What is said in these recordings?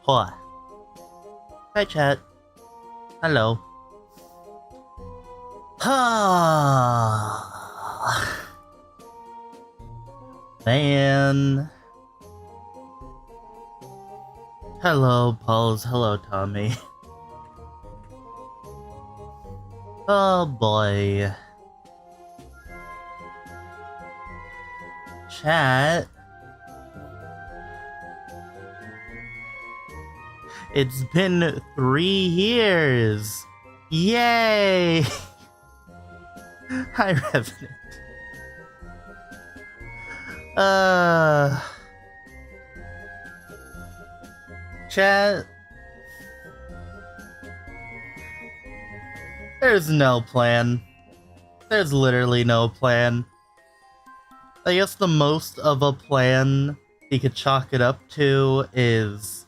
Huh. Hi, chat. Hello. Man. Hello, Pulse. Hello, Tommy. Oh boy. Chat. It's been 3 years. Yay! Hi, Revenant. Chat. There's no plan. There's literally no plan. I guess the most of a plan you could chalk it up to is...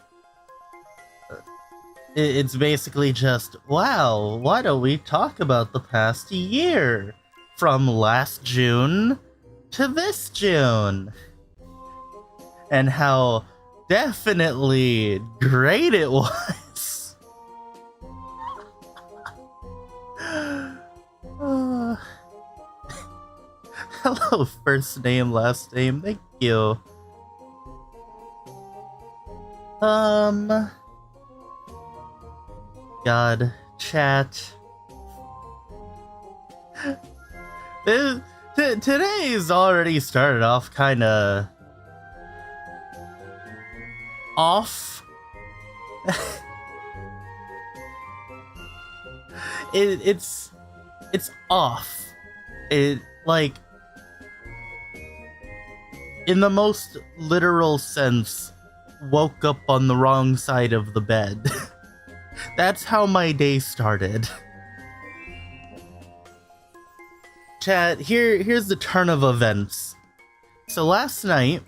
It's basically just, wow, why don't we talk about the past year? From last June to this June. And how definitely great it was. Hello, first name, last name, thank you. God, chat. Today's already started off kinda... off. It's off. It, like... in the most literal sense, woke up on the wrong side of the bed. That's how my day started. Chat, here's the turn of events. So last night,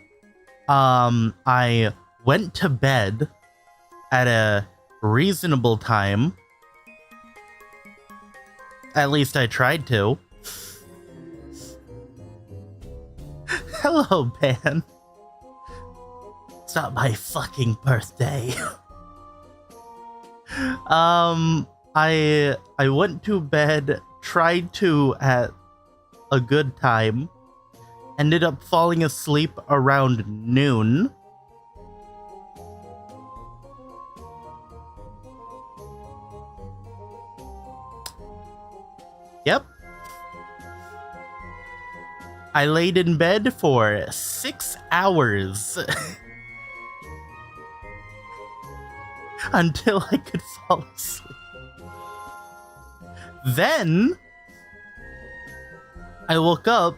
I went to bed at a reasonable time. At least I tried to. Hello, Ben. It's not my fucking birthday. I went to bed, tried to at a good time, ended up falling asleep around noon. Yep. I laid in bed for 6 hours. Until I could fall asleep. Then, I woke up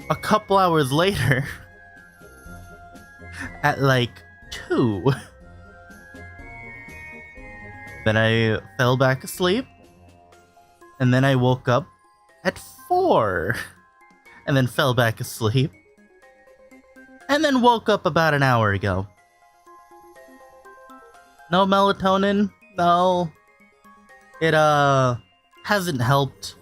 a couple hours later at like 2. Then I fell back asleep. And then I woke up at 4. And then fell back asleep. And then woke up about an hour ago. No melatonin? No. It, hasn't helped.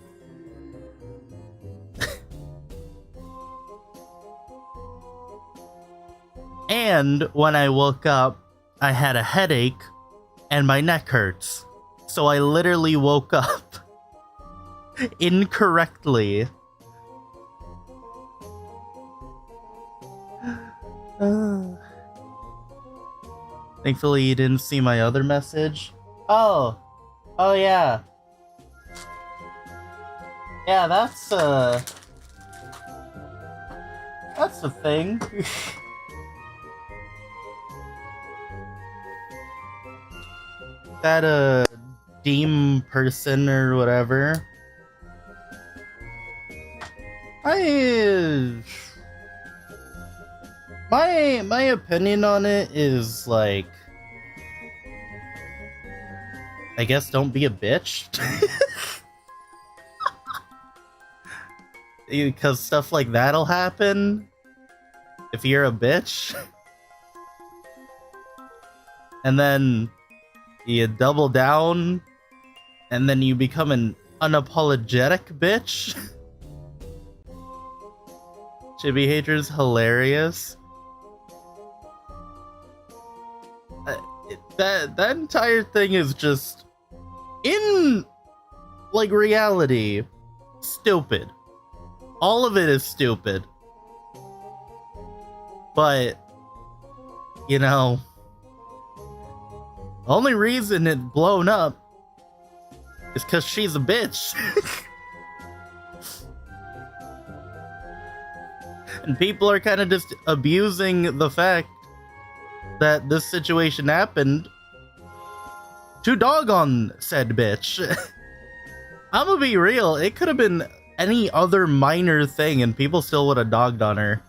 And when I woke up, I had a headache and my neck hurts. So I literally woke up incorrectly. Thankfully, you didn't see my other message. Oh yeah. Yeah, that's a thing. That, Deem person or whatever. My opinion on it is, like, I guess don't be a bitch. Because stuff like that'll happen if you're a bitch. And then you double down, and then you become an unapologetic bitch. Chibi Hater's hilarious. that entire thing is just, in like reality, stupid. All of it is stupid. But, you know, the only reason it blown up is because she's a bitch. And people are kind of just abusing the fact that this situation happened to dog on said bitch. I'm gonna be real, it could have been any other minor thing and people still would have dogged on her.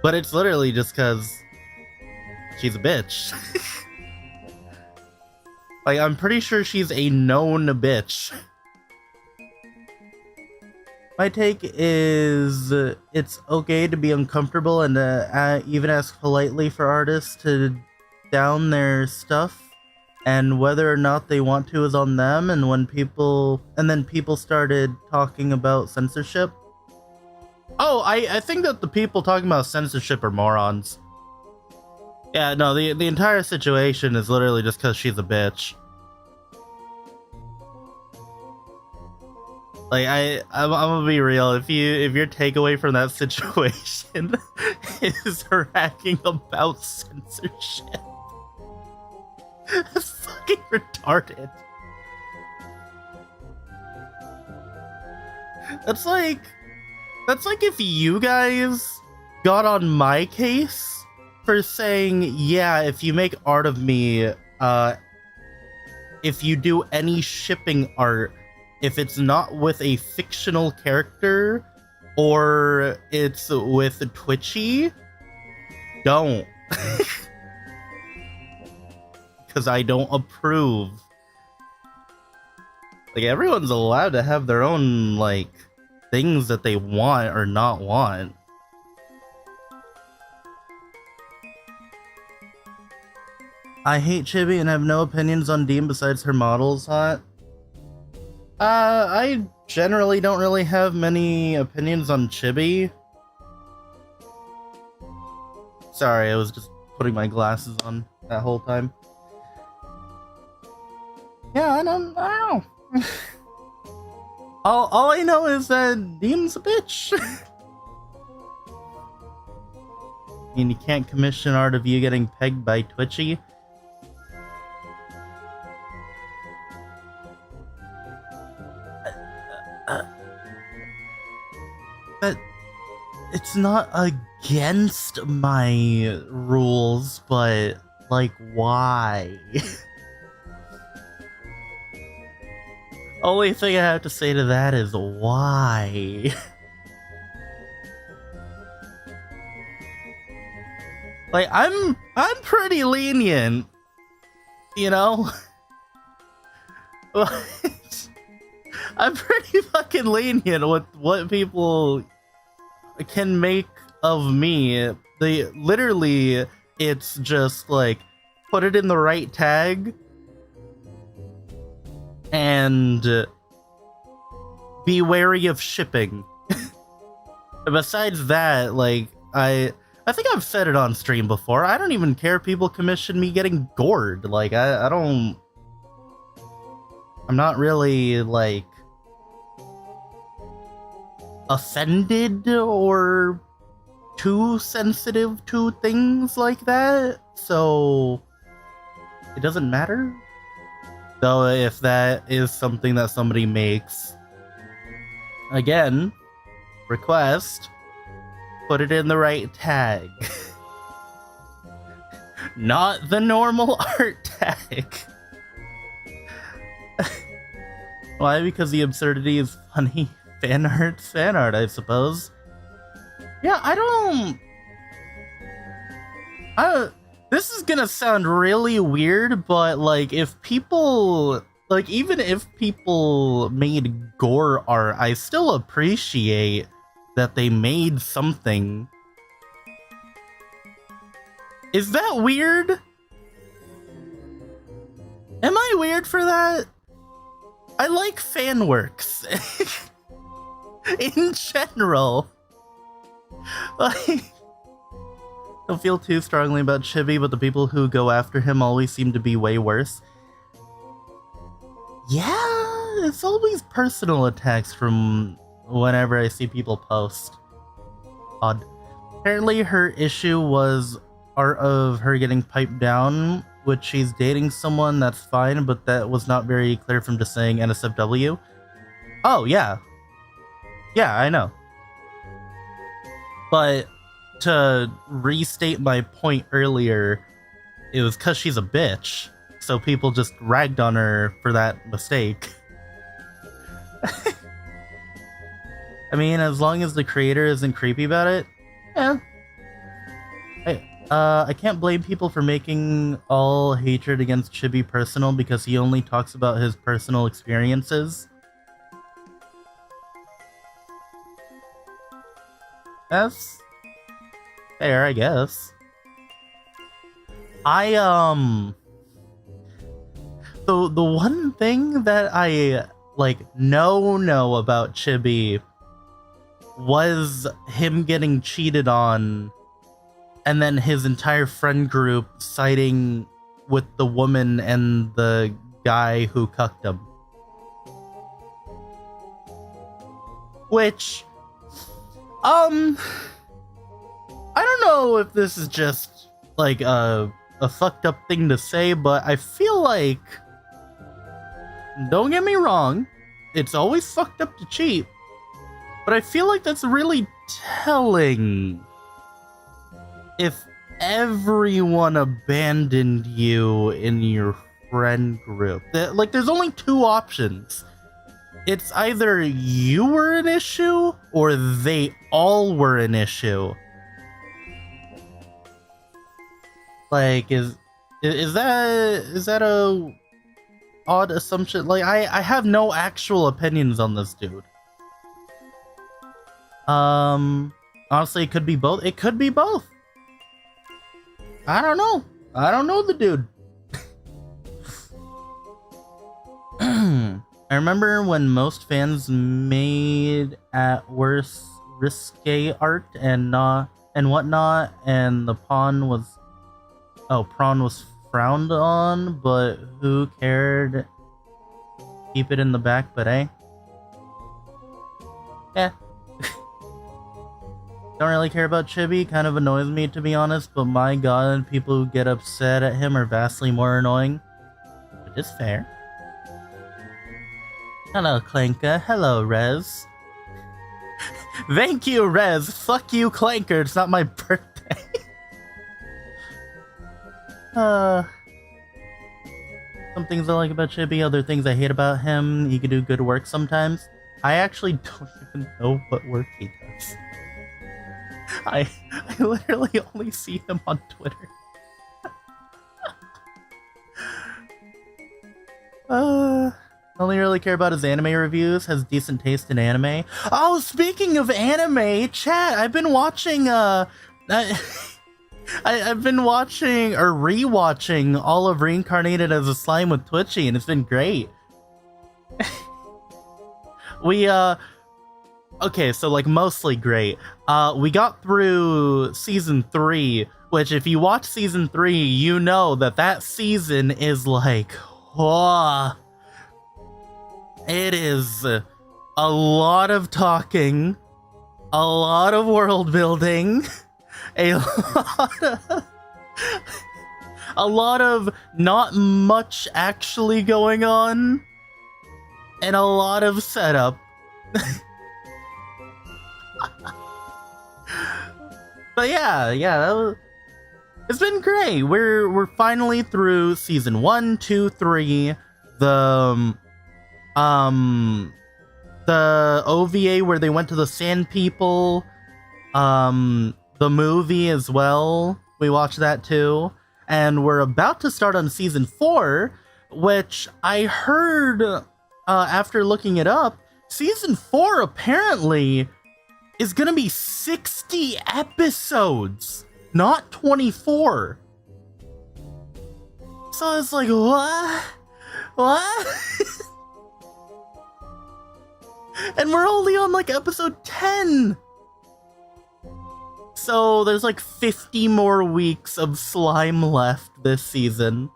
But it's literally just because she's a bitch. Like, I'm pretty sure she's a known bitch. My take is it's okay to be uncomfortable and even ask politely for artists to down their stuff, and whether or not they want to is on them. And then people started talking about censorship. Oh, I think that the people talking about censorship are morons. Yeah, no, the entire situation is literally just because she's a bitch. Like, I'm gonna be real, if your takeaway from that situation is hacking about censorship, that's fucking retarded. That's like if you guys got on my case for saying, yeah, if you make art of me, if you do any shipping art, if it's not with a fictional character or it's with Twitchy, don't. Because I don't approve. Like, everyone's allowed to have their own, like, things that they want or not want. I hate Chibi and have no opinions on Dean besides her model's hot. I generally don't really have many opinions on Chibi. Sorry, I was just putting my glasses on that whole time. Yeah, I don't know. all I know is that Dean's a bitch. I mean, you can't commission art of you getting pegged by Twitchy. But it's not against my rules, but, like, why? Only thing I have to say to that is why? Like, I'm pretty lenient, you know? I'm pretty fucking lenient with what people can make of me. Literally, it's just like, put it in the right tag and be wary of shipping. Besides that, like, I think I've said it on stream before, I don't even care if people commission me getting gored. Like, I'm not really, like, offended or too sensitive to things like that, so it doesn't matter. Though if that is something that somebody makes, again, request, put it in the right tag. Not the normal art tag. Why? Because the absurdity is funny. Fan art's fan art, I suppose. Yeah, this is gonna sound really weird, but, like, if people, like, even if people made gore art, I still appreciate that they made something. Is that weird? Am I weird for that? I like fan works. In general. Like, don't feel too strongly about Chibi, but the people who go after him always seem to be way worse. Yeah, it's always personal attacks from whenever I see people post. Odd. Apparently her issue was art of her getting piped down, which she's dating someone, that's fine, but that was not very clear from just saying NSFW. Oh, yeah. Yeah, I know. But to restate my point earlier, it was because she's a bitch, so people just ragged on her for that mistake. I mean, as long as the creator isn't creepy about it, yeah. I can't blame people for making all hatred against Chibi personal because he only talks about his personal experiences. That's fair, I guess. The one thing that I know about Chibi was him getting cheated on, and then his entire friend group siding with the woman and the guy who cucked him. Which, I don't know if this is just like a fucked up thing to say, but I feel like, don't get me wrong, it's always fucked up to cheat, but I feel like that's really telling. If everyone abandoned you in your friend group, there's only two options. It's either you were an issue or they all were an issue. Like, is that a odd assumption? Like, I have no actual opinions on this dude. Honestly, it could be both. It could be both. I don't know. I don't know the dude. I remember when most fans made at worst risque art and whatnot, and the prawn was frowned on, but who cared? Keep it in the back, but yeah. Don't really care about Chibi, kind of annoys me to be honest, but my god, people who get upset at him are vastly more annoying. Which is fair. Hello, Clanker. Hello, Rez. Thank you, Rez. Fuck you, Clanker. It's not my birthday. Some things I like about Chibi, other things I hate about him. He can do good work sometimes. I actually don't even know what work he does. I literally only see him on Twitter. Only really care about his anime reviews, has decent taste in anime. Oh, speaking of anime, chat, I've been watching, I've been watching, or rewatching, all of Reincarnated as a Slime with Twitchy, and it's been great. Okay, so like mostly great. We got through season 3, which if you watch season 3, you know that season is like, oh, it is a lot of talking, a lot of world building, a lot of not much actually going on, and a lot of setup. But yeah, it's been great. We're finally through season 1, 2, 3. The OVA where they went to the Sand People. The movie as well. We watched that too. And we're about to start on season 4, which I heard after looking it up, season 4 apparently is gonna be 60 episodes, not 24. So I was like, what? And we're only on like episode 10. So there's like 50 more weeks of slime left this season.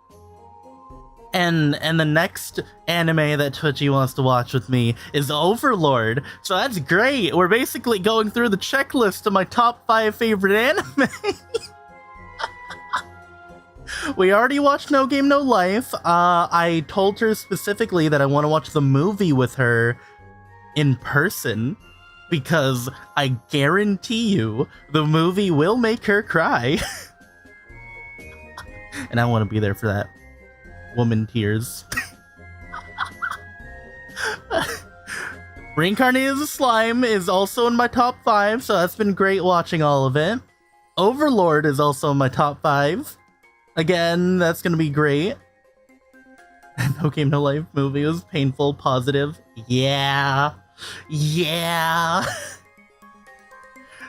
And the next anime that Twitchy wants to watch with me is Overlord. So that's great. We're basically going through the checklist of my top 5 favorite anime. We already watched No Game No Life. I told her specifically that I want to watch the movie with her in person, because I guarantee you the movie will make her cry. And I want to be there for that. Woman tears. Reincarnated as a Slime is also in my top 5, so that's been great watching all of it. Overlord is also in my top 5. Again, that's gonna be great. No Game No Life movie was painful, positive. Yeah. Yeah.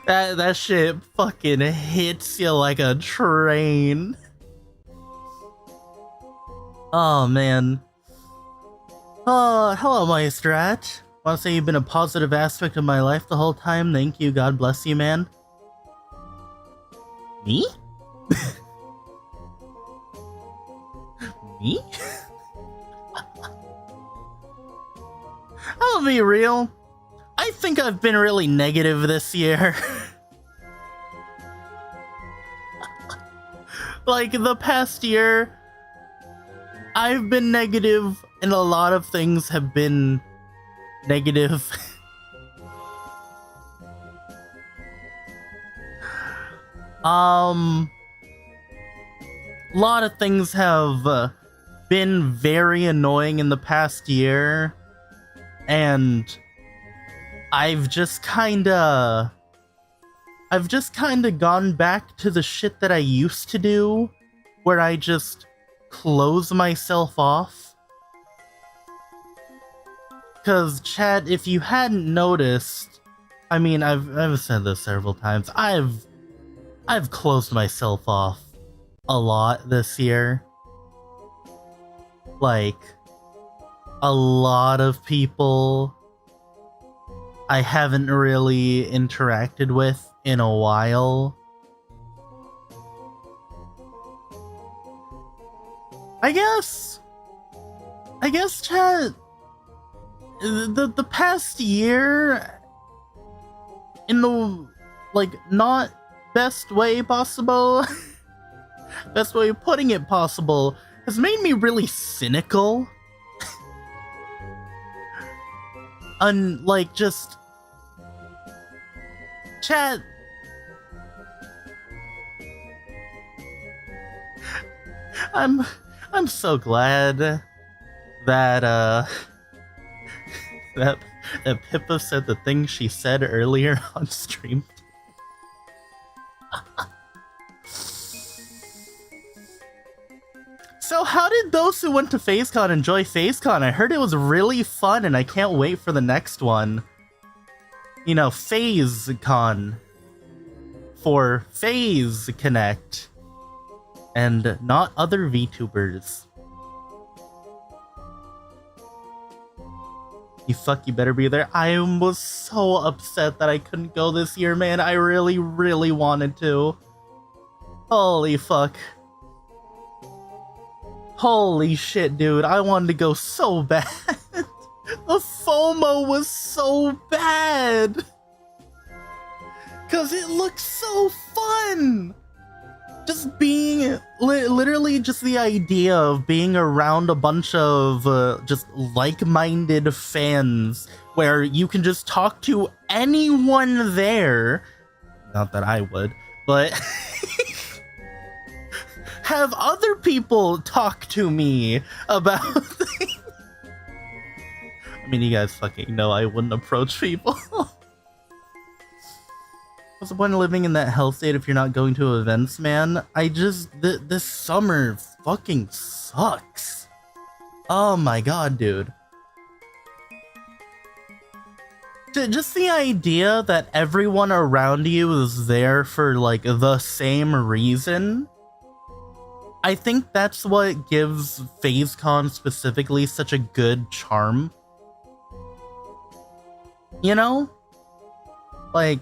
That shit fucking hits you like a train. Oh, man. Oh, hello, Maestrat. Want to say you've been a positive aspect of my life the whole time. Thank you. God bless you, man. Me? Me? I'll be real. I think I've been really negative this year. Like, the past year, I've been negative, and a lot of things have been negative. A lot of things have been very annoying in the past year, and I've just kinda gone back to the shit that I used to do, where I just close myself off. Cause chat, if you hadn't noticed, I mean, I've said this several times, I've closed myself off a lot this year. Like, a lot of people I haven't really interacted with in a while. I guess, chat, the past year, in the, like, not best way possible, best way of putting it possible, has made me really cynical. Like, just, chat, I'm so glad that that Pippa said the thing she said earlier on stream. So how did those who went to FazeCon enjoy FazeCon? I heard it was really fun, and I can't wait for the next one. You know, FazeCon for Phase Connect. And not other VTubers. You better be there. I was so upset that I couldn't go this year, man. I really, really wanted to. Holy fuck. Holy shit, dude. I wanted to go so bad. The FOMO was so bad. Cause it looked so fun. Just being, literally just the idea of being around a bunch of just like-minded fans where you can just talk to anyone there. Not that I would, but have other people talk to me about things. I mean, you guys fucking know I wouldn't approach people. What's the point of living in that health state if you're not going to events, man? This summer fucking sucks. Oh my god, dude. Just the idea that everyone around you is there for, like, the same reason. I think that's what gives FazeCon specifically such a good charm. You know? Like,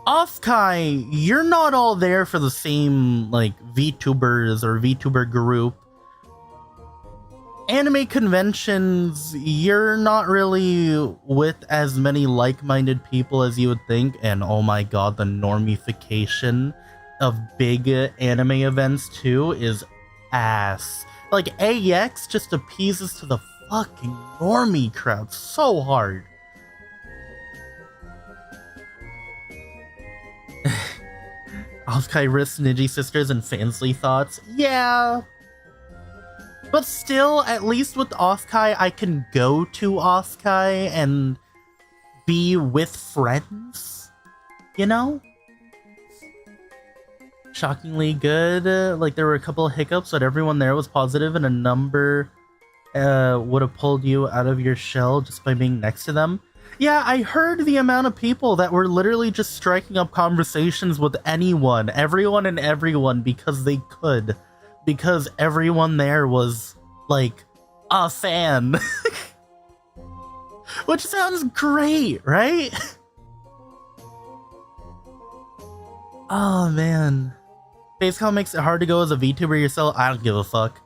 Offkai, you're not all there for the same, like, VTubers or VTuber group. Anime conventions, you're not really with as many like-minded people as you would think, and oh my god, the normification of big anime events too is ass. Like, AX just appeases to the fucking normie crowd so hard. Offkai risks Niji Sisters and Fansly thoughts. Yeah. But still, at least with Offkai, I can go to Offkai and be with friends. You know? Shockingly good. Like, there were a couple of hiccups, but everyone there was positive, and a number would have pulled you out of your shell just by being next to them. Yeah, I heard the amount of people that were literally just striking up conversations with anyone, everyone and everyone, because they could. Because everyone there was, like, a fan. Which sounds great, right? Oh, man. Facecom makes it hard to go as a VTuber yourself? I don't give a fuck.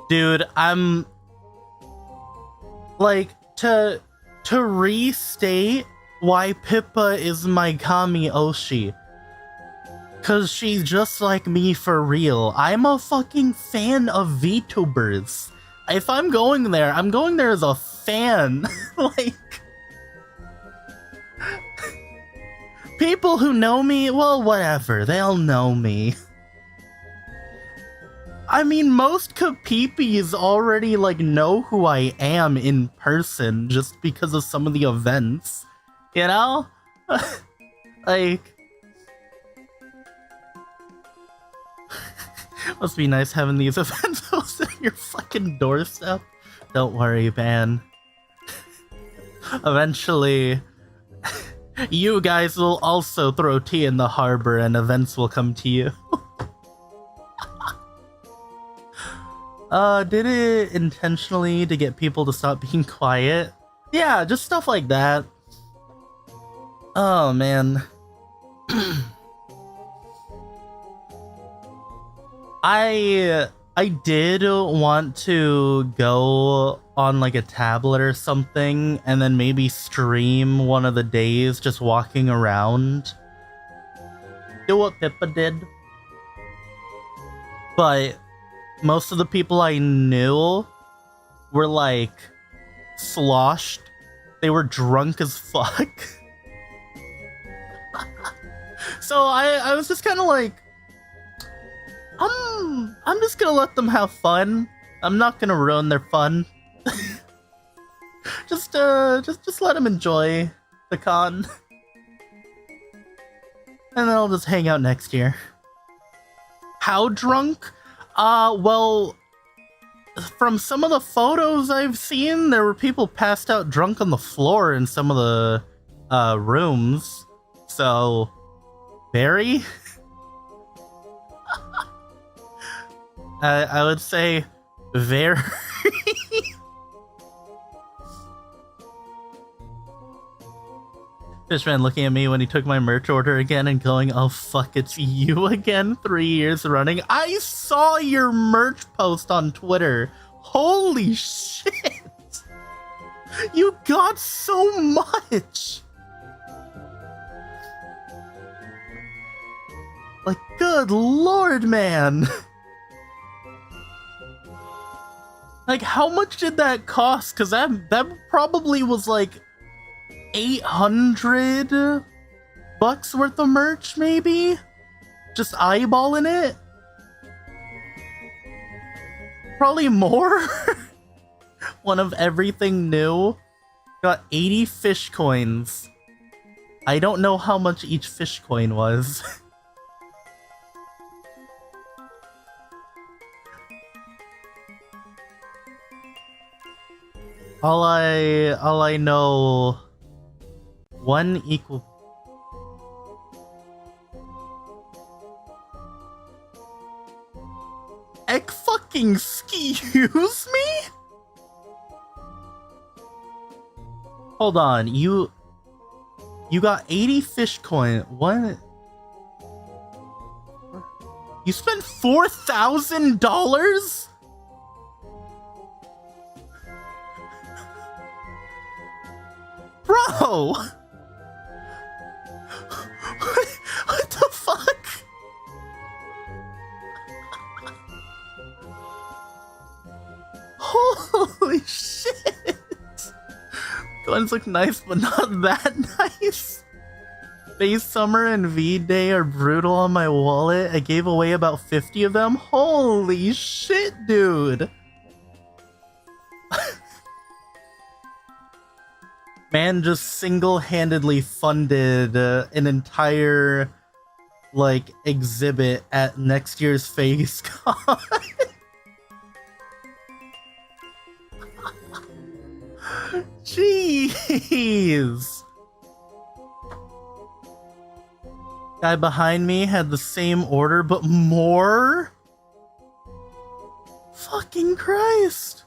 Dude, I'm... Like, to restate why Pippa is my Kami Oshi. Cause she's just like me for real. I'm a fucking fan of VTubers. If I'm going there as a fan. Like... People who know me, well, whatever. They'll know me. I mean, most Kapipis already, like, know who I am in person just because of some of the events. You know? Like... Must be nice having these events hosted on your fucking doorstep. Don't worry, man. Eventually, you guys will also throw tea in the harbor and events will come to you. Did it intentionally to get people to stop being quiet? Yeah, just stuff like that. Oh, man. I did want to go on like a tablet or something and then maybe stream one of the days just walking around. Do what Pippa did. But most of the people I knew were like sloshed. They were drunk as fuck. So I was just kind of like, I'm just gonna let them have fun. I'm not gonna ruin their fun. just let them enjoy the con. And then I'll just hang out next year. How drunk? Well, from some of the photos I've seen, there were people passed out drunk on the floor in some of the rooms. So, very... I would say very. Fishman looking at me when he took my merch order again and going, oh fuck, it's you again 3 years running. I saw your merch post on Twitter. Holy shit. You got so much. Like, good lord, man. Like, how much did that cost? Because that probably was like 800 bucks worth of merch, maybe? Just eyeballing it? Probably more? One of everything new. Got 80 fish coins. I don't know how much each fish coin was. All I know, one equal. Fucking excuse me? Hold on, you You got 80 fish coin. What? You spent $4,000? Bro! What the fuck? Holy shit! Guns look nice, but not that nice. Face Summer and V-Day are brutal on my wallet. I gave away about 50 of them. Holy shit, dude! Man just single-handedly funded an entire, like, exhibit at next year's FaceCon. Jeez! Guy behind me had the same order, but more? Fucking Christ!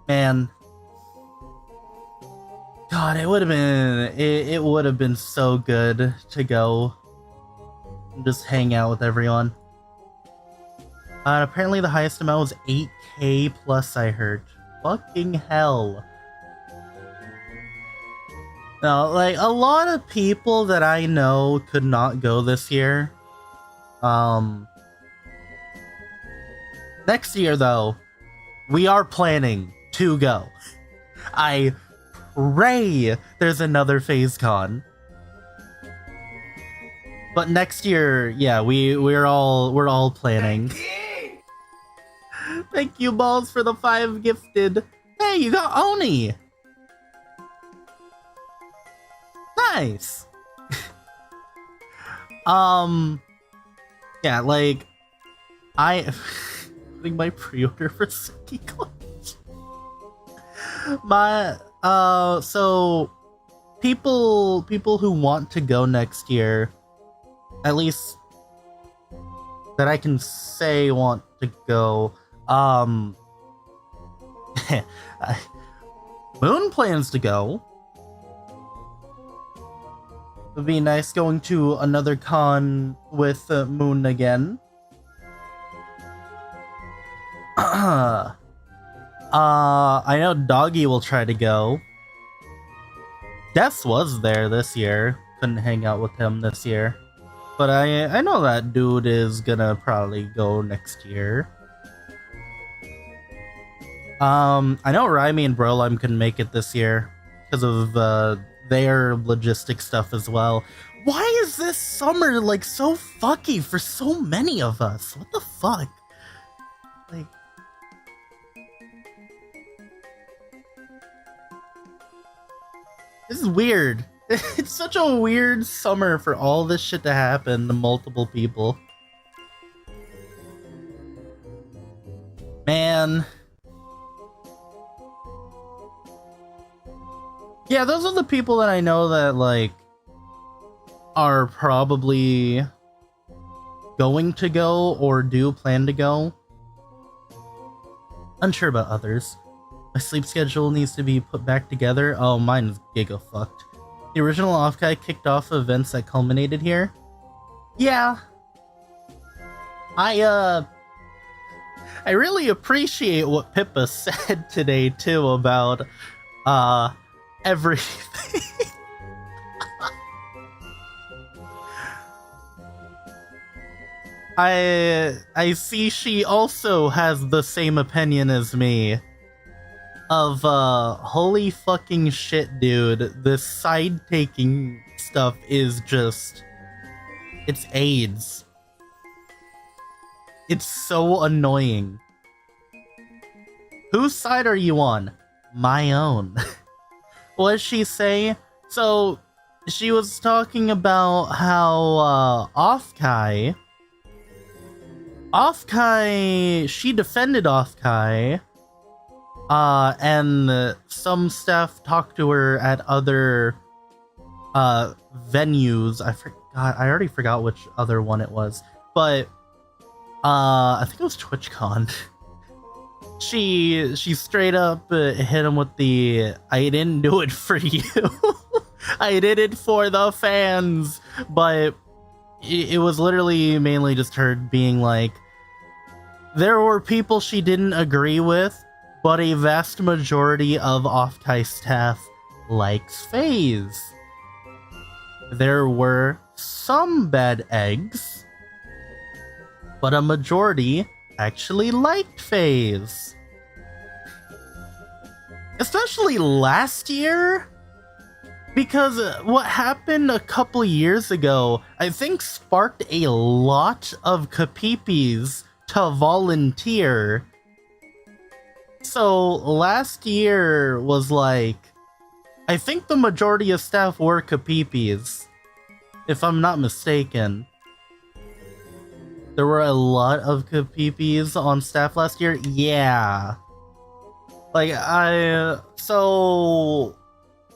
Man. God, it would have been... It would have been so good to go and just hang out with everyone. Apparently the highest amount was 8K plus, I heard. Fucking hell. Now, like, a lot of people that I know could not go this year. Next year, though, we are planning to go. I pray there's another FaceCon. But next year, yeah, we're all planning. Thank you, Balls, for the 5 gifted. Hey, you got Oni. Nice. Yeah, like, putting my pre-order for Seki coins. So people who want to go next year, at least that I can say want to go, Moon plans to go. It would be nice going to another con with Moon again. I know Doggy will try to go. Deaths was there this year. Couldn't hang out with him this year. But I know that dude is gonna probably go next year. I know Raimi and Brolime couldn't make it this year because of their logistic stuff as well. Why is this summer like so fucky for so many of us? What the fuck? Like, this is weird. It's such a weird summer for all this shit to happen to multiple people. Man. Yeah, those are the people that I know that, like, are probably going to go or do plan to go. Unsure about others. My sleep schedule needs to be put back together. Oh, mine's giga fucked. The original Offkai kicked off events that culminated here. Yeah. I really appreciate what Pippa said today, too, about, everything. I see she also has the same opinion as me. Of, holy fucking shit, dude. This side-taking stuff is just... It's AIDS. It's so annoying. Whose side are you on? My own. What did she say? So, she was talking about how, Offkai, she defended Offkai, and some staff talked to her at other, venues. I already forgot which other one it was, but, I think it was TwitchCon. she straight up hit him with the "I didn't do it for you, I did it for the fans." But it was literally mainly just her being like, there were people she didn't agree with, but a vast majority of Off-Kai staff likes FaZe. There were some bad eggs, but a majority actually liked FaZe. Especially last year, because what happened a couple years ago, I think sparked a lot of Kapipis to volunteer. So last year was like, I think the majority of staff were Kapipis, if I'm not mistaken. There were a lot of Kapipis on staff last year. Yeah. Like, so,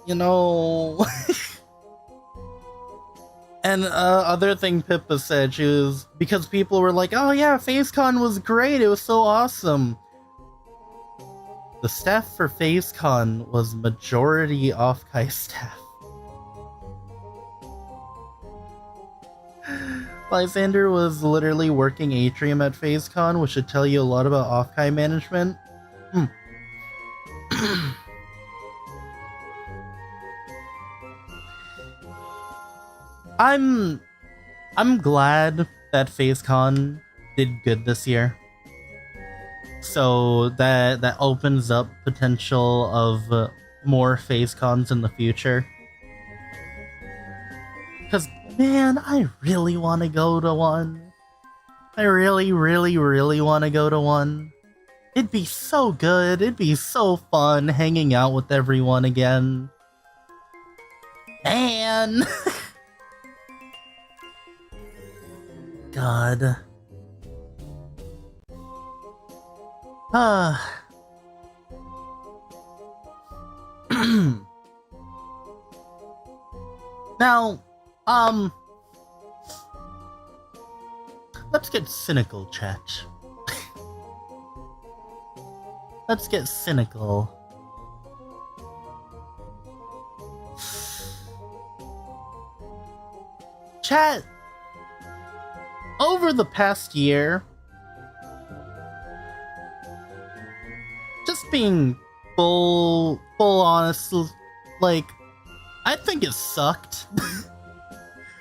you know. And other thing Pippa said, she was, because people were like, oh yeah, FaZeCon was great, it was so awesome. The staff for FaZeCon was majority Off-Kai staff. Lysander was literally working Atrium at FaZeCon, which should tell you a lot about Off-Kai management. I'm glad that FaZeCon did good this year. So that opens up potential of more FaZeCons in the future. Because, man, I really want to go to one. I really, really, really want to go to one. It'd be so good. It'd be so fun hanging out with everyone again. Man! God. Now, let's get cynical, chat. Let's get cynical. Chat, over the past year, just being full honest, like, I think it sucked.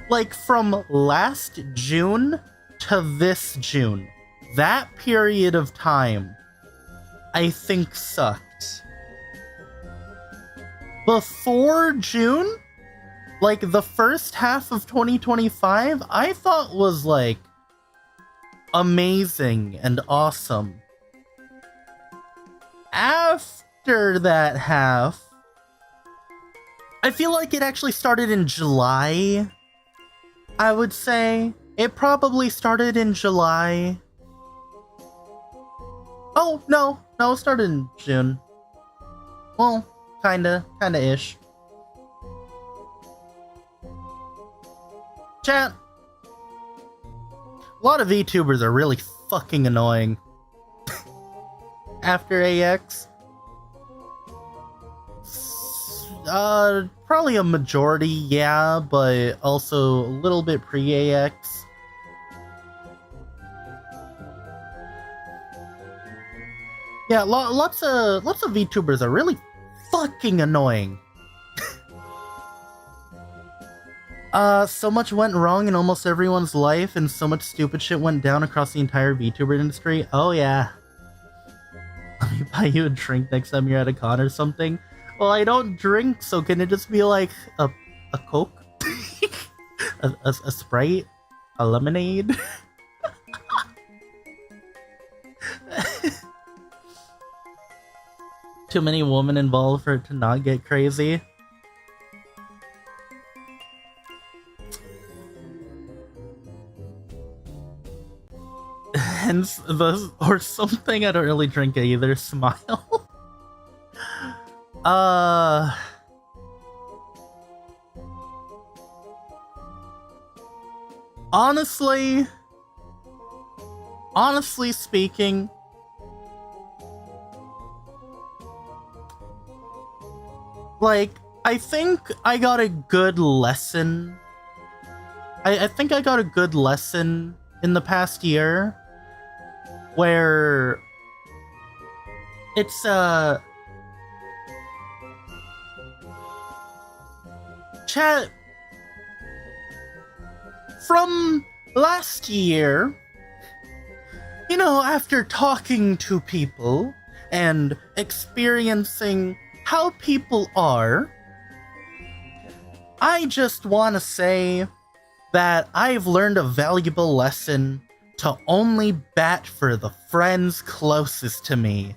Like, from last June to this June, that period of time, I think sucked. Before June, like, the first half of 2025, I thought was, like, amazing and awesome. After that half, I feel like it actually started in July, I would say. It probably started in July. Oh, no, it started in June. Well, kinda-ish. Chat, a lot of VTubers are really fucking annoying. After AX. Probably a majority, yeah, but also a little bit pre-AX. Yeah, lots of VTubers are really fucking annoying. So much went wrong in almost everyone's life, and so much stupid shit went down across the entire VTuber industry. Oh yeah. Let me buy you a drink next time you're at a con or something. Well, I don't drink, so can it just be like a Coke? a Sprite? A lemonade? Too many women involved for it to not get crazy. Hence the, or something, I don't really drink either, smile. Honestly speaking, Like, I think I got a good lesson. I think I got a good lesson in the past year where it's chat from last year, you know, after talking to people and experiencing how people are, I just want to say that I've learned a valuable lesson to only bat for the friends closest to me.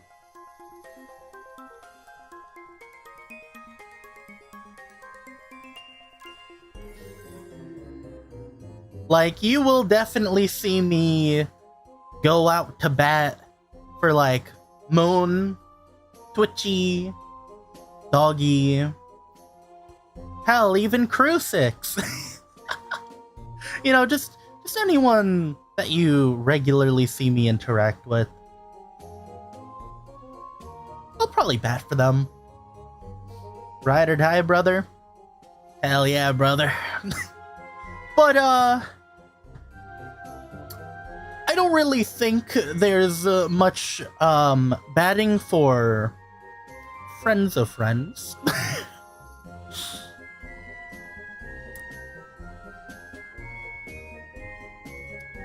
Like, you will definitely see me go out to bat for, like, Moon, Twitchy, Doggy, hell, even Crucix. You know, just anyone that you regularly see me interact with. I'll probably bat for them. Ride or die, brother? Hell yeah, brother. But, I don't really think there's much, batting for friends of friends.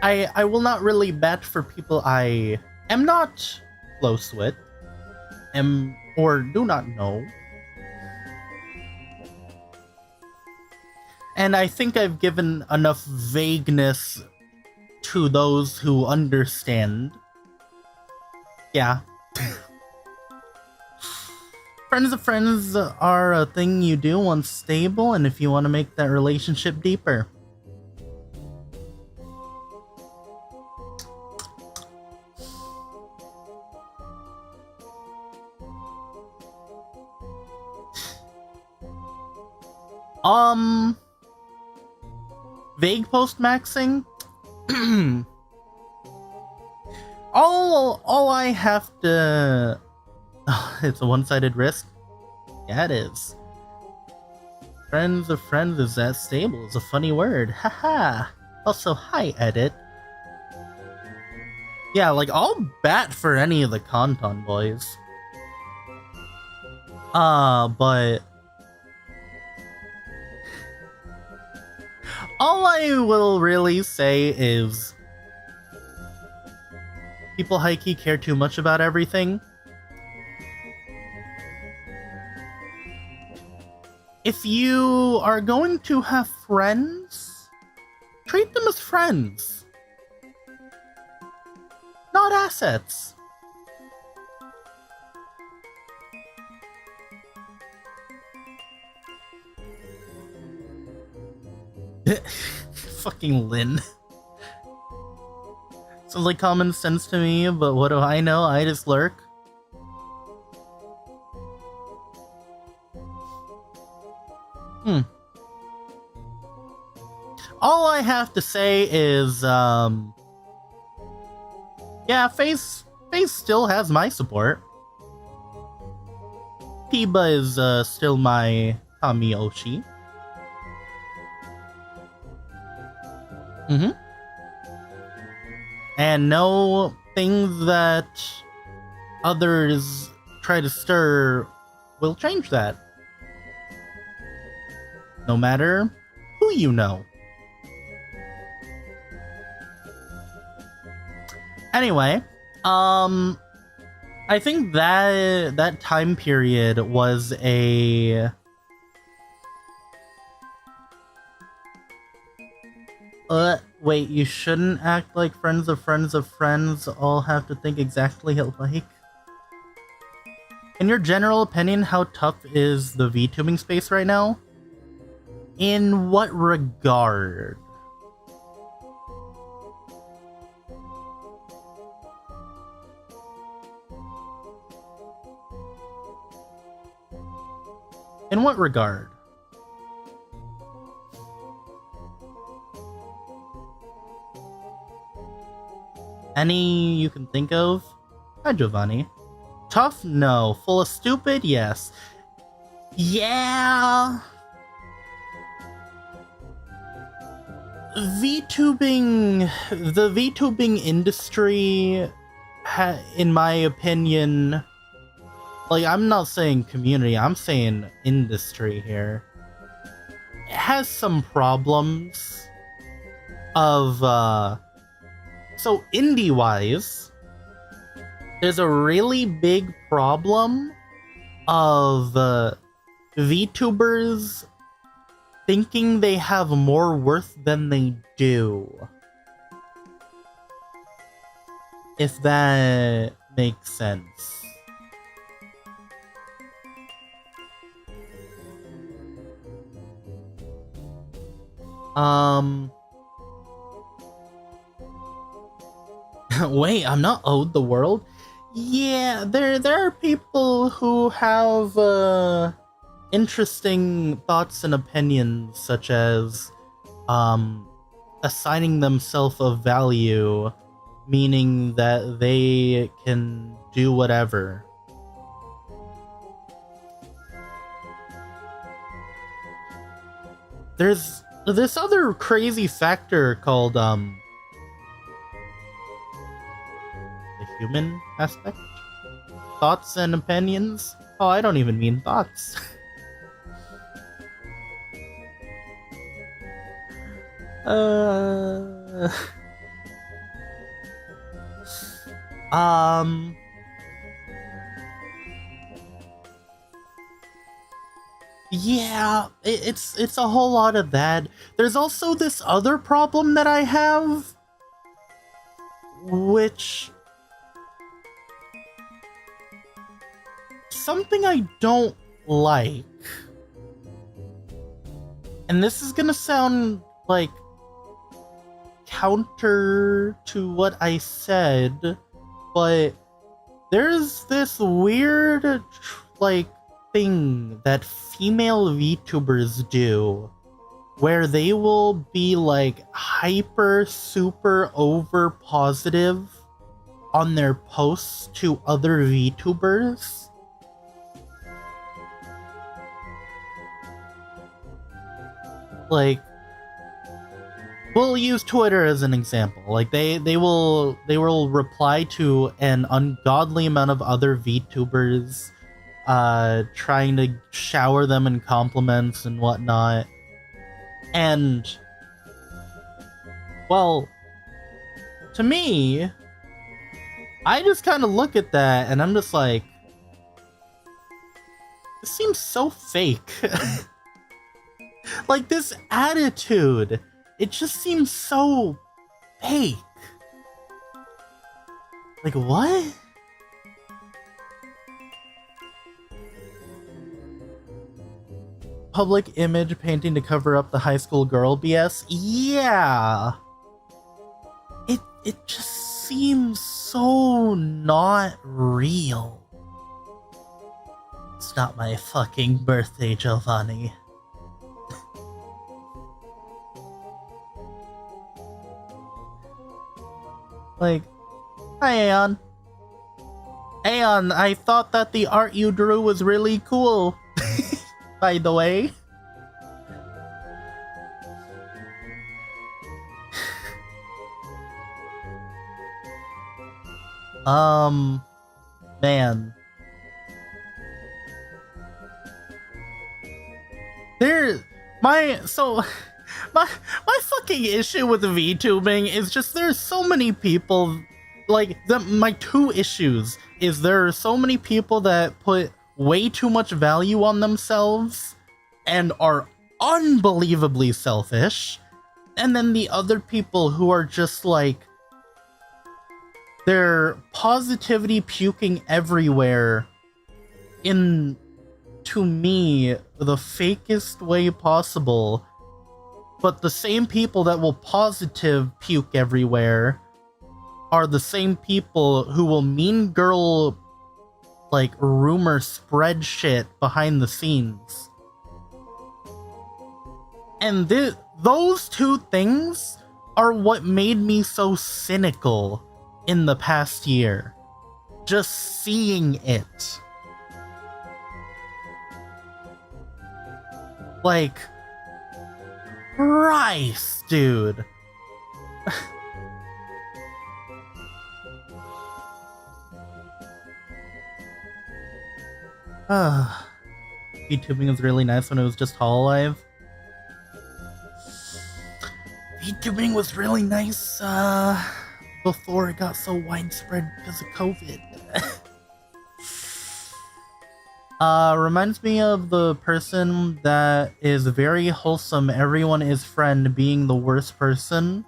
I will not really bat for people I am not close with, or do not know. And I think I've given enough vagueness to those who understand. Yeah. Friends of friends are a thing you do once stable, and if you want to make that relationship deeper. Vague post-maxing? all I have to... it's a one-sided risk? Yeah, it is. Friends of friends is that stable is a funny word. Haha. Also, hi, Edit. Yeah, like, I'll bat for any of the Kanton boys. But... all I will really say is people high-key care too much about everything. If you are going to have friends, treat them as friends, not assets. Fucking Lynn. Sounds like common sense to me, but what do I know? I just lurk. All I have to say is, yeah, FaZe still has my support. Piba is, still my Kamiyoshi. And no things that others try to stir will change that. No matter who you know. Anyway, I think that time period was a... wait, you shouldn't act like friends of friends of friends all have to think exactly alike? In your general opinion, how tough is the VTubing space right now? In what regard? In what regard? Any you can think of? Hi, Giovanni. Tough? No. Full of stupid? Yes. Yeah. The VTubing industry, in my opinion, like, I'm not saying community, I'm saying industry here, it has some problems of, so indie-wise, there's a really big problem of VTubers thinking they have more worth than they do. If that makes sense. Wait, I'm not owed the world? Yeah, there are people who have interesting thoughts and opinions, such as assigning themselves a value, meaning that they can do whatever. There's this other crazy factor called the human aspect? Thoughts and opinions? Oh, I don't even mean thoughts. Yeah, it's a whole lot of that. There's also this other problem that I have, which something I don't like. And this is gonna sound like counter to what I said, but there's this weird like thing that female VTubers do where they will be like hyper super over positive on their posts to other VTubers. Like, we'll use Twitter as an example. Like they will reply to an ungodly amount of other VTubers, trying to shower them in compliments and whatnot. And, well, to me, I just kind of look at that and I'm just like, this seems so fake. Like, this attitude, it just seems so fake. Like, what? Public image painting to cover up the high school girl BS? Yeah. It just seems so not real. It's not my fucking birthday, Giovanni. Like, hi Aeon. Aeon, I thought that the art you drew was really cool. By the way. Man. My fucking issue with VTubing is just there's so many people, like, my two issues is there are so many people that put way too much value on themselves and are unbelievably selfish, and then the other people who are just like, they're positivity puking everywhere in, to me, the fakest way possible. But the same people that will positive puke everywhere are the same people who will mean girl, like, rumor spread shit behind the scenes. And those two things are what made me so cynical in the past year. Just seeing it. Like, Christ, dude. VTubing was really nice when it was just Hololive. VTubing was really nice before it got so widespread because of COVID. Reminds me of the person that is very wholesome, everyone is friend, being the worst person.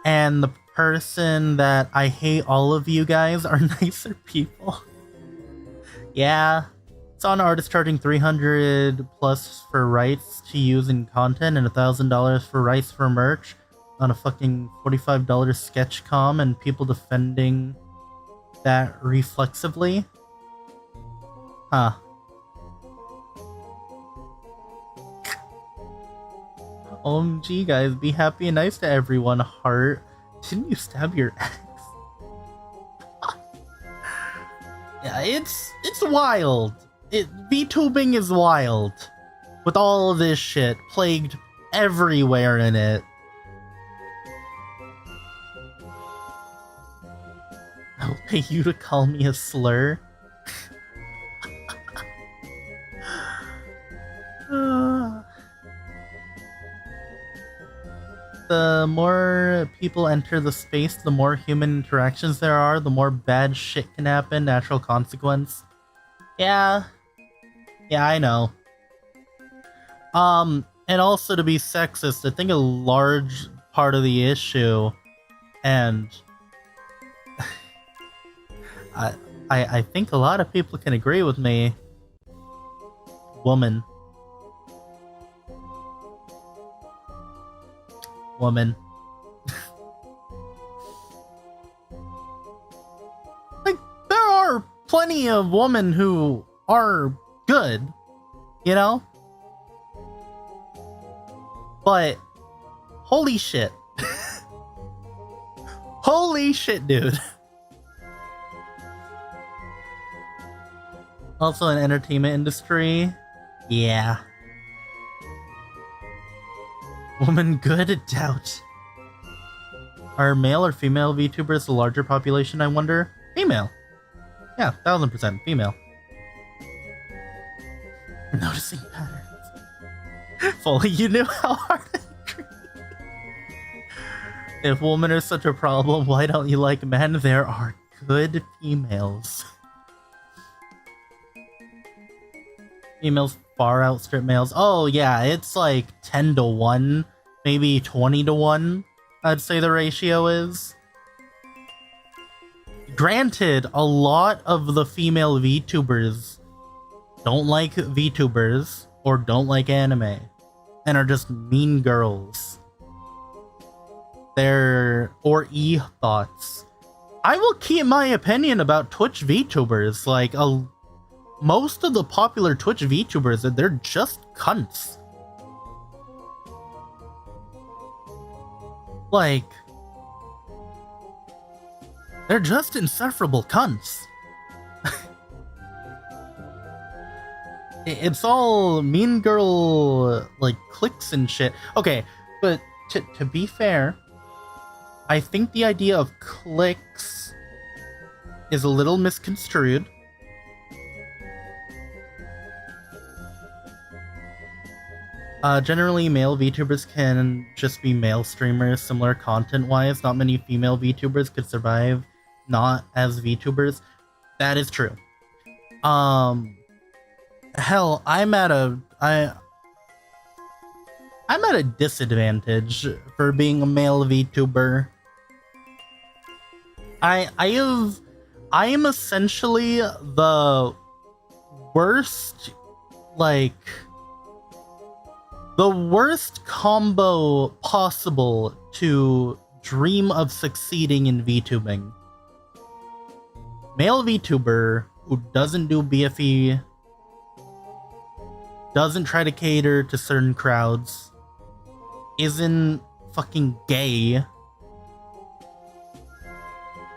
And the person that I hate all of you guys are nicer people. Yeah. It's on artists charging $300 plus for rights to use in content and $1,000 for rights for merch on a fucking $45 sketch com, and people defending that reflexively. Huh. OMG, guys, be happy and nice to everyone. Heart. Didn't you stab your ex? Yeah, it's wild. VTubing is wild. With all of this shit plagued everywhere in it. I'll pay you to call me a slur. The more people enter the space, the more human interactions there are, the more bad shit can happen, natural consequence. Yeah, I know. And also, to be sexist, I think a large part of the issue, and I think a lot of people can agree with me. Woman. Like, there are plenty of women who are good, you know? But, holy shit. Holy shit, dude. Also, in entertainment industry, yeah. Woman good? Doubt. Are male or female VTubers the larger population, I wonder? Female. Yeah, 1000% female. Noticing patterns. If only you knew how hard I agree. If women are such a problem, why don't you like men? There are good females. Females far outstrip males. Oh yeah, it's like 10 to 1, maybe 20 to 1, I'd say the ratio is. Granted, a lot of the female VTubers don't like VTubers or don't like anime and are just mean girls. Or e-thoughts. I will keep my opinion about Twitch VTubers. Like, most of the popular Twitch VTubers, they're just cunts. Like, they're just insufferable cunts. It's all mean girl, like, cliques and shit. Okay, but to be fair, I think the idea of cliques is a little misconstrued. Generally, male VTubers can just be male streamers, similar content-wise. Not many female VTubers could survive not as VTubers. That is true. Hell, I'm at a disadvantage for being a male VTuber. I am essentially the worst, like, the worst combo possible to dream of succeeding in VTubing. Male VTuber who doesn't do BFE, doesn't try to cater to certain crowds, isn't fucking gay,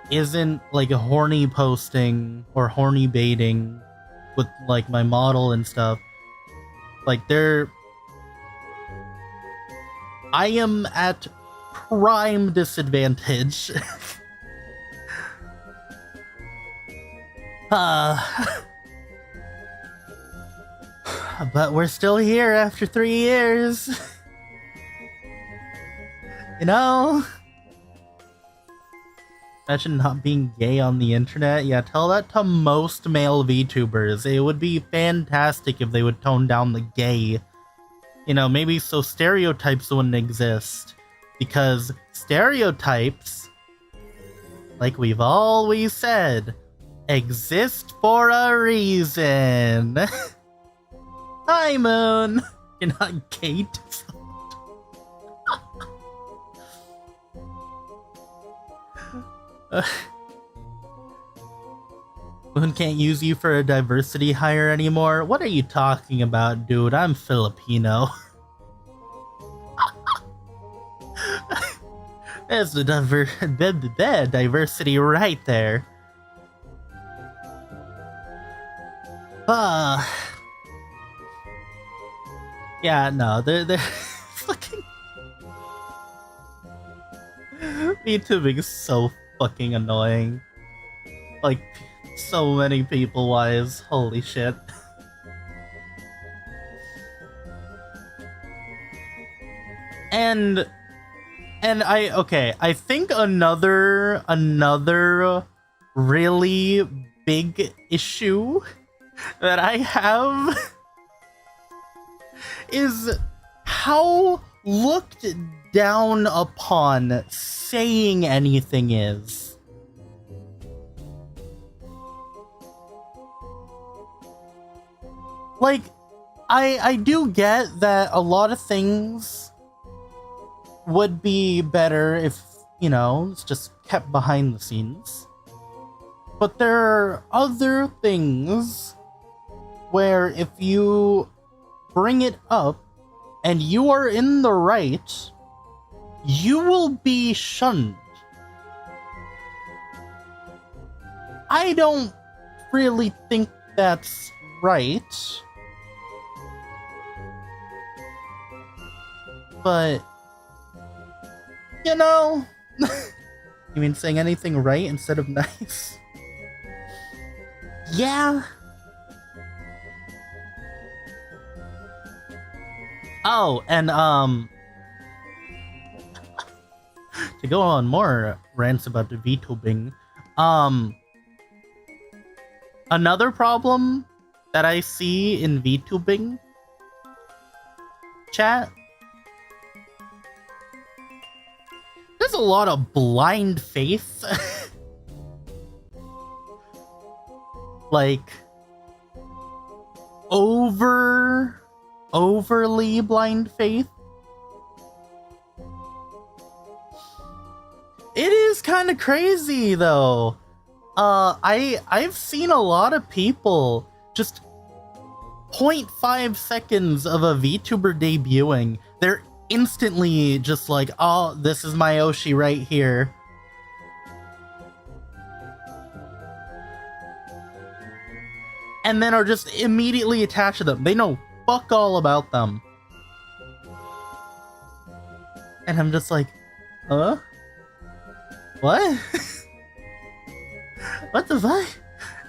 isn't like a horny posting or horny baiting with like my model and stuff. Like, I am at prime disadvantage. But we're still here after 3 years. You know? Imagine not being gay on the internet. Yeah, tell that to most male VTubers. It would be fantastic if they would tone down the gay. You know, maybe so stereotypes wouldn't exist. Because stereotypes, like we've always said, exist for a reason. Hi, Moon. You're not gay. Moon can't use you for a diversity hire anymore? What are you talking about, dude? I'm Filipino. There's the diversity right there. Yeah, no, they're fucking... VTubing is so fucking annoying. Like, so many people-wise. Holy shit. And I think another really big issue that I have is how looked down upon saying anything is. Like, I do get that a lot of things would be better if, you know, it's just kept behind the scenes. But there are other things where if you bring it up and you are in the right, you will be shunned. I don't really think that's right. But, you know, you mean saying anything right instead of nice? Yeah. Oh, and to go on more rants about the VTubing, another problem that I see in VTubing chat, there's a lot of blind faith. Like, overly blind faith. It is kind of crazy though. I've seen a lot of people just 0.5 seconds of a VTuber debuting, they're instantly just like, oh, this is my Oshi right here. And then are just immediately attached to them. They know fuck all about them. And I'm just like, huh? What? What the fuck?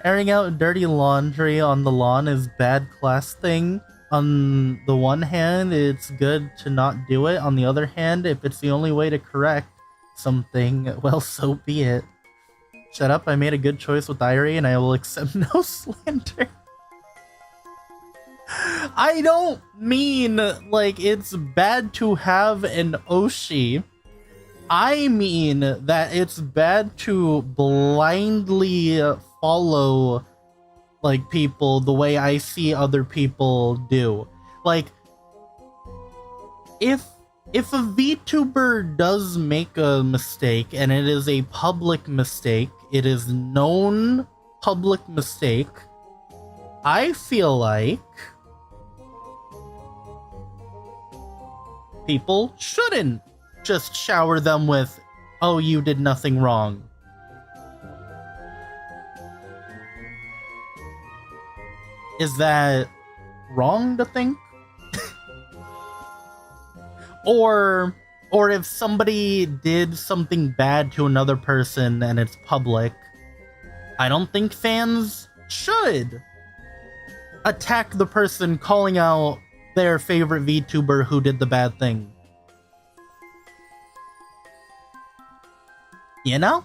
Airing out dirty laundry on the lawn is bad class thing. On the one hand, it's good to not do it. On the other hand, if it's the only way to correct something, well, so be it. Shut up, I made a good choice with Diary and I will accept no slander. I don't mean like it's bad to have an Oshi. I mean that it's bad to blindly follow like people the way I see other people do. Like, if a VTuber does make a mistake and it is a public mistake, it is known public mistake, I feel like people shouldn't just shower them with, oh, you did nothing wrong. Is that wrong to think? or if somebody did something bad to another person and it's public, I don't think fans should attack the person calling out their favorite VTuber who did the bad thing. You know?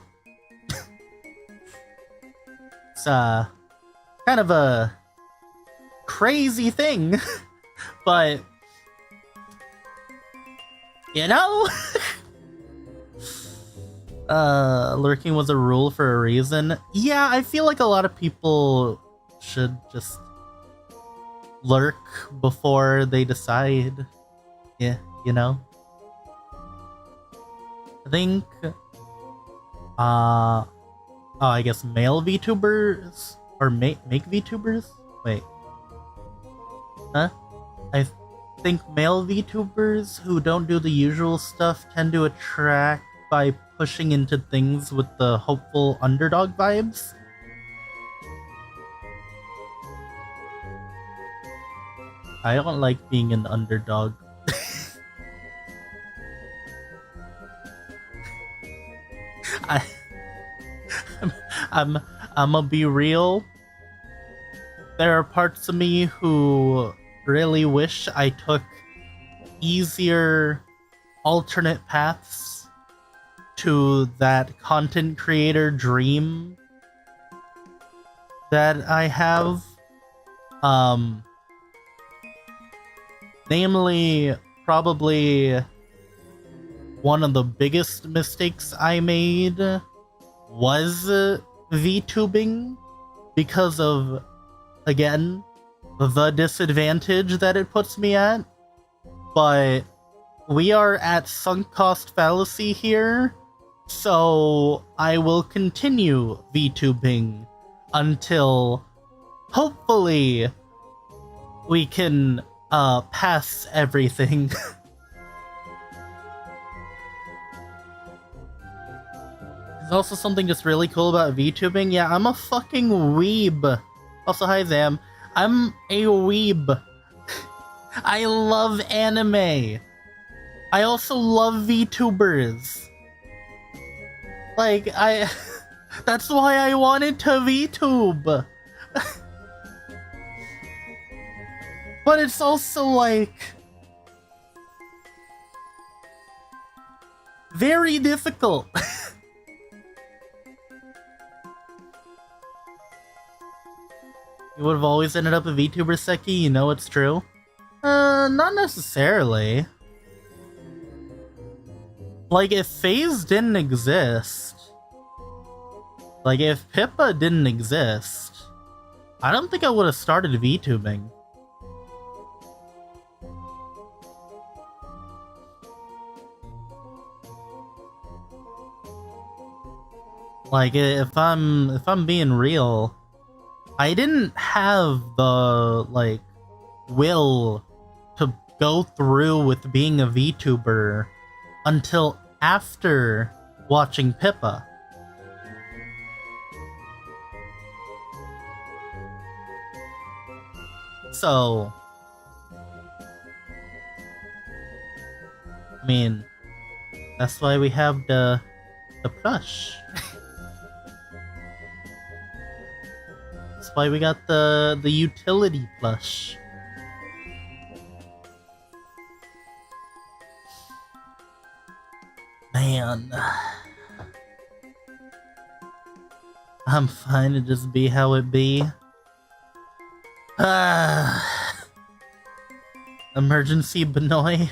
It's kind of a crazy thing, but you know? Lurking was a rule for a reason. Yeah, I feel like a lot of people should just lurk before they decide. Yeah, you know? I think, I guess male VTubers, or make VTubers? Wait. Huh? I think male VTubers who don't do the usual stuff tend to attract by pushing into things with the hopeful underdog vibes. I don't like being an underdog. I'm gonna be real. There are parts of me who really wish I took easier alternate paths to that content creator dream that I have. Namely, probably one of the biggest mistakes I made was VTubing because of, again, the disadvantage that it puts me at. But we are at sunk cost fallacy here, so I will continue VTubing until hopefully we can pass everything. There's also something just really cool about VTubing. Yeah, I'm a fucking weeb. Also, hi Zam. I'm a weeb. I love anime. I also love VTubers. Like, that's why I wanted to VTube. But it's also, like, very difficult. You would have always ended up a VTuber, Seki, you know it's true? Not necessarily. Like, if FaZe didn't exist, like, if Pippa didn't exist, I don't think I would have started VTubing. Like, if I'm being real, I didn't have the, like, will to go through with being a VTuber until after watching Pippa. So, I mean, that's why we have the plush. That's why we got the utility plush. Man, I'm fine to just be how it be. Emergency Benoy.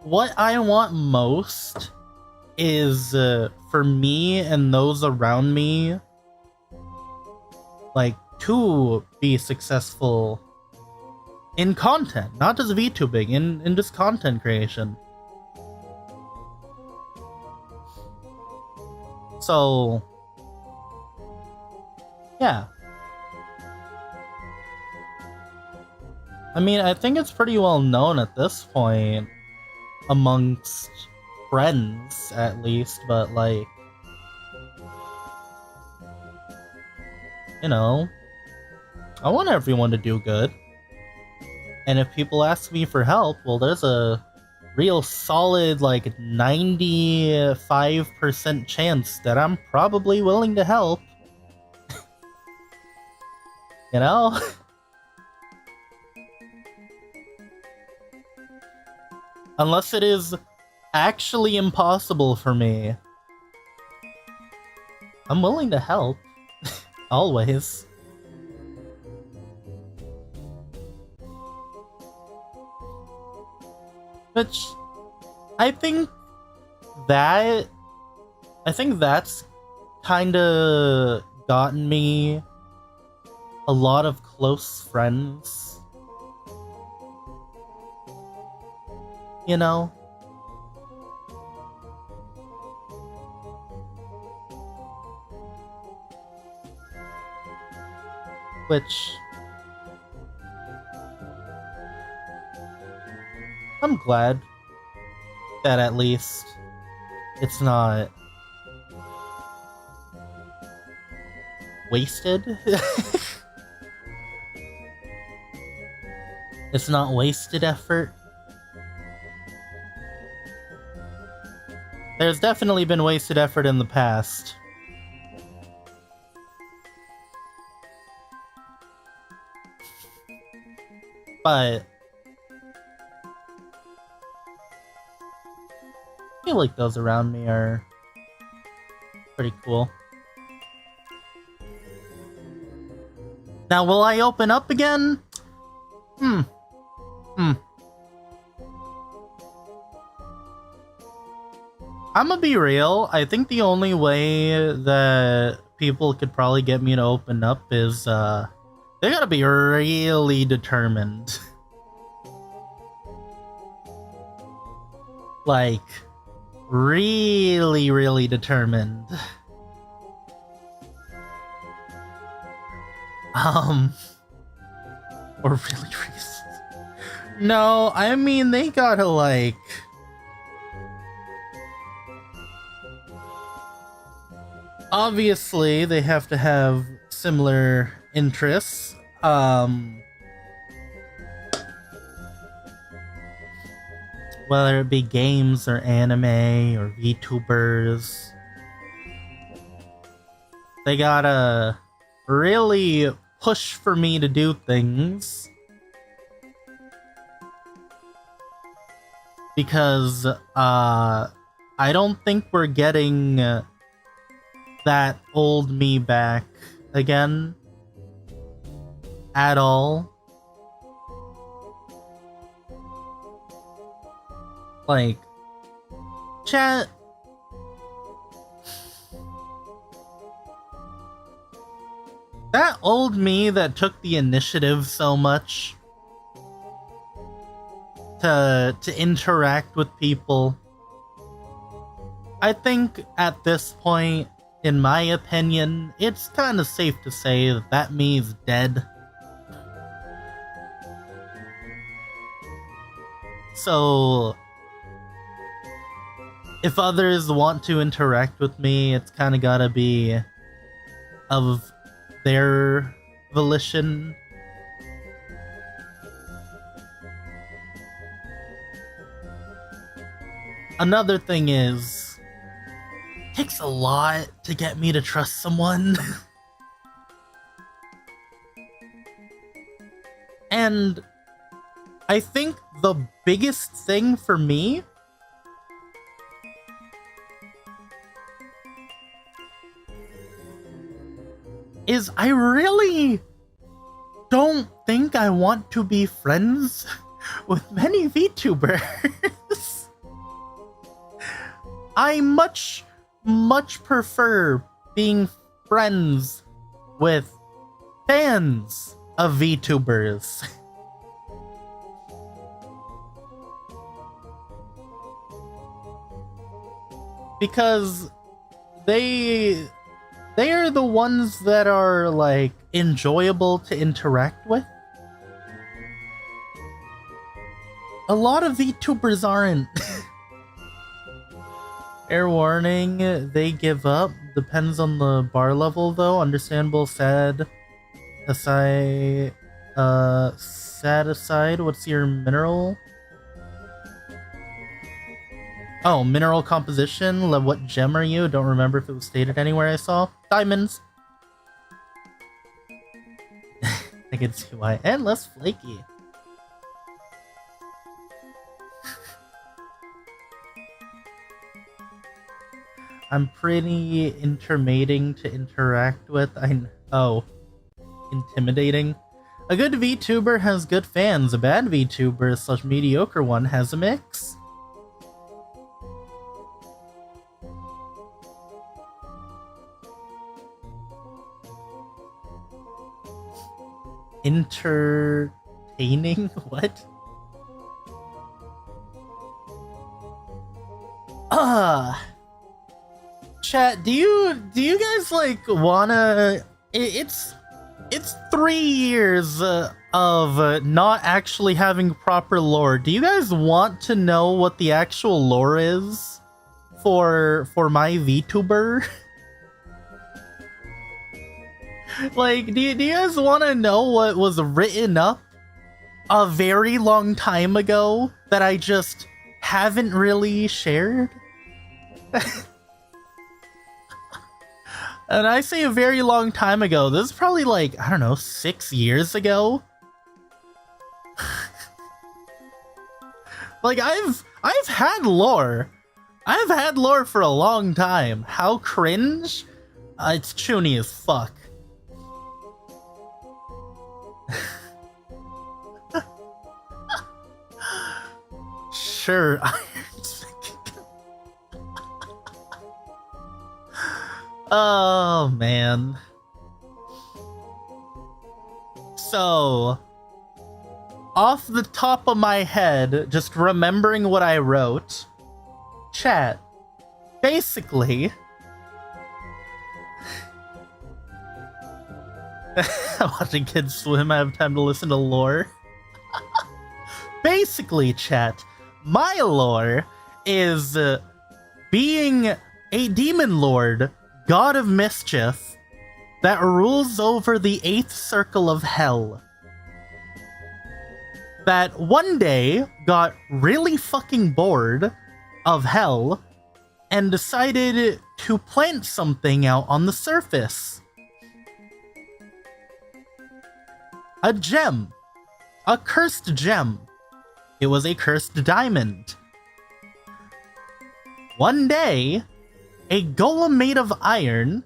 What I want most is for me and those around me, like, to be successful in content, not just VTubing, in just content creation. So, yeah. I mean, I think it's pretty well known at this point, amongst friends, at least, but, like, you know, I want everyone to do good. And if people ask me for help, well, there's a real solid, like, 95% chance that I'm probably willing to help. You know? Unless it is actually impossible for me, I'm willing to help. Always. Which, I think that's kinda gotten me a lot of close friends. You know? Which, I'm glad that at least it's not wasted. It's not wasted effort. There's definitely been wasted effort in the past. But I feel like those around me are pretty cool. Now, will I open up again? I'm gonna be real. I think the only way that people could probably get me to open up is, they gotta be really determined. Like, really, really determined. Or really recent. No, I mean, they gotta, like... Obviously, they have to have similar interests. Whether it be games or anime or VTubers. They gotta really push for me to do things. Because, I don't think we're getting that old me back again. At all. Like, chat. That old me that took the initiative so much to interact with people, I think at this point, in my opinion, it's kind of safe to say that that me is dead. So, if others want to interact with me, it's kind of gotta be of their volition. Another thing is, it takes a lot to get me to trust someone. And I think the biggest thing for me is I really don't think I want to be friends with many VTubers. I much prefer being friends with fans of VTubers. Because they are the ones that are, like, enjoyable to interact with. A lot of VTubers aren't. Air warning, they give up. Depends on the bar level, though. Understandable, sad. Aside, set aside, what's your mineral? Oh, mineral composition. What gem are you? Don't remember if it was stated anywhere I saw. Diamonds. I can see why. And less flaky. I'm pretty intimidating to interact with. Oh, intimidating. A good VTuber has good fans. A bad VTuber / mediocre one has a mix. Entertaining? What? Chat, do you guys like wanna? It's 3 years of not actually having proper lore. Do you guys want to know what the actual lore is for my VTuber? Like, do you guys want to know what was written up a very long time ago that I just haven't really shared? And I say a very long time ago. This is probably like, I don't know, 6 years ago. Like, I've had lore. I've had lore for a long time. How cringe? It's chuny as fuck. Sure, oh man. So, off the top of my head, just remembering what I wrote, chat, basically, watching kids swim, I have time to listen to lore. Basically, chat, my lore is being a demon lord, god of mischief, that rules over the 8th circle of hell. That one day got really fucking bored of hell and decided to plant something out on the surface. A gem. A cursed gem. It was a cursed diamond. One day, a golem made of iron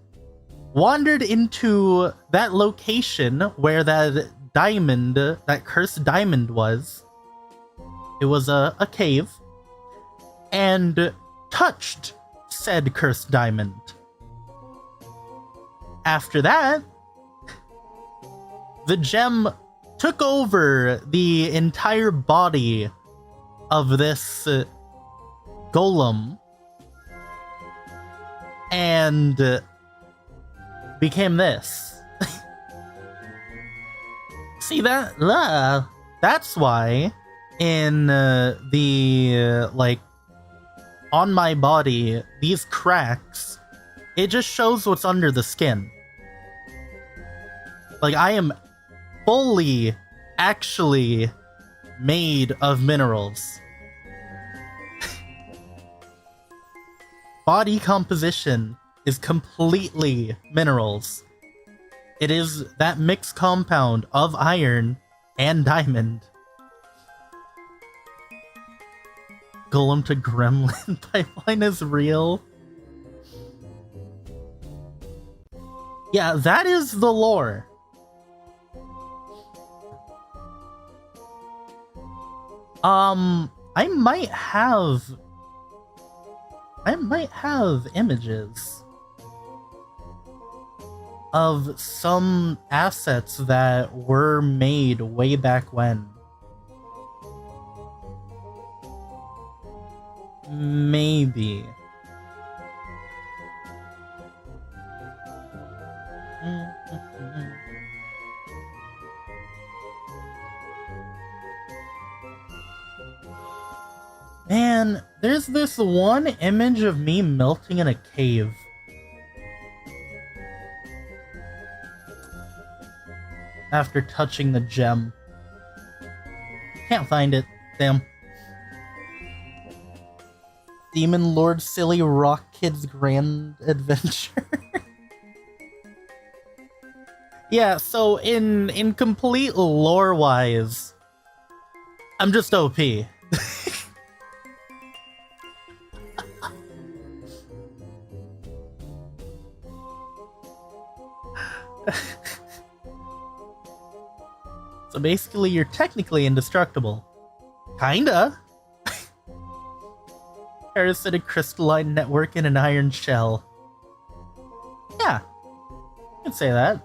wandered into that location where that diamond, that cursed diamond was. It was a cave, and touched said cursed diamond. After that, the gem took over the entire body of this golem and became this. See that? That's why in the like on my body, these cracks, it just shows what's under the skin. Like, I am fully actually made of minerals. Body composition is completely minerals. It is that mixed compound of iron and diamond. Golem to gremlin pipeline is real. Yeah, that is the lore. I might have images of some assets that were made way back when. Maybe. Man, there's this one image of me melting in a cave. after touching the gem. Can't find it. Damn. Demon Lord Silly Rock Kid's Grand Adventure. Yeah, so in complete lore-wise, I'm just OP. So basically, you're technically indestructible. Kinda. Parasitic crystalline network in an iron shell. Yeah, you can say that.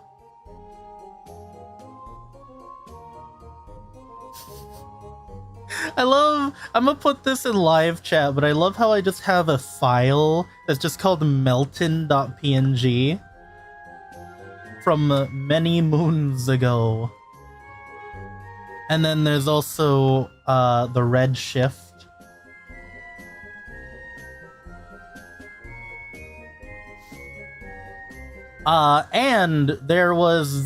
I'm gonna put this in live chat, but I love how I just have a file that's just called melton.png from many moons ago. And then there's also the red shift. And there was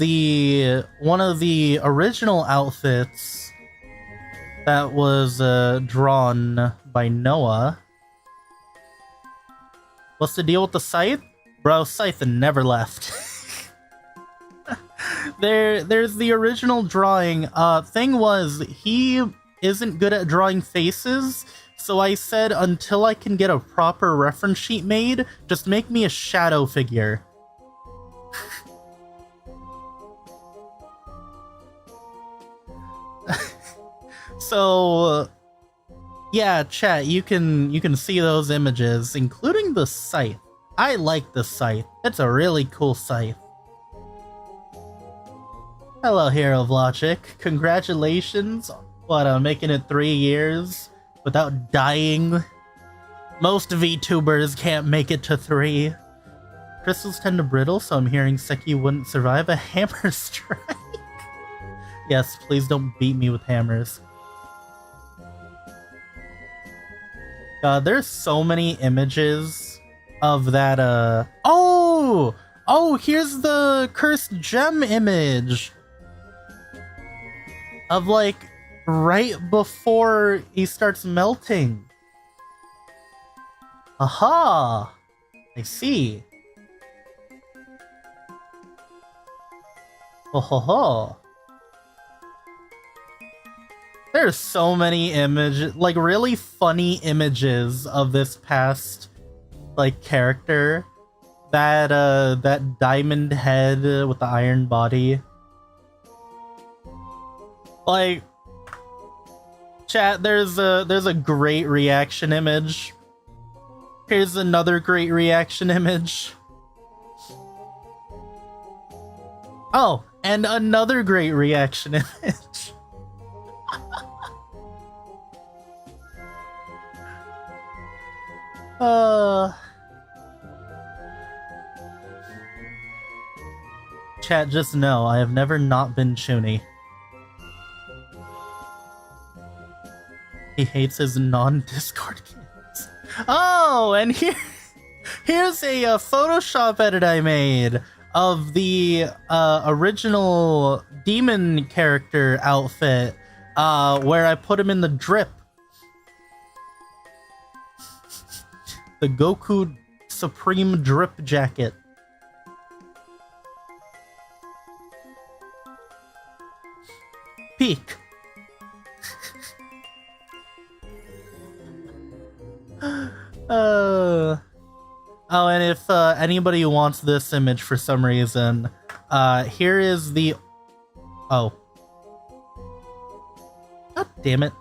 one of the original outfits that was drawn by Noah. What's the deal with the scythe? Bro, Scythe never left. There's the original drawing. Thing was, he isn't good at drawing faces, so I said until I can get a proper reference sheet made, just make me a shadow figure. So, yeah, chat, you can see those images, including the scythe. I like the scythe. It's a really cool scythe. Hello, Hero of Logic. Congratulations on making it 3 years without dying. Most VTubers can't make it to 3. Crystals tend to brittle, so I'm hearing Seki wouldn't survive a hammer strike. Yes, please don't beat me with hammers. God, there's so many images of that, Oh! Oh, here's the cursed gem image! Of, like, right before he starts melting. Aha! I see. Oh ho ho. There's so many images, like really funny images of this past, like, character. That diamond head with the iron body. Like, chat, there's a great reaction image. Here's another great reaction image. Oh, and another great reaction image. Chat, just know, I have never not been Chuny. He hates his non-Discord kids. Oh, and here's a Photoshop edit I made of the original demon character outfit, where I put him in the drip. The Goku Supreme Drip Jacket. Peak. Oh, and if anybody wants this image for some reason, here is the... Oh. God damn it.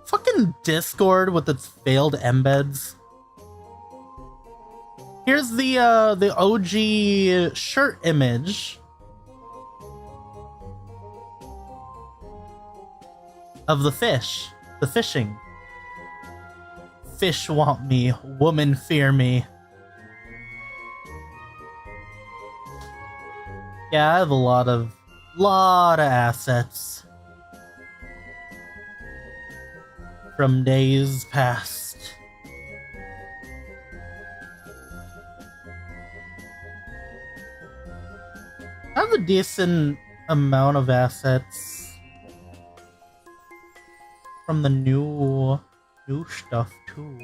Fucking Discord with its failed embeds. Here's the OG shirt image of the fish. The fishing. Fish want me, woman fear me. Yeah, I have a lot of assets from days past. have a decent amount of assets from the new stuff too.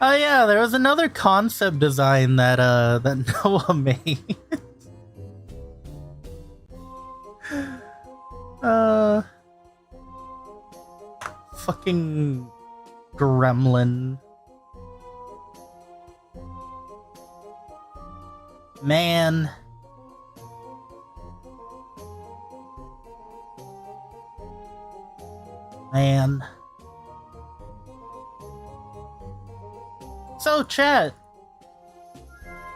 Oh yeah, there was another concept design that that Noah made. Fucking gremlin. Man. Man. So, chat,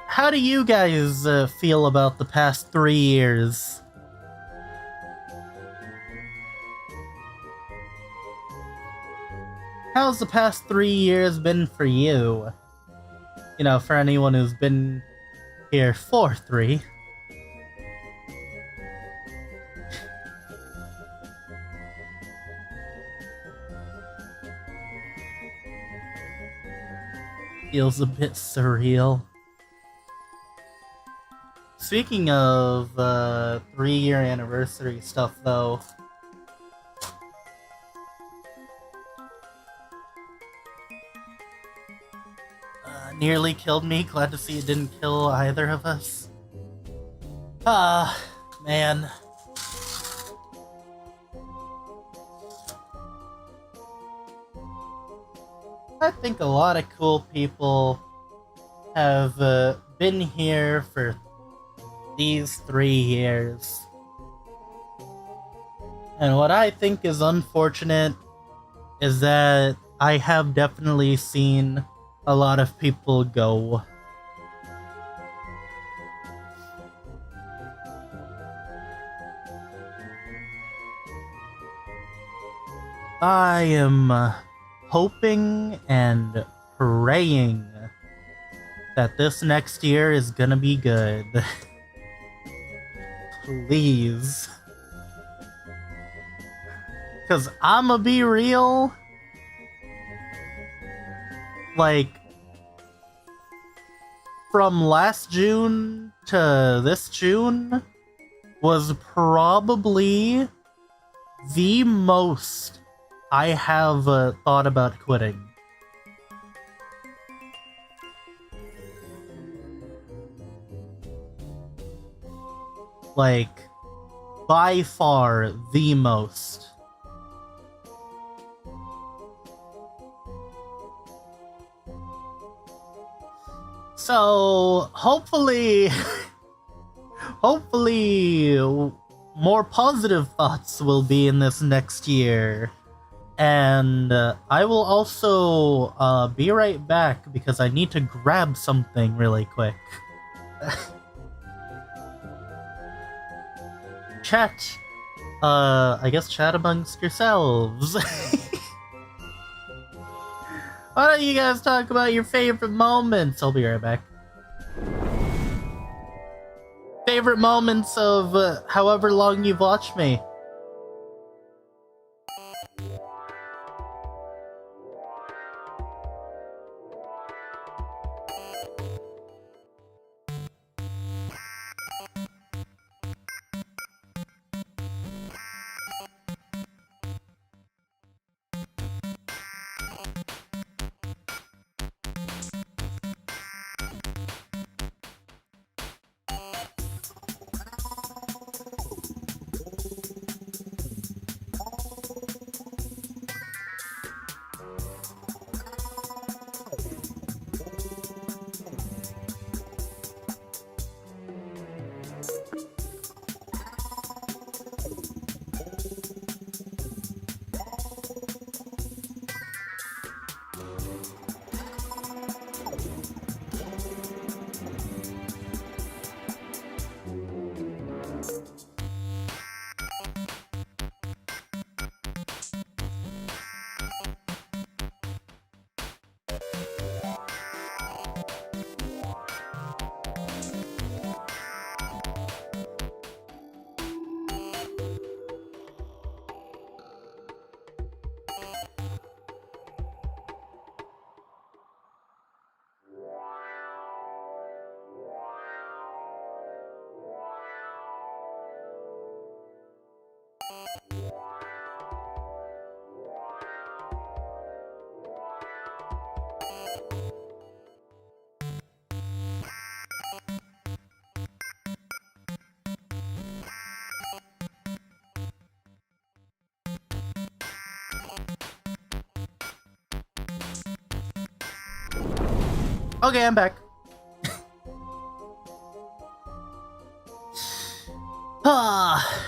how do you guys feel about the past 3 years? How's the past 3 years been for you? You know, for anyone who's been here for 3. Feels a bit surreal. Speaking of 3-year anniversary stuff, though, nearly killed me. Glad to see it didn't kill either of us. Ah, man. I think a lot of cool people have been here for these 3 years. And what I think is unfortunate is that I have definitely seen a lot of people go. I am hoping and praying that this next year is gonna be good. Please. Cause I'ma be real, like, from last June to this June was probably the most I have thought about quitting. Like, by far the most. So, hopefully, hopefully, more positive thoughts will be in this next year. And I will also be right back because I need to grab something really quick. Chat. I guess chat amongst yourselves. Why don't you guys talk about your favorite moments? I'll be right back. Favorite moments of however long you've watched me. Okay, I'm back. Ah.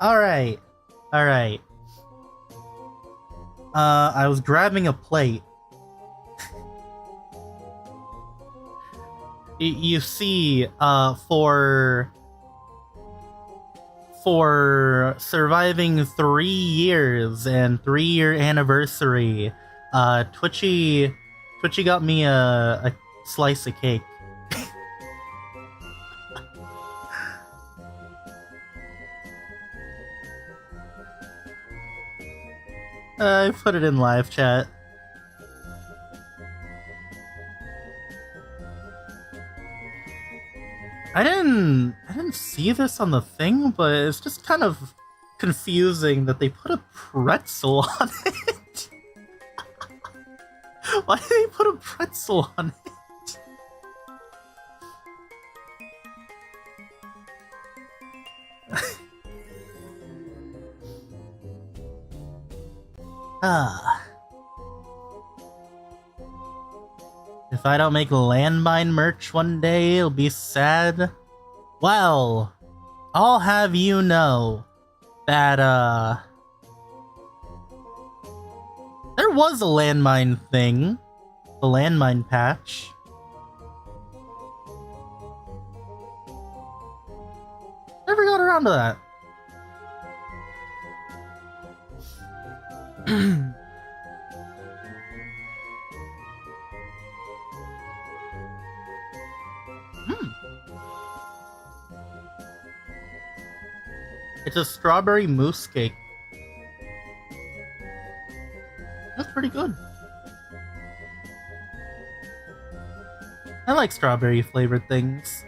Alright. Alright. I was grabbing a plate. You see, for surviving 3 years and 3-year anniversary, Twitchy got me a slice of cake. I put it in live chat. I didn't see this on the thing, but it's just kind of confusing that they put a pretzel on it. Why did they put a pretzel on it? If I don't make landmine merch one day, it'll be sad. Well, I'll have you know that, there was a landmine thing. The landmine patch. Never got around to that. It's a strawberry mousse cake. That's pretty good. I like strawberry flavored things.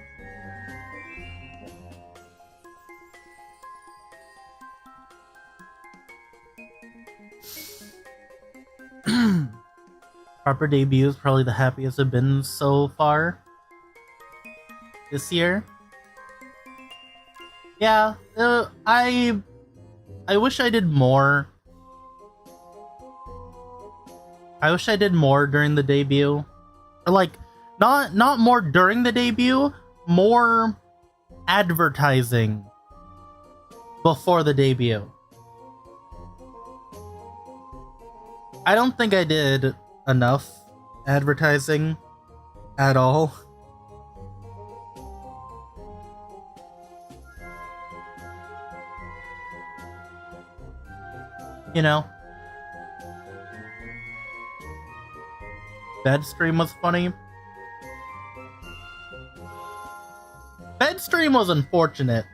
Proper debut is probably the happiest I've been so far this year. Yeah, I wish I did more. I wish I did more during the debut. Or like, not more during the debut, more advertising before the debut. I don't think I did enough advertising at all. You know, Bed stream was funny. Bed stream was unfortunate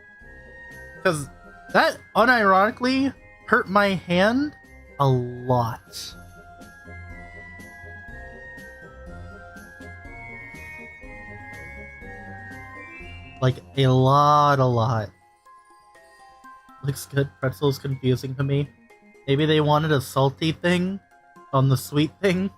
because that unironically hurt my hand a lot. Like a lot. Looks good. Pretzel's confusing to me. Maybe they wanted a salty thing on the sweet thing.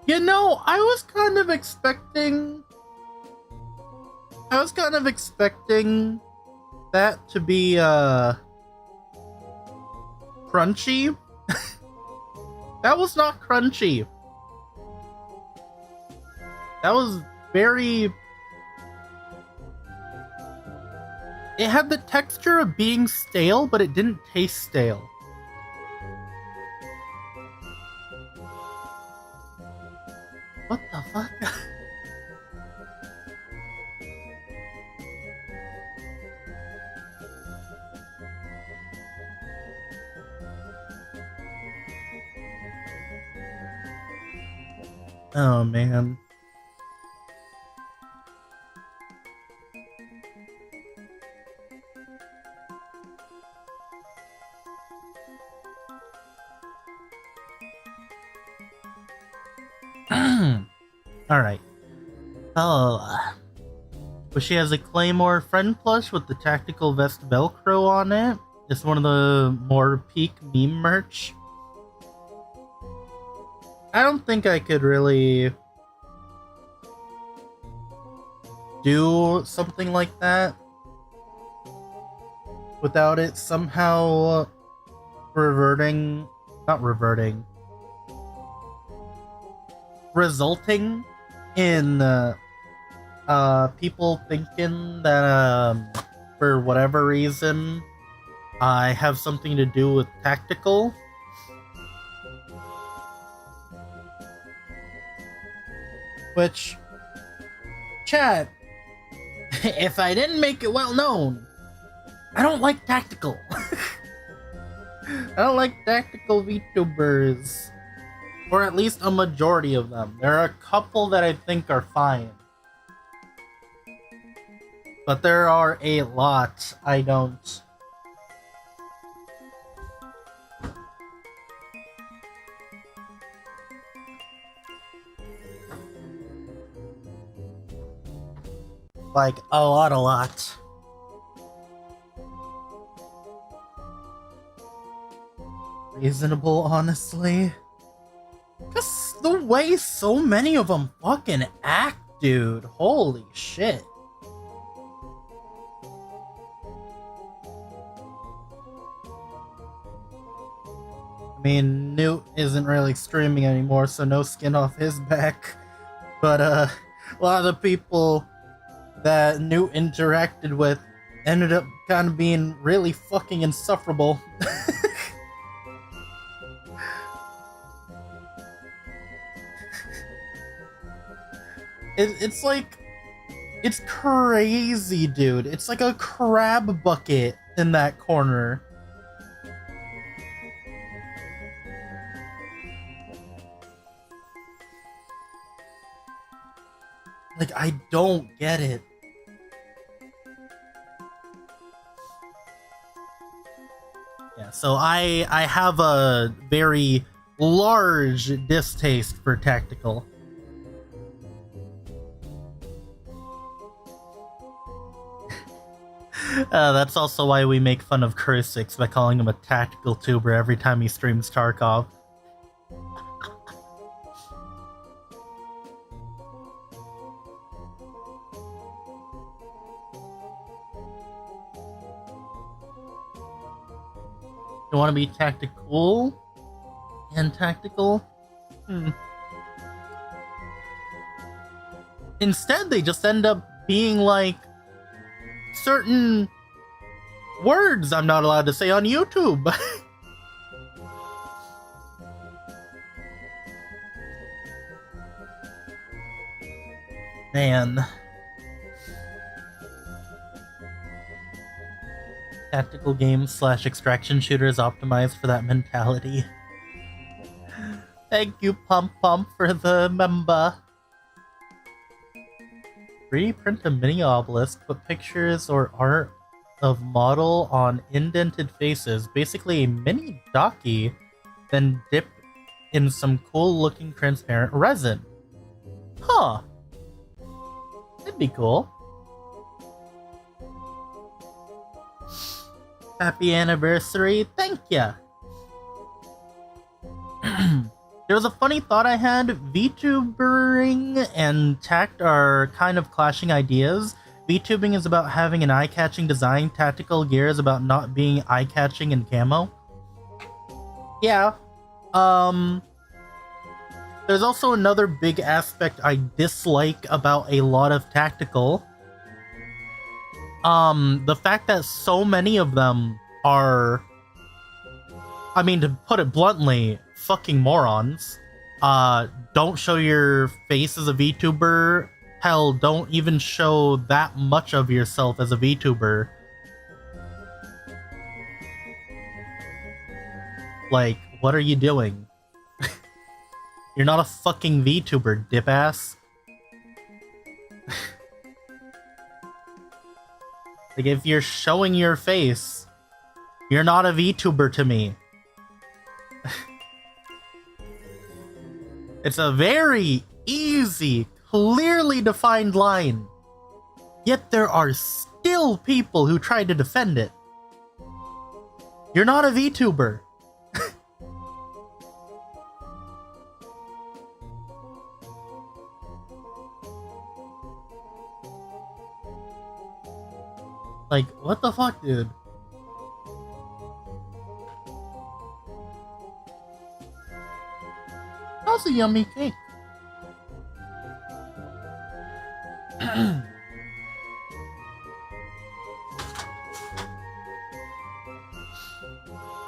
You know, I was kind of expecting that to be, crunchy. That was not crunchy. That was very... It had the texture of being stale, but it didn't taste stale. What the fuck? Oh, man. Alright. Oh. But she has a Claymore friend plush with the tactical vest Velcro on it. It's one of the more peak meme merch. I don't think I could really do something like that without it somehow resulting in people thinking that for whatever reason I have something to do with tactical. Which, chat, if I didn't make it well known, I don't like tactical. I don't like tactical VTubers. Or at least a majority of them. There are a couple that I think are fine. But there are a lot I don't. Like, a lot. Reasonable, honestly. Just the way so many of them fucking act, dude. Holy shit. I mean, Newt isn't really streaming anymore, so no skin off his back. But, a lot of the people that Newt interacted with ended up kind of being really fucking insufferable. It's like, it's crazy, dude. It's like a crab bucket in that corner. Like, I don't get it. Yeah, so I have a very large distaste for tactical. That's also why we make fun of Crucix by calling him a tactical tuber every time he streams Tarkov. You want to be tactical and tactical? Instead, they just end up being like certain words I'm not allowed to say on YouTube. Man. Tactical games / extraction shooters optimized for that mentality. Thank you, Pump Pump, for the member. 3D print a mini obelisk, put pictures or art of model on indented faces, basically a mini Docky, then dip in some cool looking transparent resin. Huh. That'd be cool. Happy anniversary, thank ya! There was a funny thought I had. VTubering and tact are kind of clashing ideas. VTubing is about having an eye-catching design. Tactical gear is about not being eye-catching and camo. Yeah. There's also another big aspect I dislike about a lot of tactical. The fact that so many of them are, I mean, to put it bluntly, fucking morons. Don't show your face as a VTuber. Hell, don't even show that much of yourself as a VTuber. Like, what are you doing? You're not a fucking VTuber, dip-ass. Like, if you're showing your face, you're not a VTuber to me. It's a very easy, clearly defined line. Yet there are still people who try to defend it. You're not a VTuber. Like, what the fuck, dude? That's a yummy cake.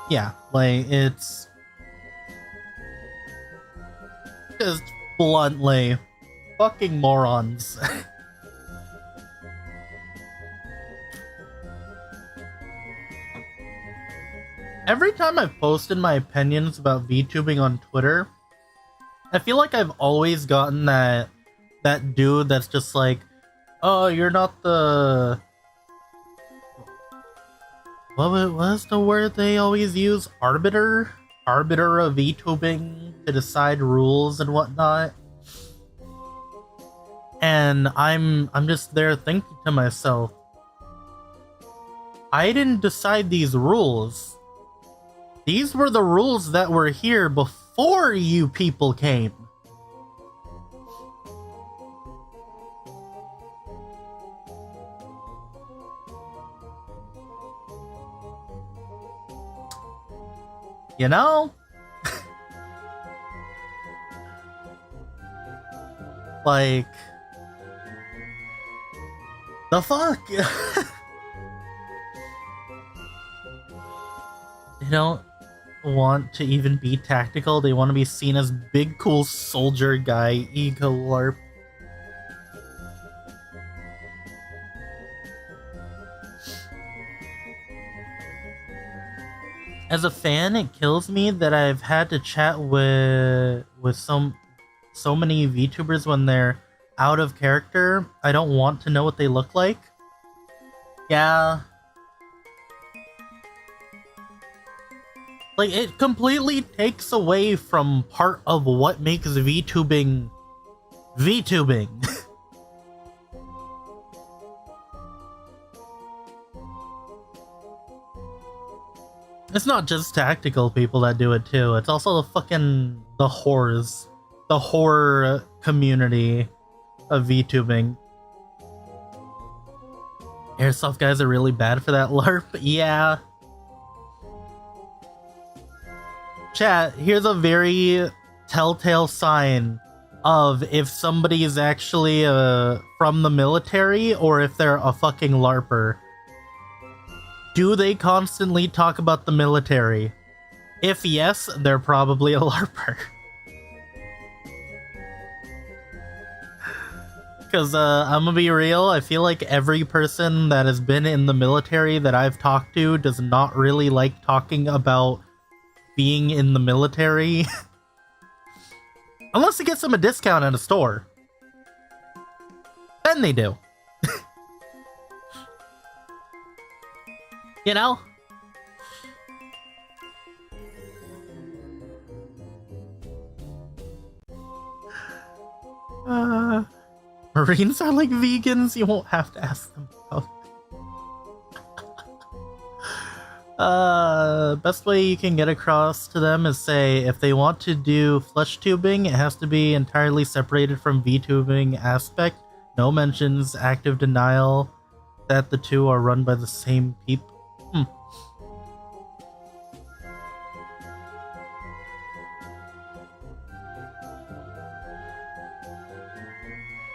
Yeah, like, it's just bluntly fucking morons. Every time I've posted my opinions about VTubing on Twitter, I feel like I've always gotten that dude that's just like, oh, you're not the... What was the word they always use? Arbiter? Arbiter of VTubing to decide rules and whatnot. And I'm just there thinking to myself, I didn't decide these rules. These were the rules that were here before you people came. You know? Like... the fuck? They don't want to even be tactical. They want to be seen as big, cool soldier guy, ego LARP. As a fan, it kills me that I've had to chat with so many VTubers when they're out of character. I don't want to know what they look like. Yeah. Like, it completely takes away from part of what makes VTubing VTubing. It's not just tactical people that do it too. It's also the whores. The horror community of VTubing. Airsoft guys are really bad for that LARP. Yeah. Chat, here's a very telltale sign of if somebody is actually from the military or if they're a fucking LARPer. Do they constantly talk about the military? If yes, they're probably a LARPer. Because I'm gonna be real, I feel like every person that has been in the military that I've talked to does not really like talking about being in the military. Unless it gets them a discount at a store. Then they do. You know? Marines are like vegans, you won't have to ask them about it. Best way you can get across to them is say, if they want to do flesh tubing, it has to be entirely separated from VTubing aspect. No mentions, active denial that the two are run by the same people.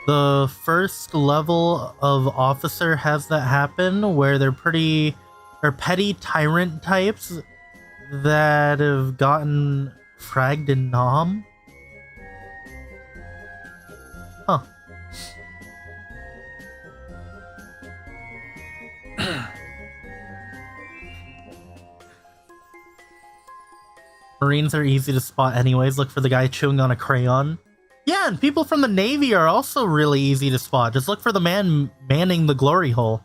The first level of officer has that happen, where they're petty tyrant types that have gotten fragged in Nom. Huh. Marines are easy to spot anyways. Look for the guy chewing on a crayon. Yeah, and people from the Navy are also really easy to spot. Just look for the man manning the glory hole.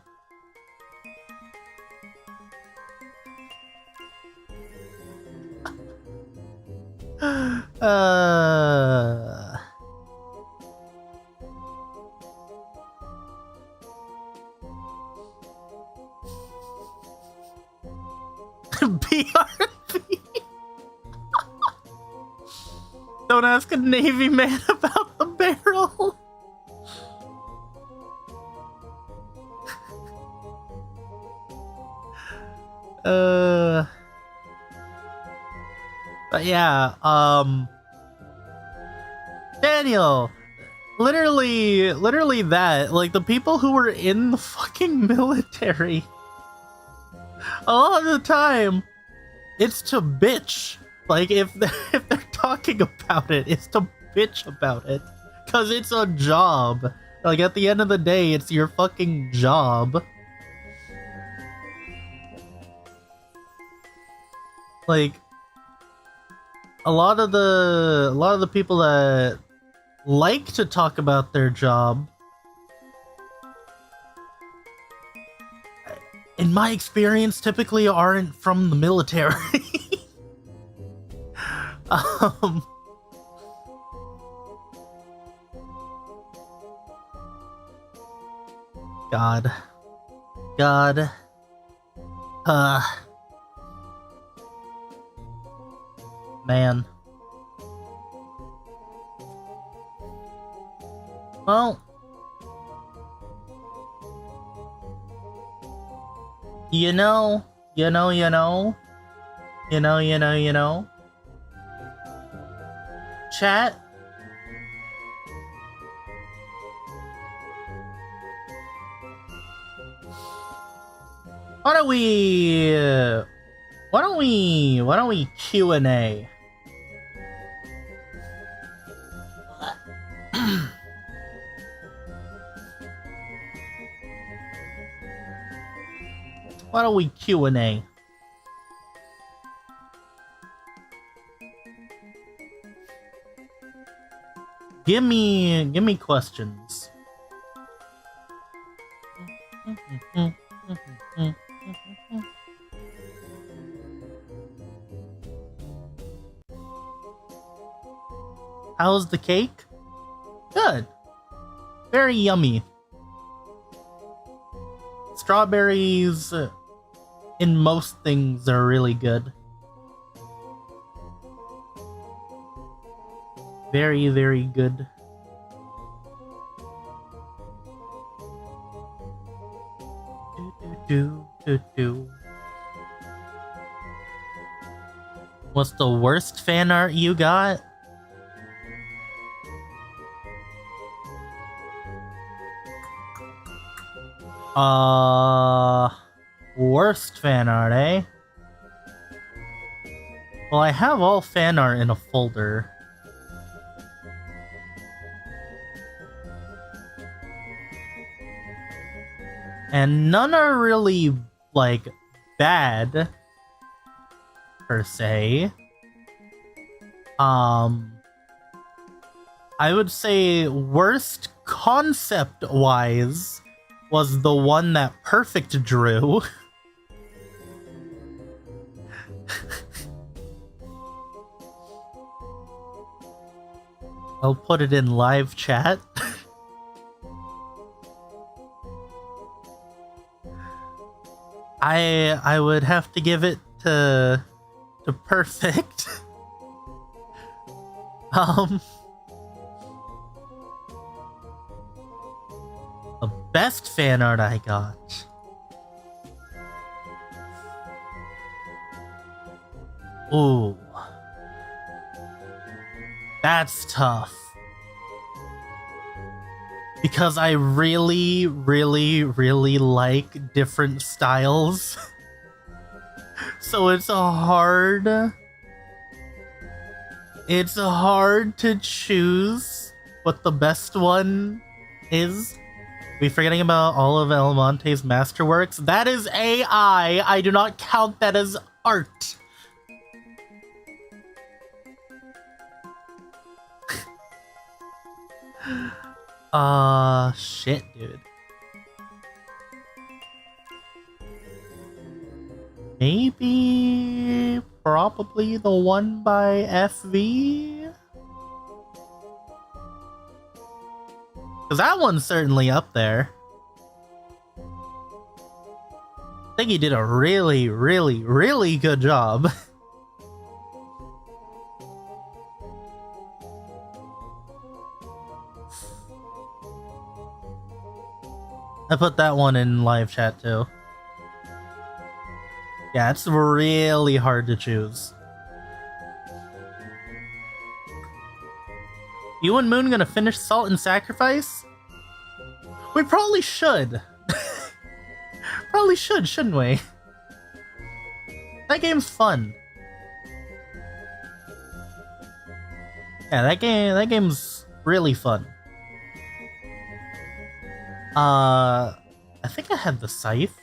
Don't ask a Navy man about the barrel. But yeah, Daniel, literally that, like, the people who were in the fucking military, a lot of the time, it's to bitch. Like, if they're talking about it, it's to bitch about it. Because it's a job. Like, at the end of the day, it's your fucking job. Like, a lot of the people that like to talk about their job, in my experience, typically aren't from the military. God. Man. Well, you know. Chat. Why don't we Q&A? Why don't we Q&A? Give me questions. How's the cake? Good. Very yummy. Strawberries in most things are really good. Very, very good. What's the worst fan art you got? Worst fan art, eh? Well, I have all fan art in a folder. And none are really, like, bad, per se. I would say worst concept-wise was the one that Perfect drew. I'll put it in live chat. I would have to give it to Perfect. The best fan art I got. Ooh. That's tough. Because I really like different styles. So it's hard to choose what the best one is. We forgetting about all of El Monte's masterworks? That is AI. I do not count that as art. Shit, dude. Maybe probably the one by FV? Because that one's certainly up there. I think he did a really good job. I put that one in live chat too. Yeah, it's really hard to choose. You and Moon gonna finish Salt and Sacrifice? We probably should. Probably should, shouldn't we? That game's fun. Yeah, that game's really fun. I think I had the Scythe.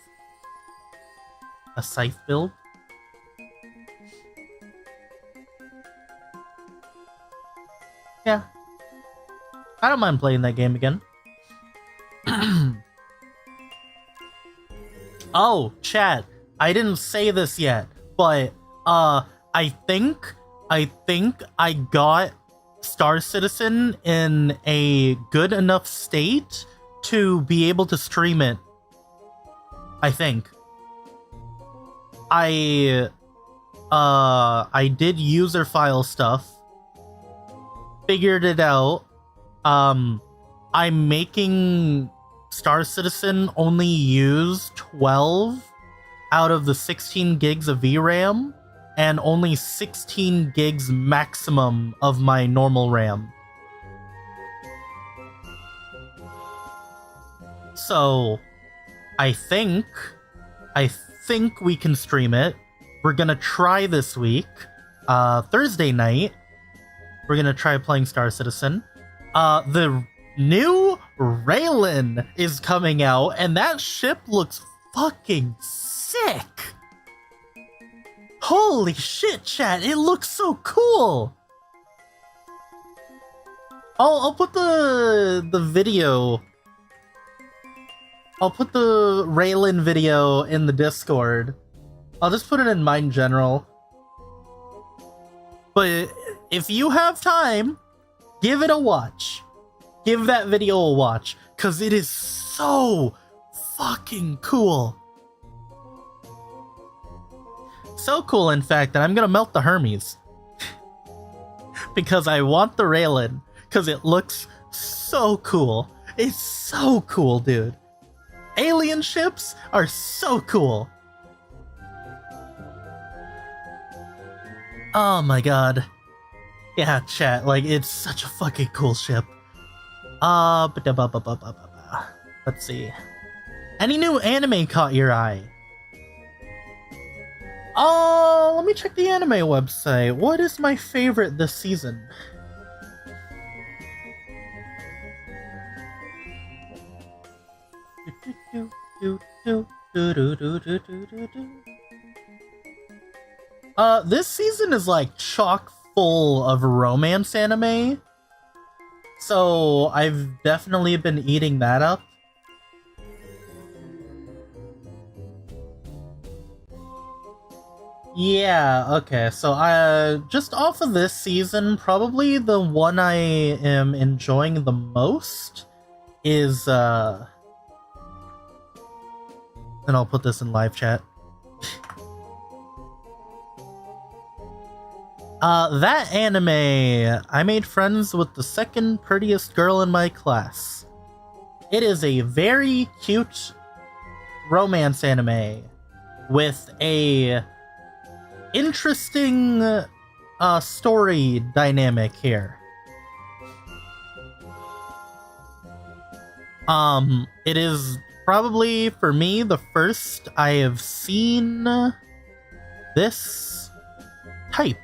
A Scythe build. Yeah. I don't mind playing that game again. Oh, chat. I didn't say this yet, but I think I got Star Citizen in a good enough state to be able to stream it. I think. I did user file stuff. Figured it out. I'm making Star Citizen only use 12 out of the 16 gigs of VRAM and only 16 gigs maximum of my normal RAM. So, I think we can stream it. We're gonna try this week. Thursday night, we're gonna try playing Star Citizen. The new Raylan is coming out, and that ship looks fucking sick. Holy shit, chat! It looks so cool. I'll put the video. I'll put the Raylan video in the Discord. I'll just put it in Mine General. But if you have time, give it a watch. Give that video a watch, because it is so fucking cool. So cool, in fact, that I'm gonna melt the Hermes. Because I want the Raylan, because it looks so cool. It's so cool, dude. Alien ships are so cool. Oh my god. Yeah, chat, like, it's such a fucking cool ship. Let's see. Any new anime caught your eye? Oh, let me check the anime website. What is my favorite this season? This season is like chock full of romance anime. So I've definitely been eating that up. Yeah, okay, so just off of this season, probably the one I am enjoying the most is and I'll put this in live chat. That anime, I made friends with the second prettiest girl in my class. It is a very cute romance anime with a interesting story dynamic here. It is probably, for me, the first I have seen this type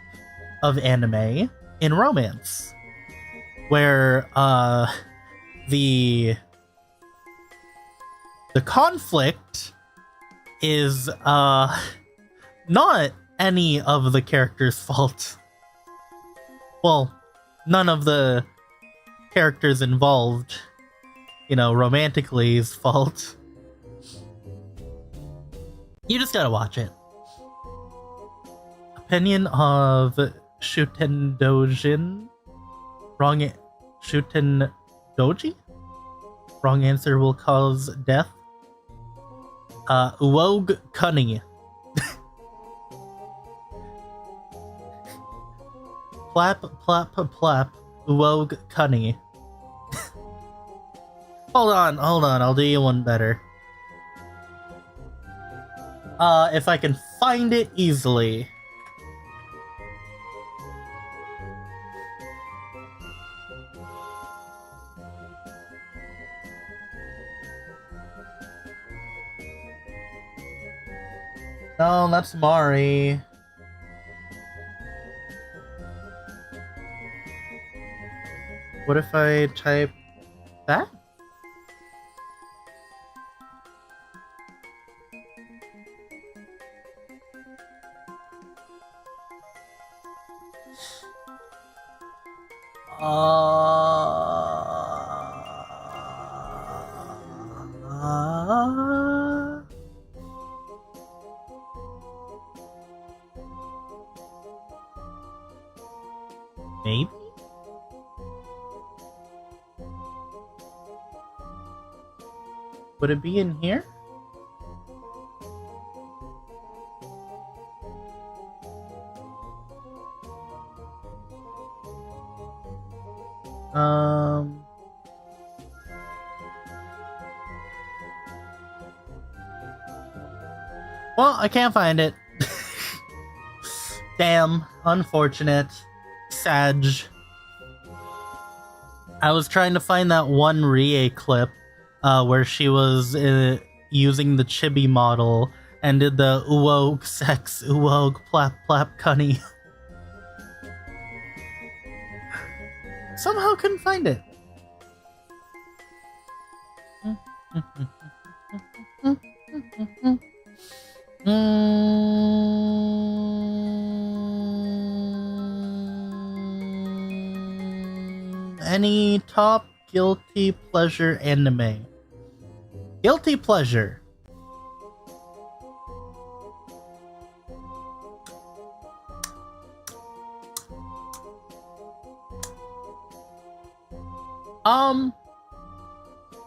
of anime in romance, where the conflict is not any of the characters' fault. Well, none of the characters involved, you know, romantically's fault. You just gotta watch it. Opinion of Shuten Dojin? Wrong. Shuten Doji? Wrong answer will cause death. Uog Cunny. Plap, plap, plap. Uog Cunny. Hold on, I'll do you one better. If I can find it easily. No, that's Mari. What if I type that? Maybe? Would it be in here? Well, I can't find it. Damn, unfortunate. Sag. I was trying to find that one Rie clip where she was using the chibi model and did the uwog sex, uwog plap plap cunny. Somehow couldn't find it. Any top guilty pleasure anime? Guilty pleasure.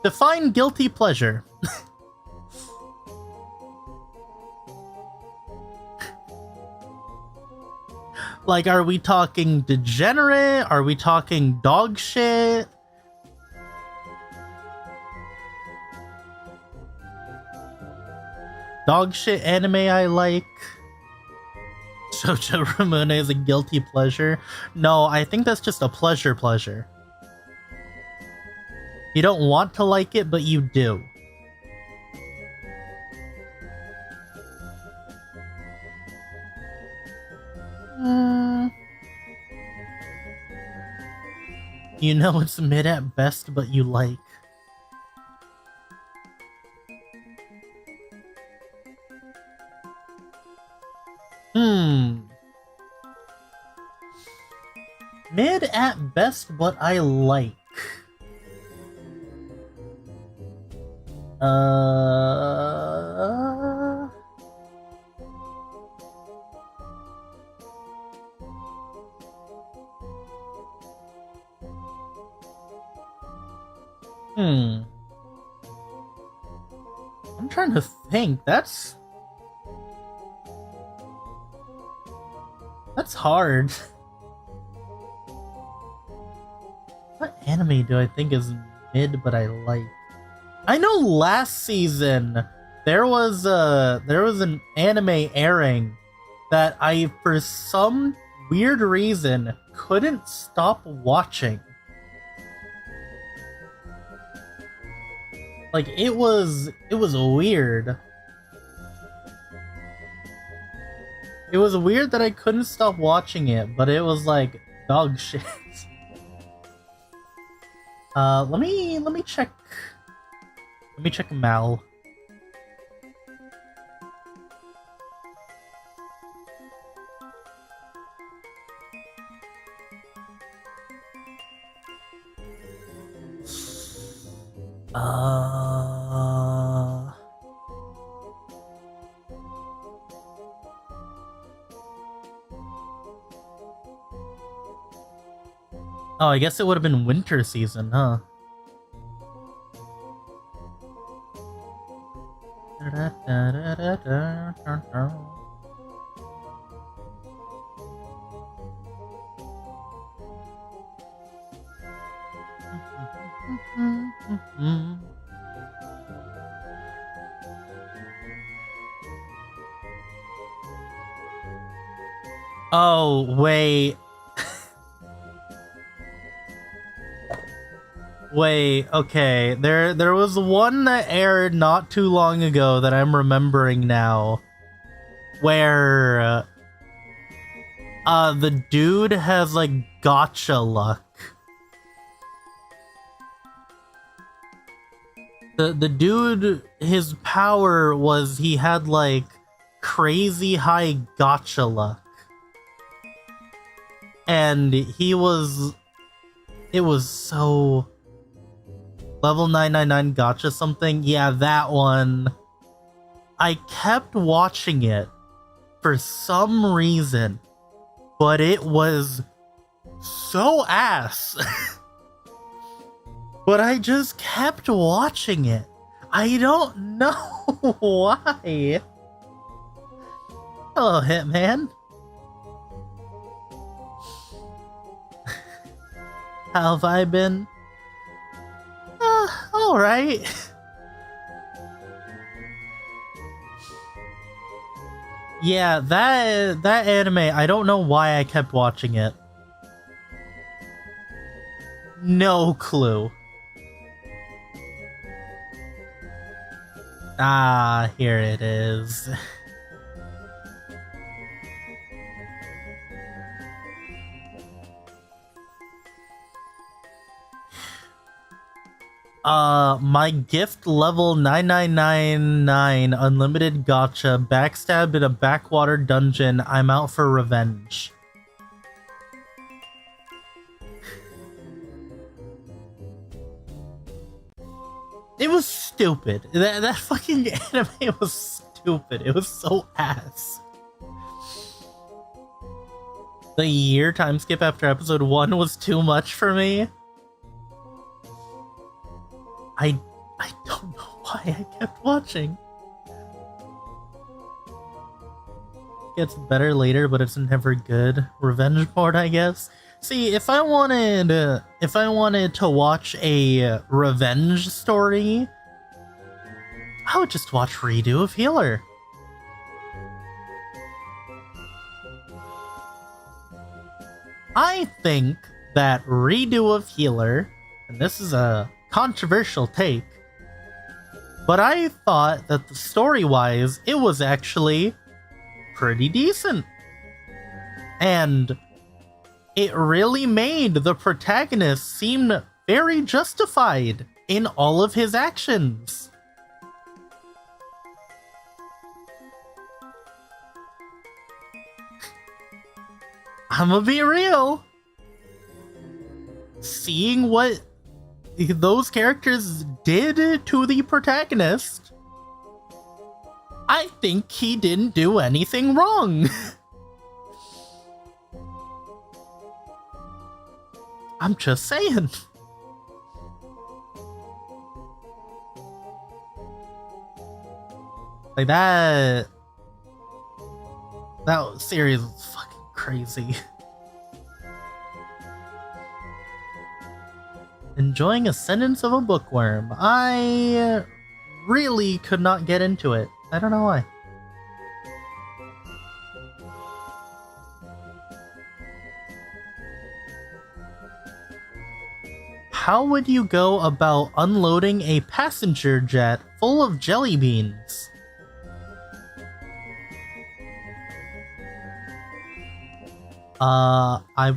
Define guilty pleasure. Like, are we talking degenerate? Are we talking dog shit? Dog shit anime I like. Shoujo Ramune is a guilty pleasure. No, I think that's just a pleasure. You don't want to like it, but you do. You know it's mid at best, but you like. Mid at best, but I like. I'm trying to think. That's hard. What anime do I think is mid but I like? I know last season there was an anime airing that I, for some weird reason, couldn't stop watching. Like, it was weird. It was weird that I couldn't stop watching it, but it was like dog shit. Let me check. Let me check Mal. Oh, I guess it would have been winter season, huh? Oh, wait. Wait, okay. There was one that aired not too long ago that I'm remembering now, where the dude has like gotcha luck. The dude, his power was he had like crazy high gotcha luck. And it was so level 999 gotcha something. Yeah, that one. I kept watching it for some reason, but it was so ass. But I just kept watching it. I don't know why. Hello, Hitman. How have I been? Alright. Yeah, that anime, I don't know why I kept watching it. No clue. Ah, here it is. My gift level 9999 unlimited gotcha, backstabbed in a backwater dungeon. I'm out for revenge. It was stupid. That fucking anime was stupid. It was so ass. The year time skip after episode 1 was too much for me. I don't know why I kept watching. Gets better later, but it's never good. Revenge porn, I guess. See, if I wanted to watch a revenge story, I would just watch Redo of Healer. I think that Redo of Healer, and this is a controversial take, but I thought that the story-wise, it was actually pretty decent. And it really made the protagonist seem very justified in all of his actions. I'ma be real. Seeing what those characters did to the protagonist, I think he didn't do anything wrong. I'm just saying. Like that series was fucking crazy. Enjoying Ascendance of a Bookworm. I really could not get into it. I don't know why. How would you go about unloading a passenger jet full of jelly beans? I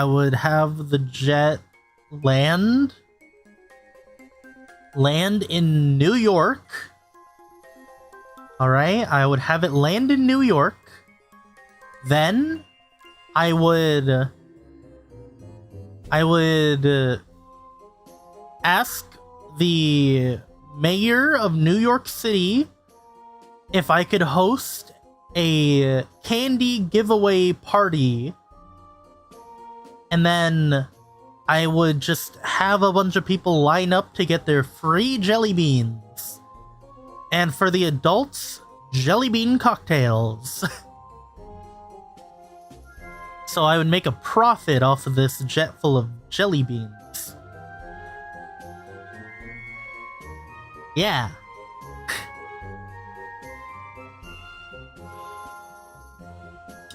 would have the jet land in New York. Alright, I would have it land in New York. Then I would ask the mayor of New York City if I could host a candy giveaway party, and then I would just have a bunch of people line up to get their free jelly beans. And for the adults, jelly bean cocktails. So I would make a profit off of this jet full of jelly beans. Yeah.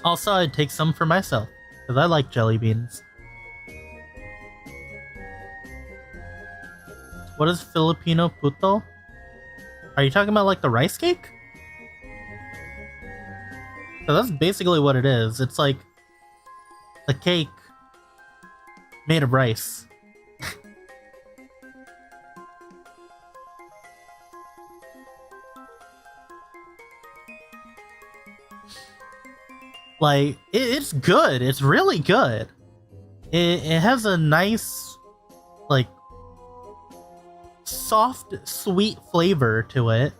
Also, I'd take some for myself, because I like jelly beans. What is Filipino puto? Are you talking about like the rice cake? So that's basically what it is. It's like a cake made of rice. Like, it's good. It's really good. It has a nice, like, soft, sweet flavor to it.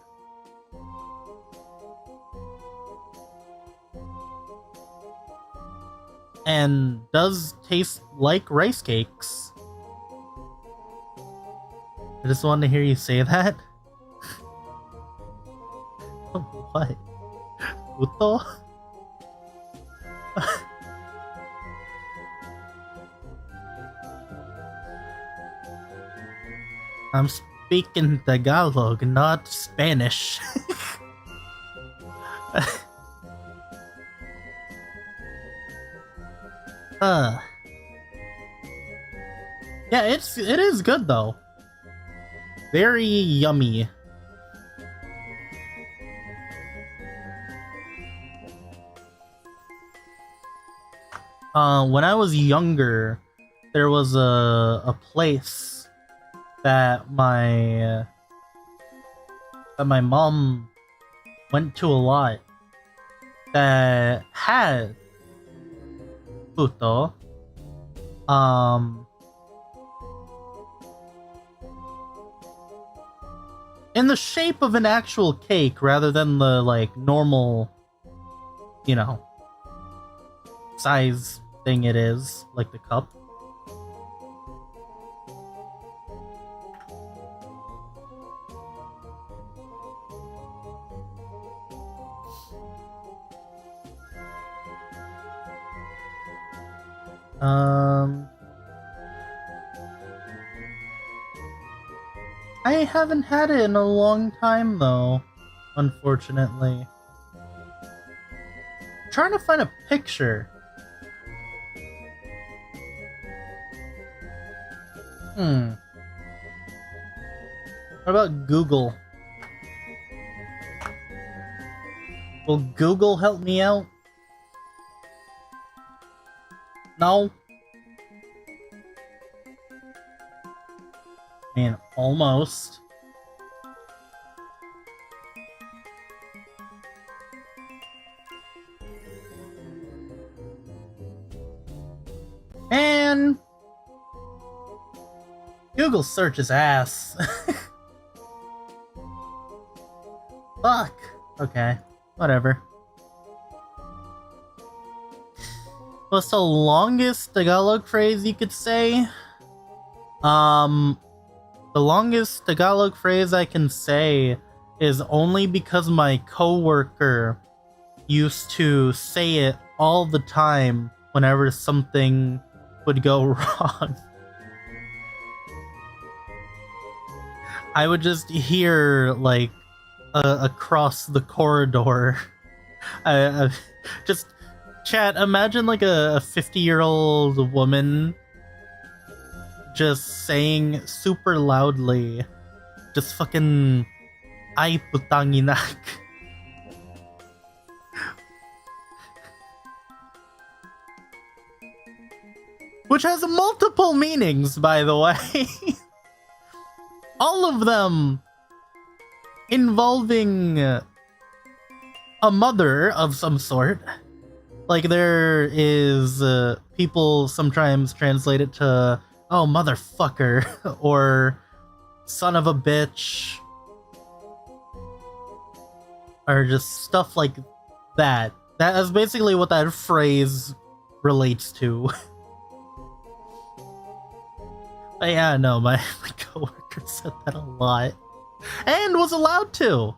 And does taste like rice cakes. I just wanted to hear you say that. What? Puto? I'm speaking Tagalog, not Spanish. Yeah, it is good though. Very yummy. When I was younger, there was a place that my mom went to a lot that had puto. In the shape of an actual cake rather than the like normal, you know, size thing it is, like the cup. I haven't had it in a long time though, unfortunately. I'm trying to find a picture. What about Google? Will Google help me out? No? I mean, almost. And Google search is ass. Fuck. Okay, whatever. What's the longest Tagalog phrase you could say? The longest Tagalog phrase I can say is only because my coworker used to say it all the time whenever something would go wrong. I would just hear, like, across the corridor. Just, chat, imagine like a 50-year-old woman just saying super loudly, just fucking, ay putanginak. Which has multiple meanings, by the way. All of them involving a mother of some sort. Like, there is people sometimes translate it to, oh, motherfucker, or son of a bitch, or just stuff like that. That is basically what that phrase relates to. But yeah, no, my coworker said that a lot. And was allowed to.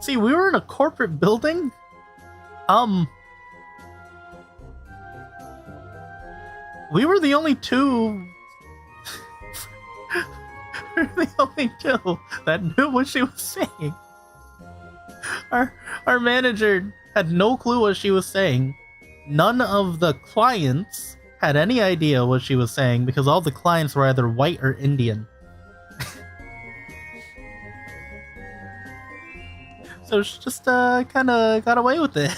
See, we were in a corporate building. We were the only two. We were the only two that knew what she was saying. Our manager had no clue what she was saying. None of the clients had any idea what she was saying because all the clients were either white or Indian. So she just kind of got away with it.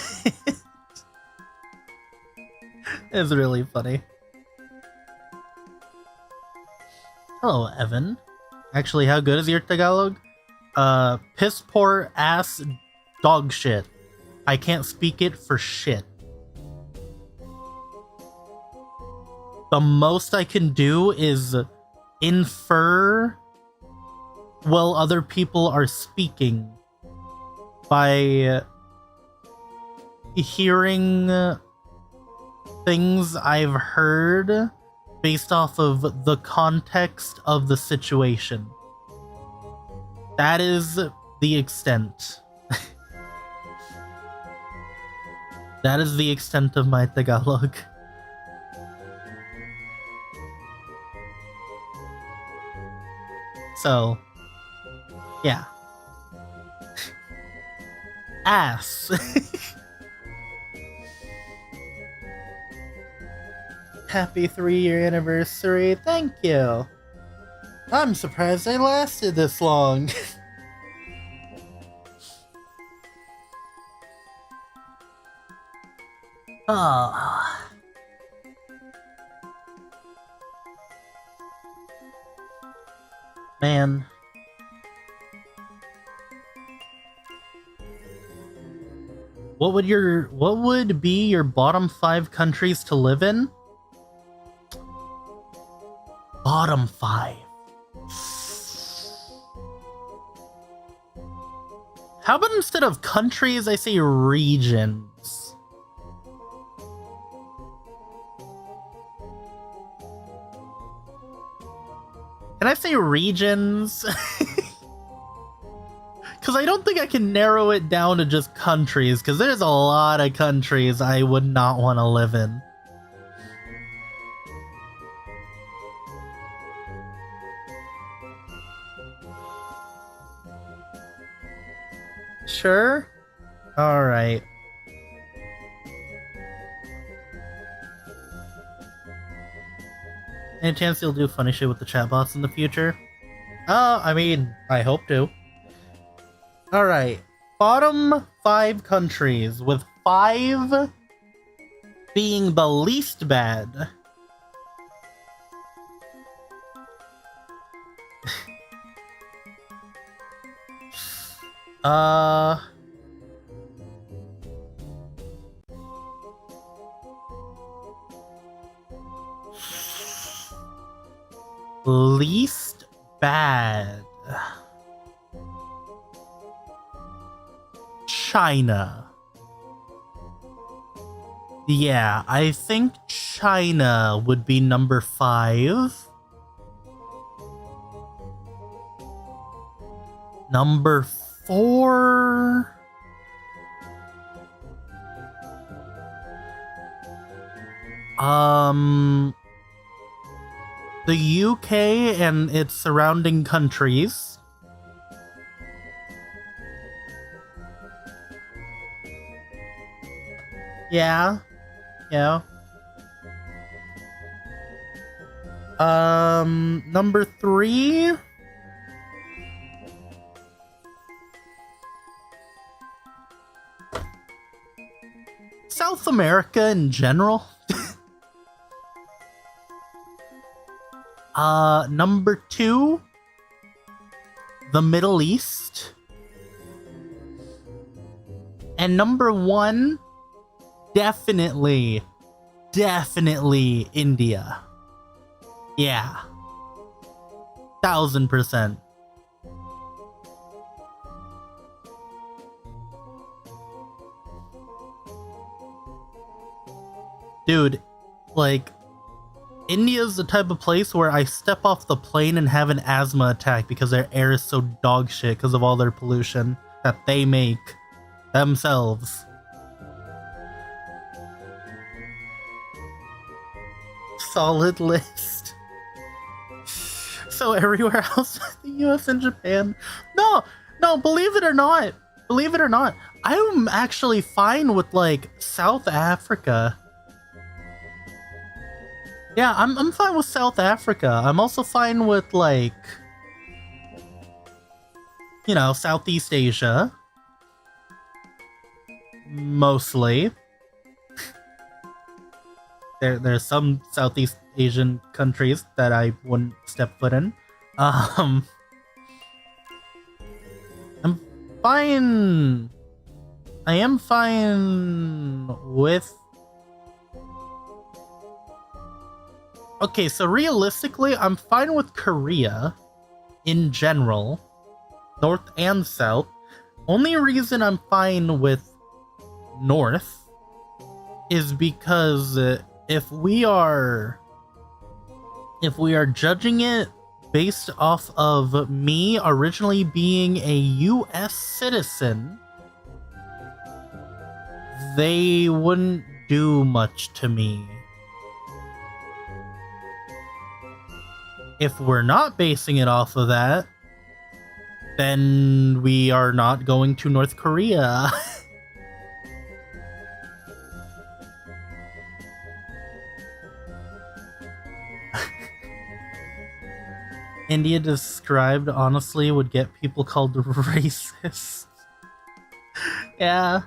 It's really funny. Hello, Evan. Actually, how good is your Tagalog? Piss poor ass dog shit. I can't speak it for shit. The most I can do is infer while other people are speaking by hearing things I've heard based off of the context of the situation. That is the extent. That is the extent of my Tagalog. So, yeah. Ass. Happy 3-year anniversary. Thank you. I'm surprised I lasted this long. Ah. Man. What would be your bottom 5 countries to live in? Bottom 5. How about instead of countries, I say regions? Can I say regions? Because I don't think I can narrow it down to just countries, because there's a lot of countries I would not want to live in. Sure? Alright. Any chance you'll do funny shit with the chatbots in the future? I mean, I hope to. Alright. Bottom 5 countries, with 5 being the least bad. Least bad. China. Yeah, I think China would be number 5. Number 4. The UK and its surrounding countries. Yeah. Number 3. South America in general. Number 2, the Middle East. And number 1, definitely India. Yeah. 1000%. Dude, like, India's the type of place where I step off the plane and have an asthma attack because their air is so dog shit because of all their pollution that they make themselves. Solid list. So everywhere else in the US and Japan. No, believe it or not, I'm actually fine with like South Africa. Yeah, I'm fine with South Africa. I'm also fine with like, you know, Southeast Asia. Mostly. There's some Southeast Asian countries that I wouldn't step foot in. I'm fine. I am fine with... Okay, so realistically, I'm fine with Korea in general, North and South. Only reason I'm fine with North is because if we are judging it based off of me originally being a US citizen, they wouldn't do much to me. If we're not basing it off of that, then we are not going to North Korea. India described honestly would get people called racist. Yeah.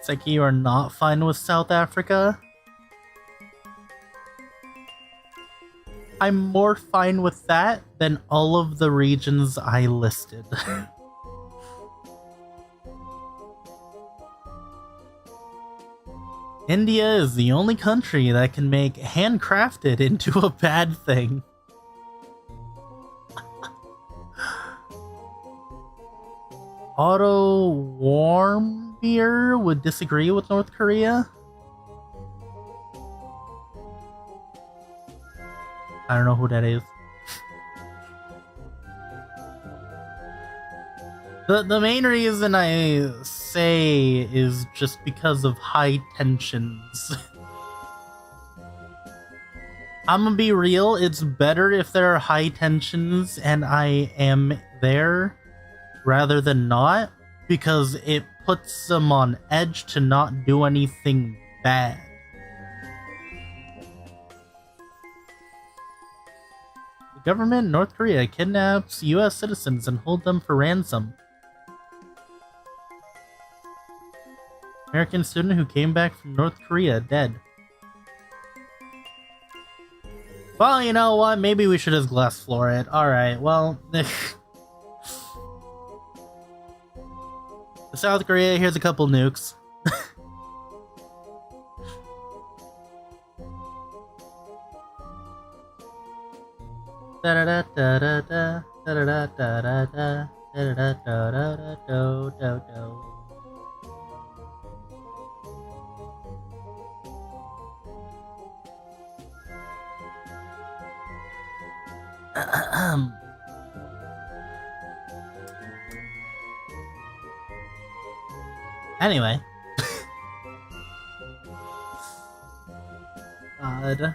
Seki, you are not fine with South Africa? I'm more fine with that than all of the regions I listed. India is the only country that can make handcrafted into a bad thing. Otto Warmbier would disagree with North Korea. I don't know who that is. The main reason I say is just because of high tensions. I'm gonna be real, it's better if there are high tensions and I am there rather than not, because it puts them on edge to not do anything bad. The government in North Korea kidnaps US citizens and hold them for ransom. American student who came back from North Korea dead. Well, you know what? Maybe we should just glass floor it. Alright, well... South Korea, here's a couple nukes. Da-da-da-da-da-da, da-da-da-da-da-da, da-da-da-da-da-da-do-do-do. Anyway. God.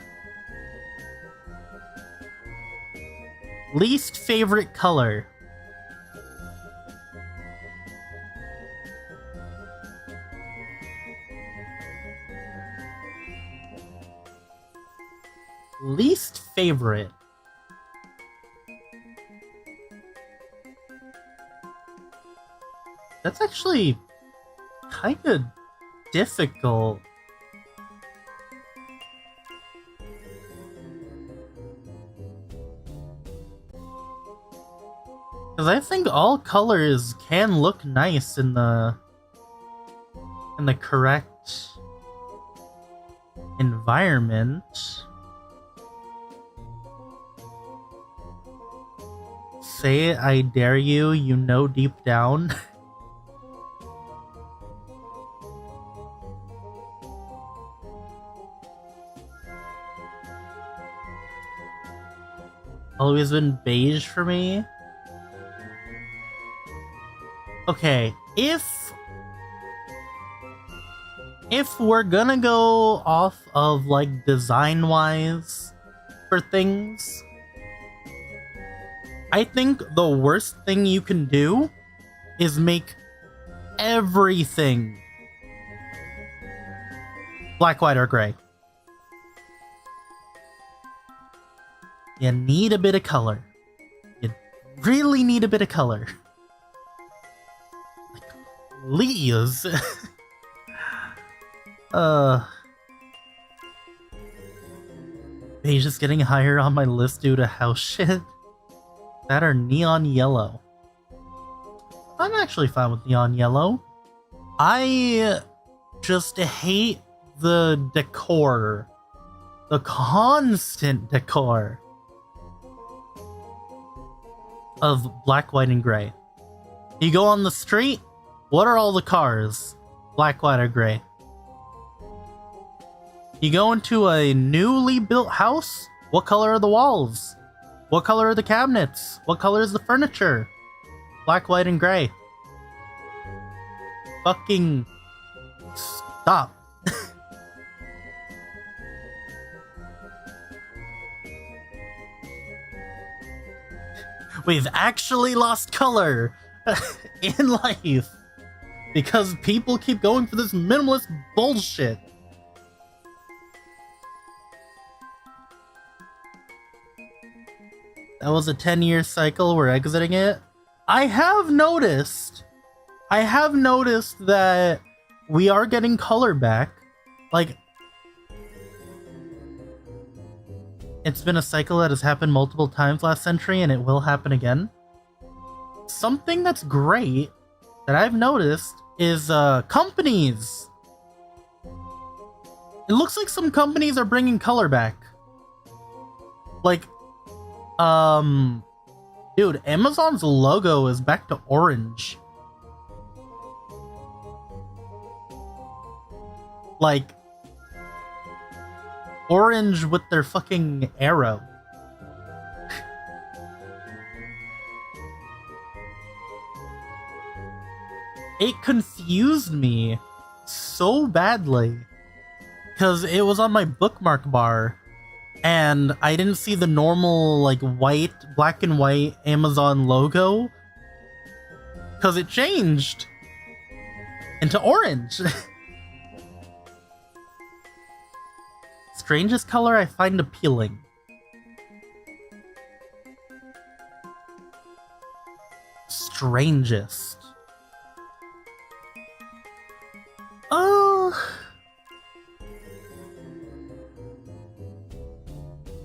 Least favorite color. Least favorite. That's actually kind of difficult. Because I think all colors can look nice in the correct environment. Say it, I dare you, you know deep down. Always been beige for me. Okay, if if we're gonna go off of like design-wise for things, I think the worst thing you can do is make everything black, white, or gray. You need a bit of color. You really need a bit of color. Like, please. Beige is getting higher on my list due to house shit that are neon yellow. I'm actually fine with neon yellow. I just hate the decor. The constant decor of black, white, and gray. You go on the street, what are all the cars? Black, white, or gray. You go into a newly built house, what color are the walls? What color are the cabinets? What color is the furniture? Black, white, and gray. Fucking stop. We've actually lost color in life because people keep going for this minimalist bullshit. That was a 10-year cycle. We're exiting it. I have noticed that we are getting color back. Like, it's been a cycle that has happened multiple times last century, and it will happen again. Something that's great that I've noticed is companies. It looks like some companies are bringing color back. Like, dude, Amazon's logo is back to orange. Like, orange with their fucking arrow. It confused me so badly because it was on my bookmark bar and I didn't see the normal like white, black and white Amazon logo because it changed into orange. Strangest color I find appealing. Strangest.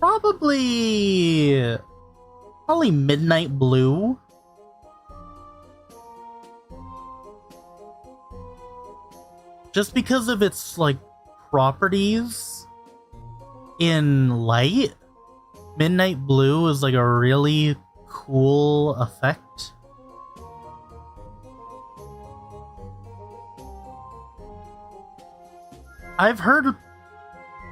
Probably midnight blue. Just because of its like properties in light, midnight blue is like a really cool effect. I've heard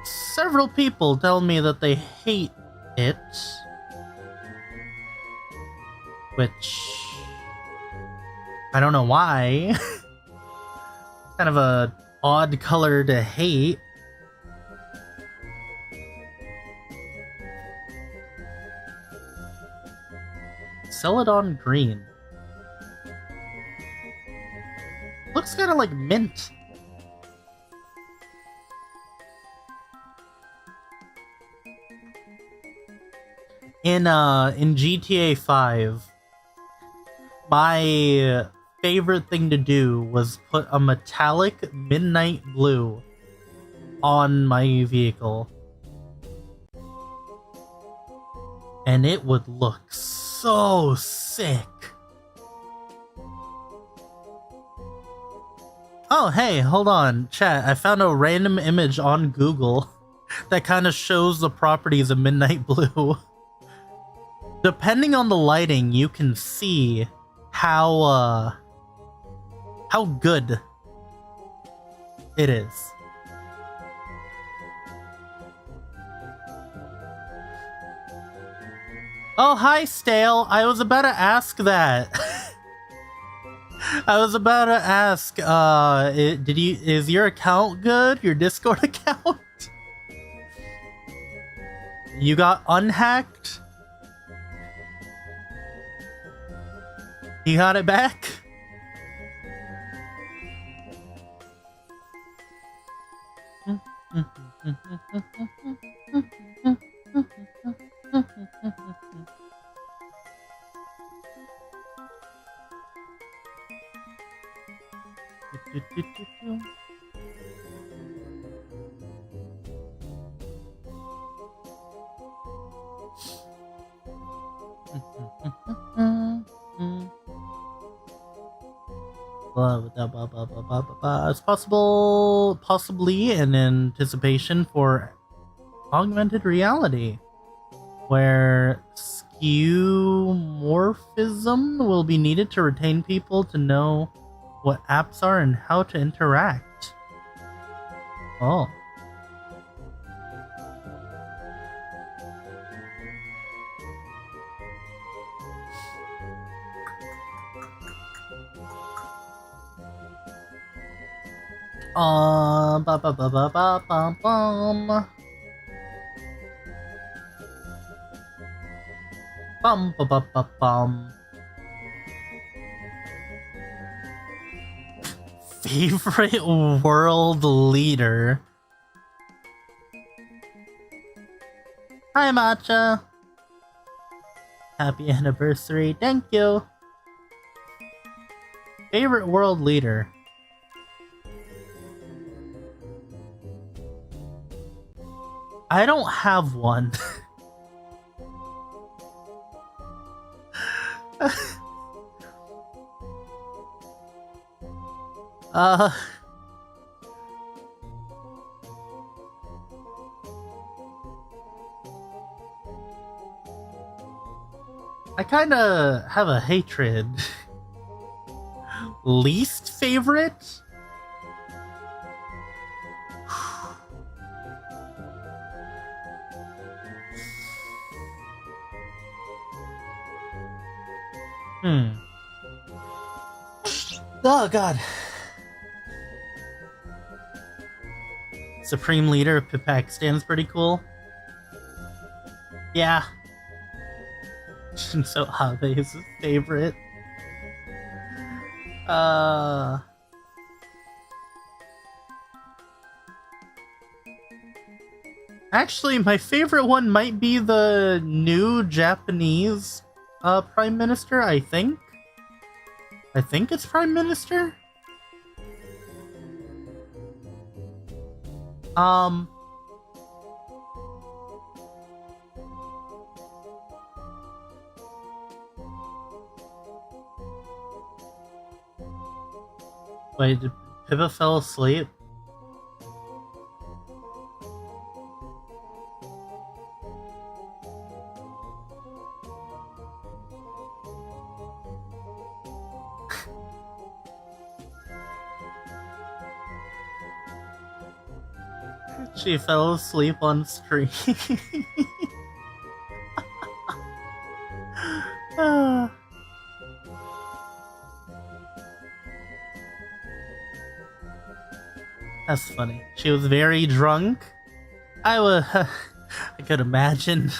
several people tell me that they hate it, which I don't know why. Kind of a odd color to hate. Celadon green. Looks kind of like mint. In GTA 5, my favorite thing to do was put a metallic midnight blue on my vehicle. And it would look so sick. Oh, hey, hold on, chat. I found a random image on Google that kind of shows the properties of midnight blue. Depending on the lighting, you can see how good it is. Oh, hi, Stale. I was about to ask that. I was about to ask, is your account good? Your Discord account? You got unhacked? You got it back? It's possibly in anticipation for augmented reality, where skeuomorphism will be needed to retain people to know what apps are and how to interact. Oh. Ba ba ba ba ba ba bum. Bum ba ba ba bum. Favorite world leader. Hi, Matcha. Happy anniversary. Thank you. Favorite world leader. I don't have one. I kinda have a hatred. Least favorite? Oh, God. Supreme Leader of Pakistan's pretty cool. Yeah. Shinzo Abe is his favorite. Actually, my favorite one might be the new Japanese Prime Minister, I think. I think it's Prime Minister? Wait, did Pippa fell asleep? She fell asleep on stream. That's funny. She was very drunk. I could imagine.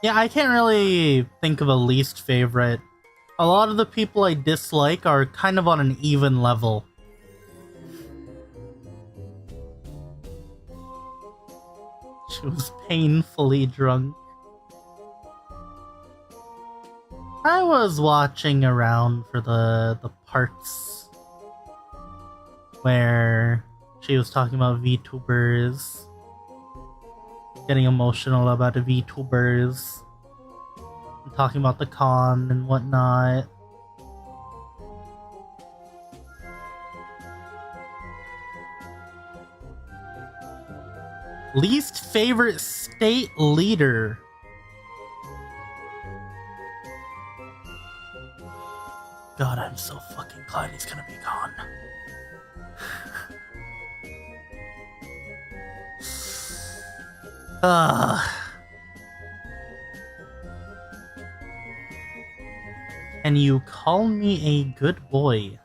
Yeah, I can't really think of a least favorite. A lot of the people I dislike are kind of on an even level. She was painfully drunk. I was watching around for the parts where she was talking about VTubers. Getting emotional about the VTubers. And talking about the con and whatnot. Least favorite state leader. God, I'm so fucking glad he's gonna be gone. Can you call me a good boy?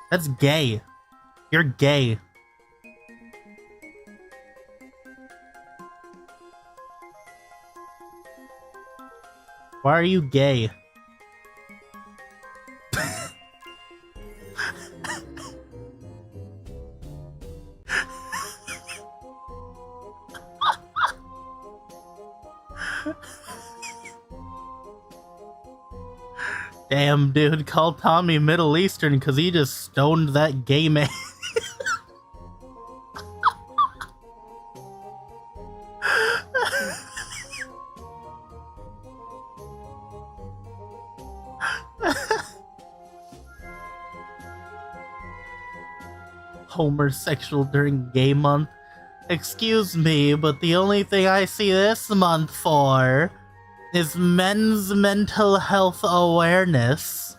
That's gay. You're gay. Why are you gay? Damn, dude, call Tommy Middle Eastern because he just stoned that gay man. Homosexual during gay month. Excuse me, but the only thing I see this month for is men's mental health awareness.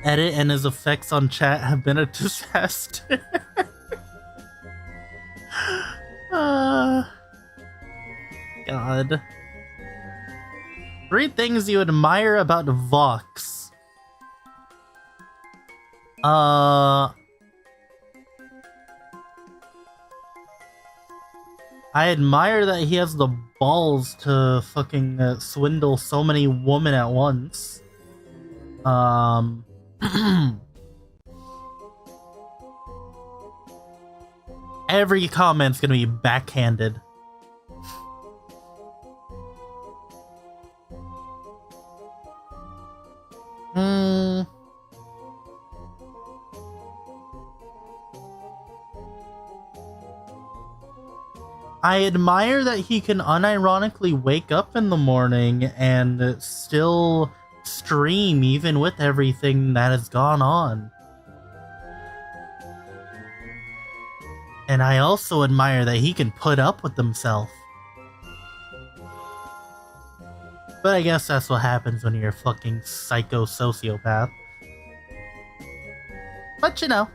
Edit and his effects on chat have been a disaster. God. 3 things you admire about Vox. I admire that he has the balls to fucking swindle so many women at once. Every comment's gonna be backhanded. I admire that he can unironically wake up in the morning and still stream even with everything that has gone on. And I also admire that he can put up with himself. But I guess that's what happens when you're a fucking psycho sociopath. But you know.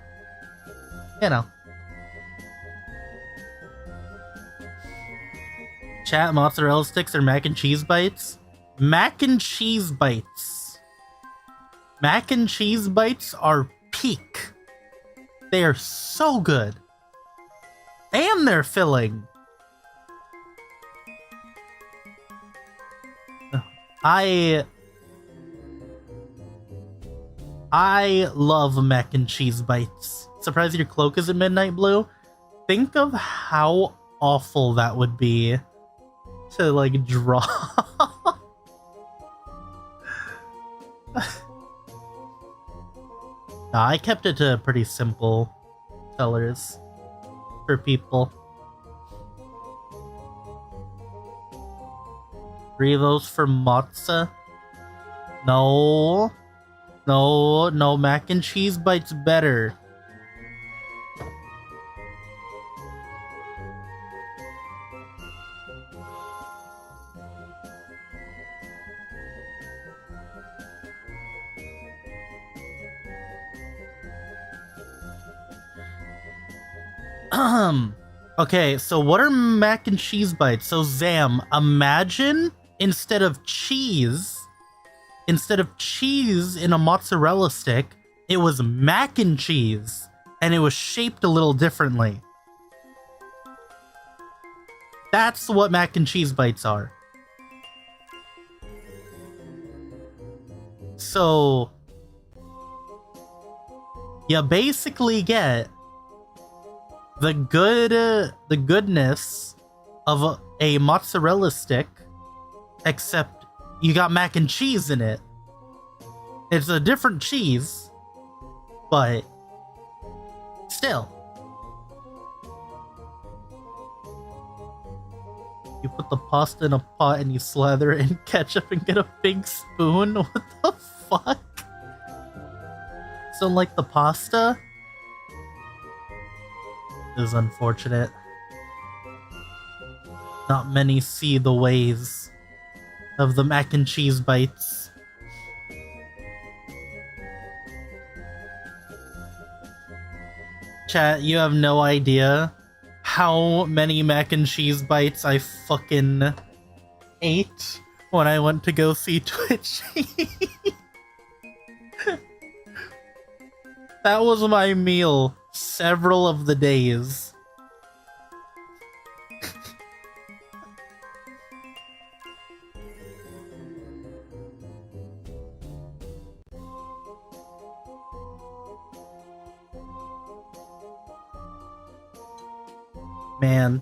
Chat, mozzarella sticks or mac and cheese bites? Mac and cheese bites. Mac and cheese bites are peak. They are so good. And they're filling. I love mac and cheese bites. Surprised your cloak isn't midnight blue? Think of how awful that would be to like draw. Nah, I kept it to pretty simple colors for people. 3 of those for matzo. No, mac and cheese bites better. Okay, so what are mac and cheese bites? So Zam, imagine instead of cheese in a mozzarella stick, it was mac and cheese, and it was shaped a little differently. That's what mac and cheese bites are. So you basically get the goodness of a mozzarella stick, except you got mac and cheese in it. It's a different cheese, but still. You put the pasta in a pot and you slather it in ketchup and get a big spoon? What the fuck? So like the pasta is unfortunate. Not many see the ways of the mac and cheese bites. Chat, you have no idea how many mac and cheese bites I fucking ate when I went to go see Twitch. That was my meal several of the days. Man.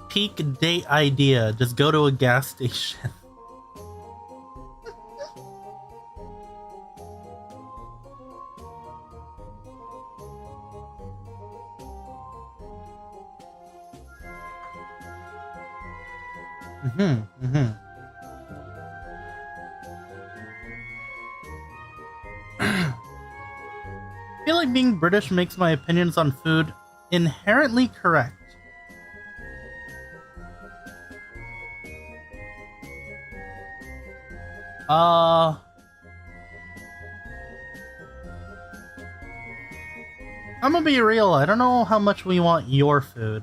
Peak date idea. Just go to a gas station. I feel like being British makes my opinions on food inherently correct. I'm gonna be real, I don't know how much we want your food.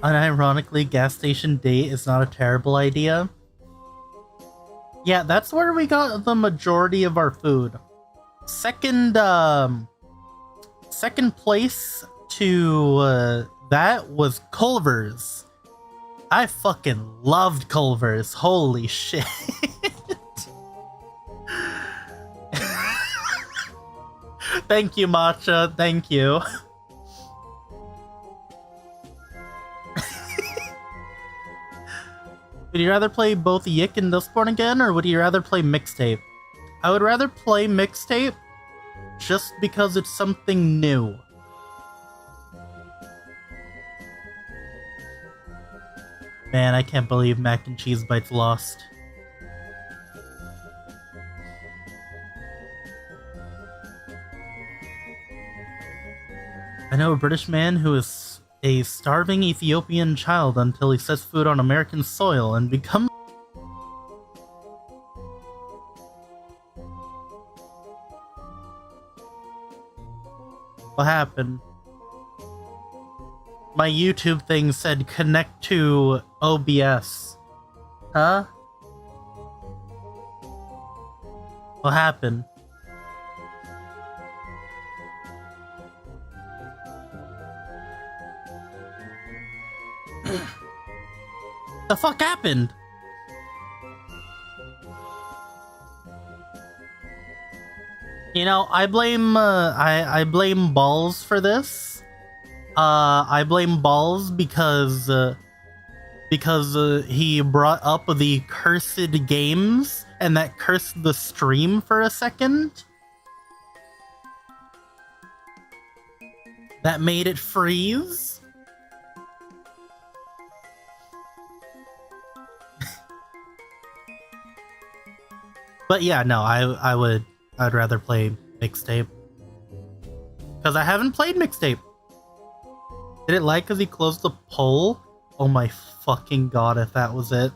Unironically, gas station date is not a terrible idea. Yeah, that's where we got the majority of our food. Second place to that was Culver's. I fucking loved Culver's. Holy shit. Thank you, Matcha. Thank you. Would you rather play both Yick and Dustborn again, or would you rather play Mixtape? I would rather play Mixtape just because it's something new. Man, I can't believe Mac and Cheese Bites lost. I know a British man who is a starving Ethiopian child until he sets foot on American soil and becomes... What happened? My YouTube thing said connect to OBS. Huh? What happened? The fuck happened? You know, I blame I blame Balls for this. I blame Balls because he brought up the cursed games and that cursed the stream for a second. That made it freeze. But yeah, no, I'd rather play Mixtape. Because I haven't played Mixtape. Did it lag because he closed the poll? Oh my fucking god, if that was it.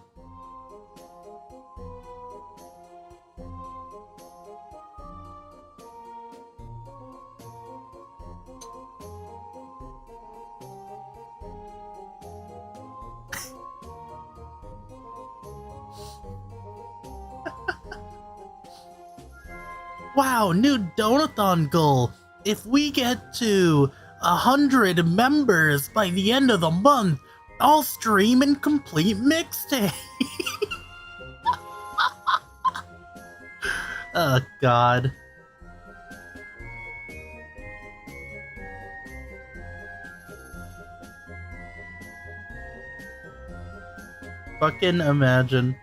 Wow, new Donathon goal. If we get to 100 members by the end of the month, I'll stream and complete Mixtape. Oh god. Fucking imagine.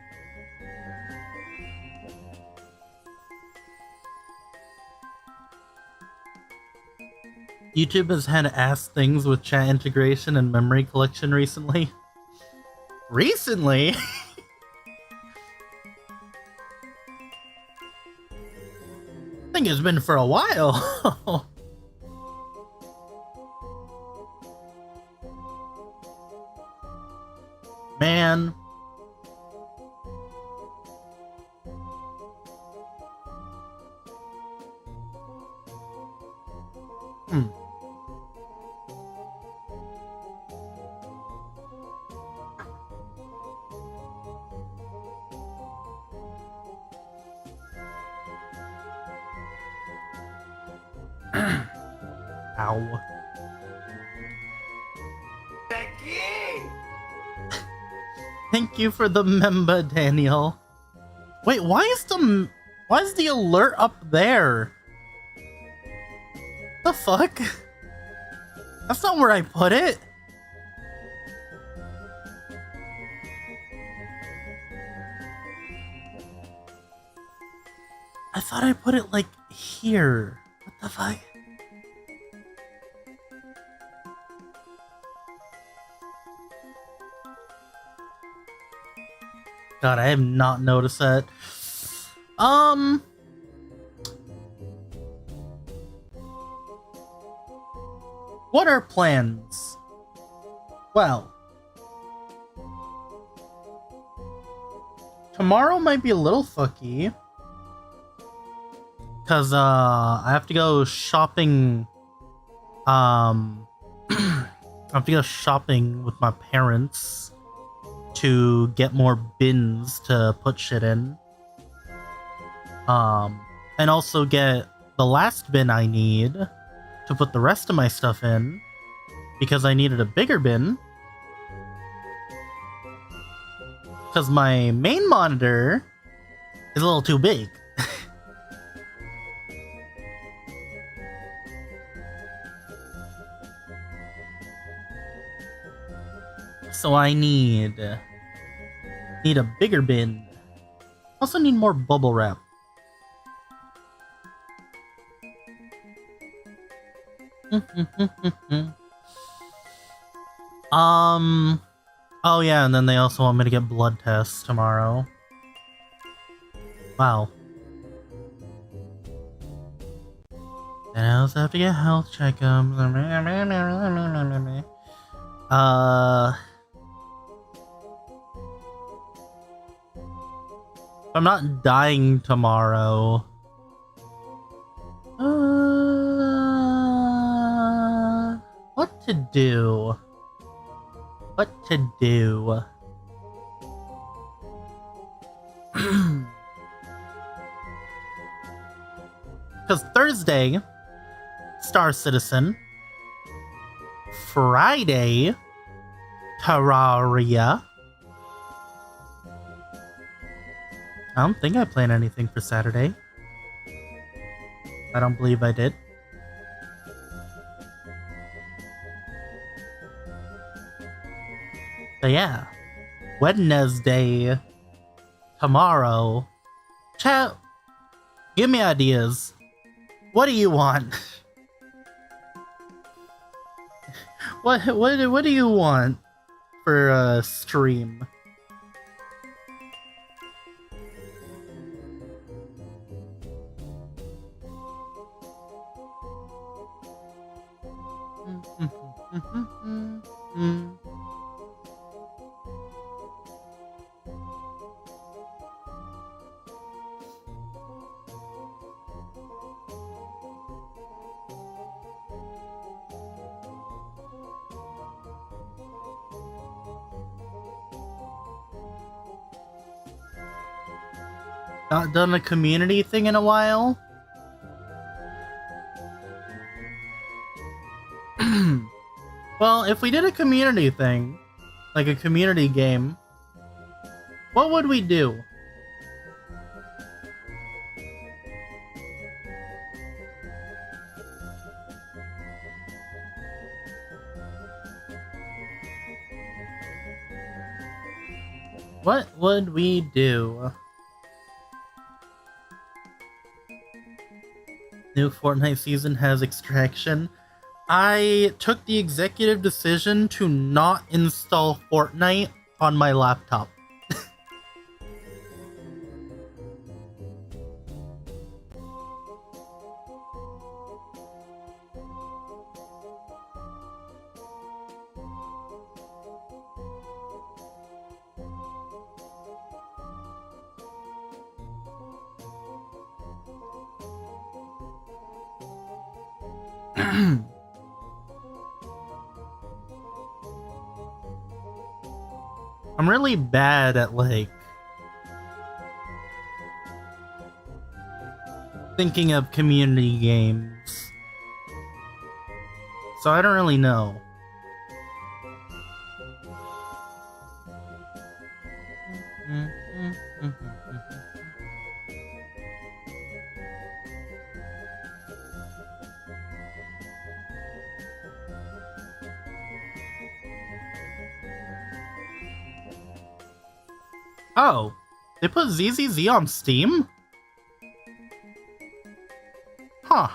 YouTube has had ass things with chat integration and memory collection recently. Recently? I think it's been for a while. Man. Ow. Seki! Thank you for the member, Daniel. Wait, why is the alert up there? The fuck? That's not where I put it. I thought I put it like here. What the fuck? God, I have not noticed that. What are plans? Well, tomorrow might be a little fucky. Cause I have to go shopping. I have to go shopping with my parents to get more bins to put shit in. And also get the last bin I need to put the rest of my stuff in, because I needed a bigger bin. Because my main monitor is a little too big. So I need a bigger bin. Also need more bubble wrap. Oh yeah, and then they also want me to get blood tests tomorrow. Wow. And I also have to get health checkups. I'm not dying tomorrow. What to do? What to do? Because Thursday, Star Citizen. Friday, Terraria. I don't think I planned anything for Saturday. I don't believe I did. But yeah, Wednesday, tomorrow. Chat, give me ideas. What do you want? What do you want for a stream? Not done a community thing in a while? Well, if we did a community thing, like a community game, what would we do? What would we do? New Fortnite season has extraction. I took the executive decision to not install Fortnite on my laptop. I'm really bad at, like, thinking of community games. So I don't really know. Oh, they put ZZZ on Steam? Huh.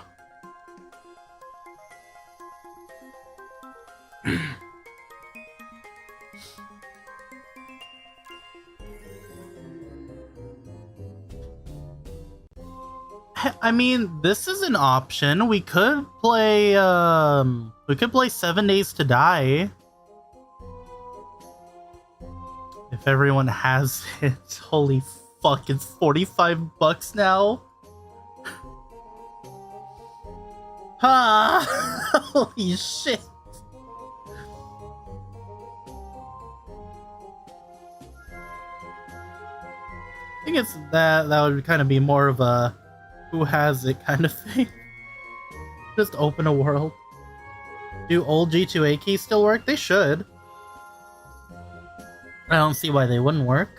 I mean, this is an option. We could play 7 Days to Die. If everyone has it. Holy fuck, it's $45 now? Ah, holy shit. I think it's that would kind of be more of a who has it kind of thing. Just open a world. Do old G2A keys still work? They should. I don't see why they wouldn't work.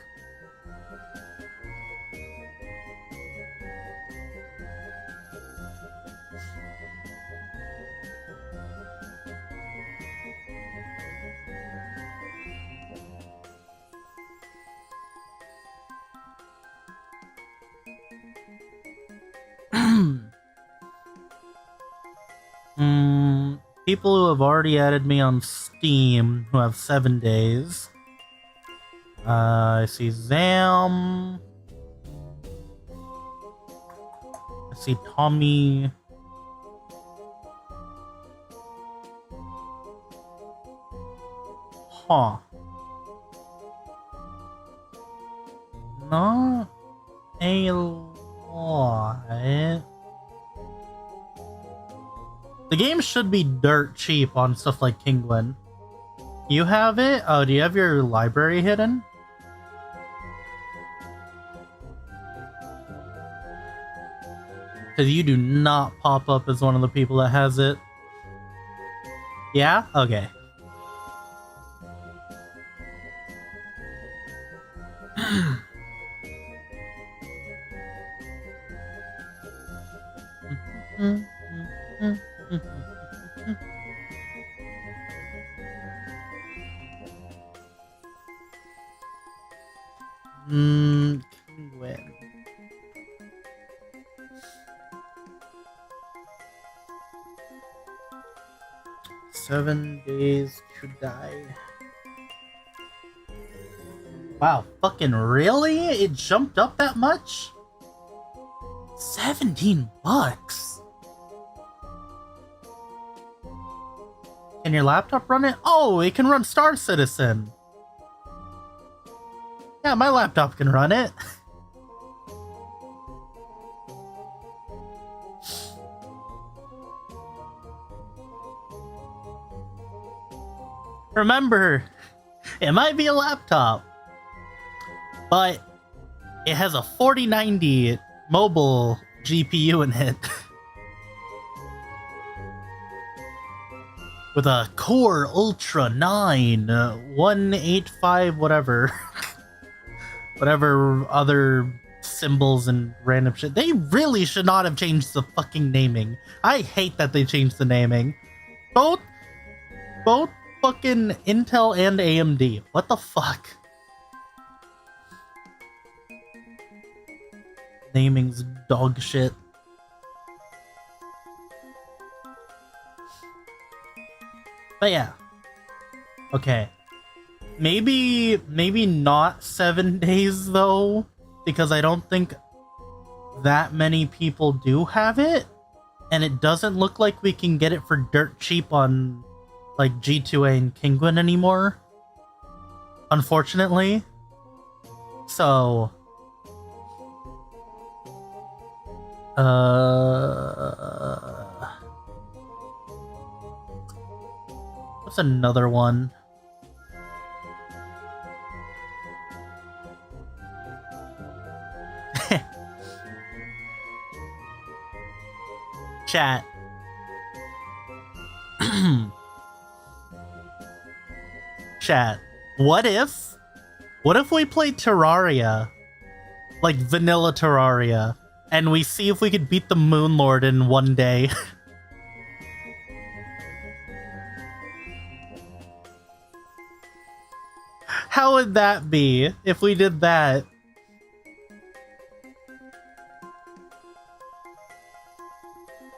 People who have already added me on Steam who have 7 days. I see Zam. I see Tommy. Huh. Not a lot. The game should be dirt cheap on stuff like Kingwin. You have it? Oh, do you have your library hidden? Because you do not pop up as one of the people that has it. Yeah? Okay. Kingwin. "7 Days to Die." Wow, fucking really? It jumped up that much? $17. Can your laptop run it? Oh, it can run Star Citizen. Yeah, my laptop can run it. Remember, it might be a laptop, but it has a 4090 mobile GPU in it. With a Core Ultra 9, 185 whatever. Whatever other symbols and random shit. They really should not have changed the fucking naming. I hate that they changed the naming. Both fucking Intel and AMD. What the fuck? Naming's dog shit. But yeah. Okay. Maybe not 7 days though, because I don't think that many people do have it, and it doesn't look like we can get it for dirt cheap on like G2A and Kinguin anymore, unfortunately. So what's another one? Chat. Chat. What if we play Terraria? Like vanilla Terraria, and we see if we could beat the Moon Lord in one day. How would that be if we did that?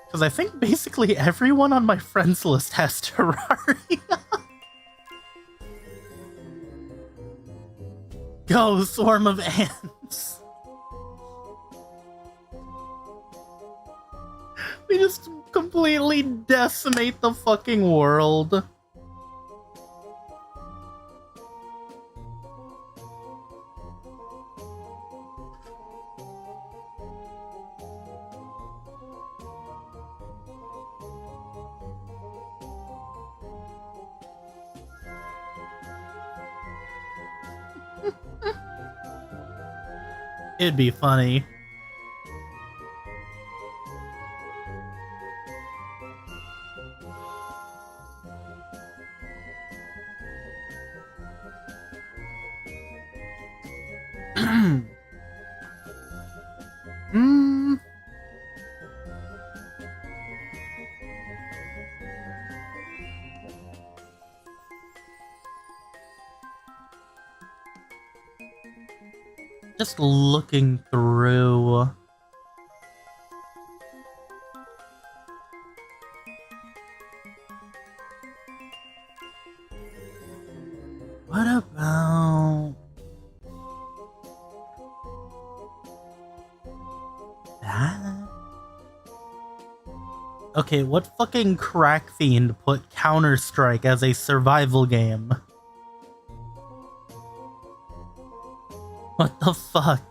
Because I think basically everyone on my friends list has Terraria. Go, swarm of ants. We just completely decimate the fucking world. It'd be funny. Just looking through. What about that? Okay, what fucking crack fiend put Counter-Strike as a survival game? What the fuck?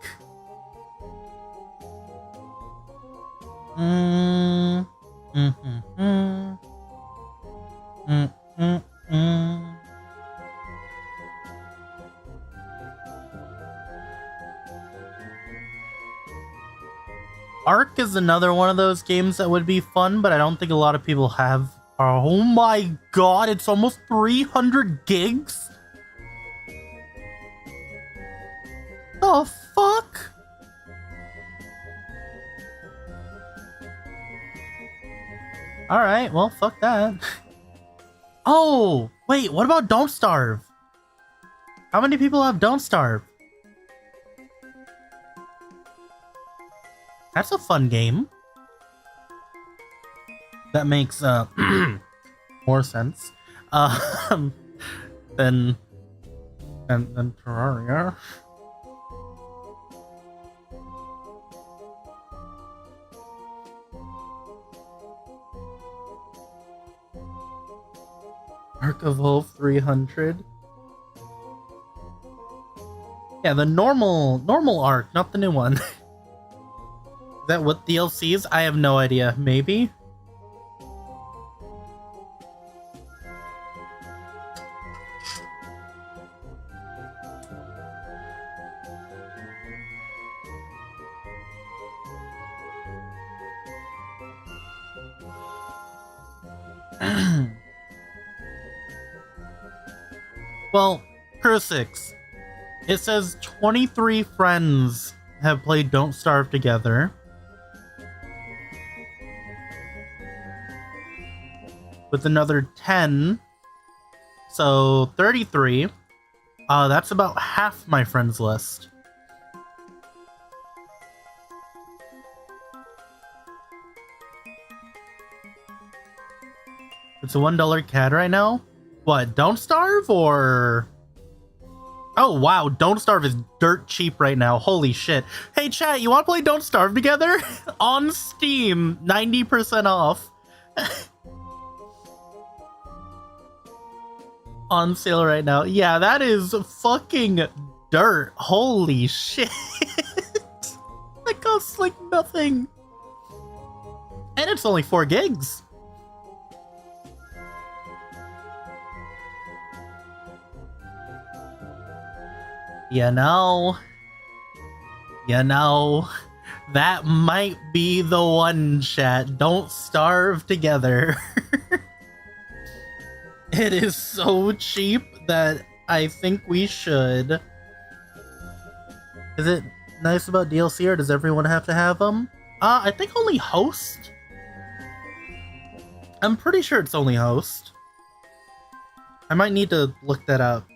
Ark is another one of those games that would be fun, but I don't think a lot of people have. Oh my god, it's almost 300 gigs? The fuck? Alright, well, fuck that. Oh, wait, what about Don't Starve? How many people have Don't Starve? That's a fun game. That makes more sense than Terraria. Ark Evolve 300. Yeah, the normal Ark, not the new one. Is that what DLCs? I have no idea. Maybe? Well, Crucix, it says 23 friends have played Don't Starve together. With another 10, so 33. That's about half my friends list. It's a $1 CAD right now? What, Don't Starve or Oh wow, Don't Starve is dirt cheap right now. Holy shit. Hey chat, you wanna play Don't Starve together? On Steam, 90% off. On sale right now. Yeah, that is fucking dirt. Holy shit. That costs like nothing. And it's only 4 gigs. You know, that might be the one, chat. Don't Starve together. It is so cheap that I think we should. Is it nice about DLC, or does everyone have to have them? I think only host. I'm pretty sure it's only host. I might need to look that up.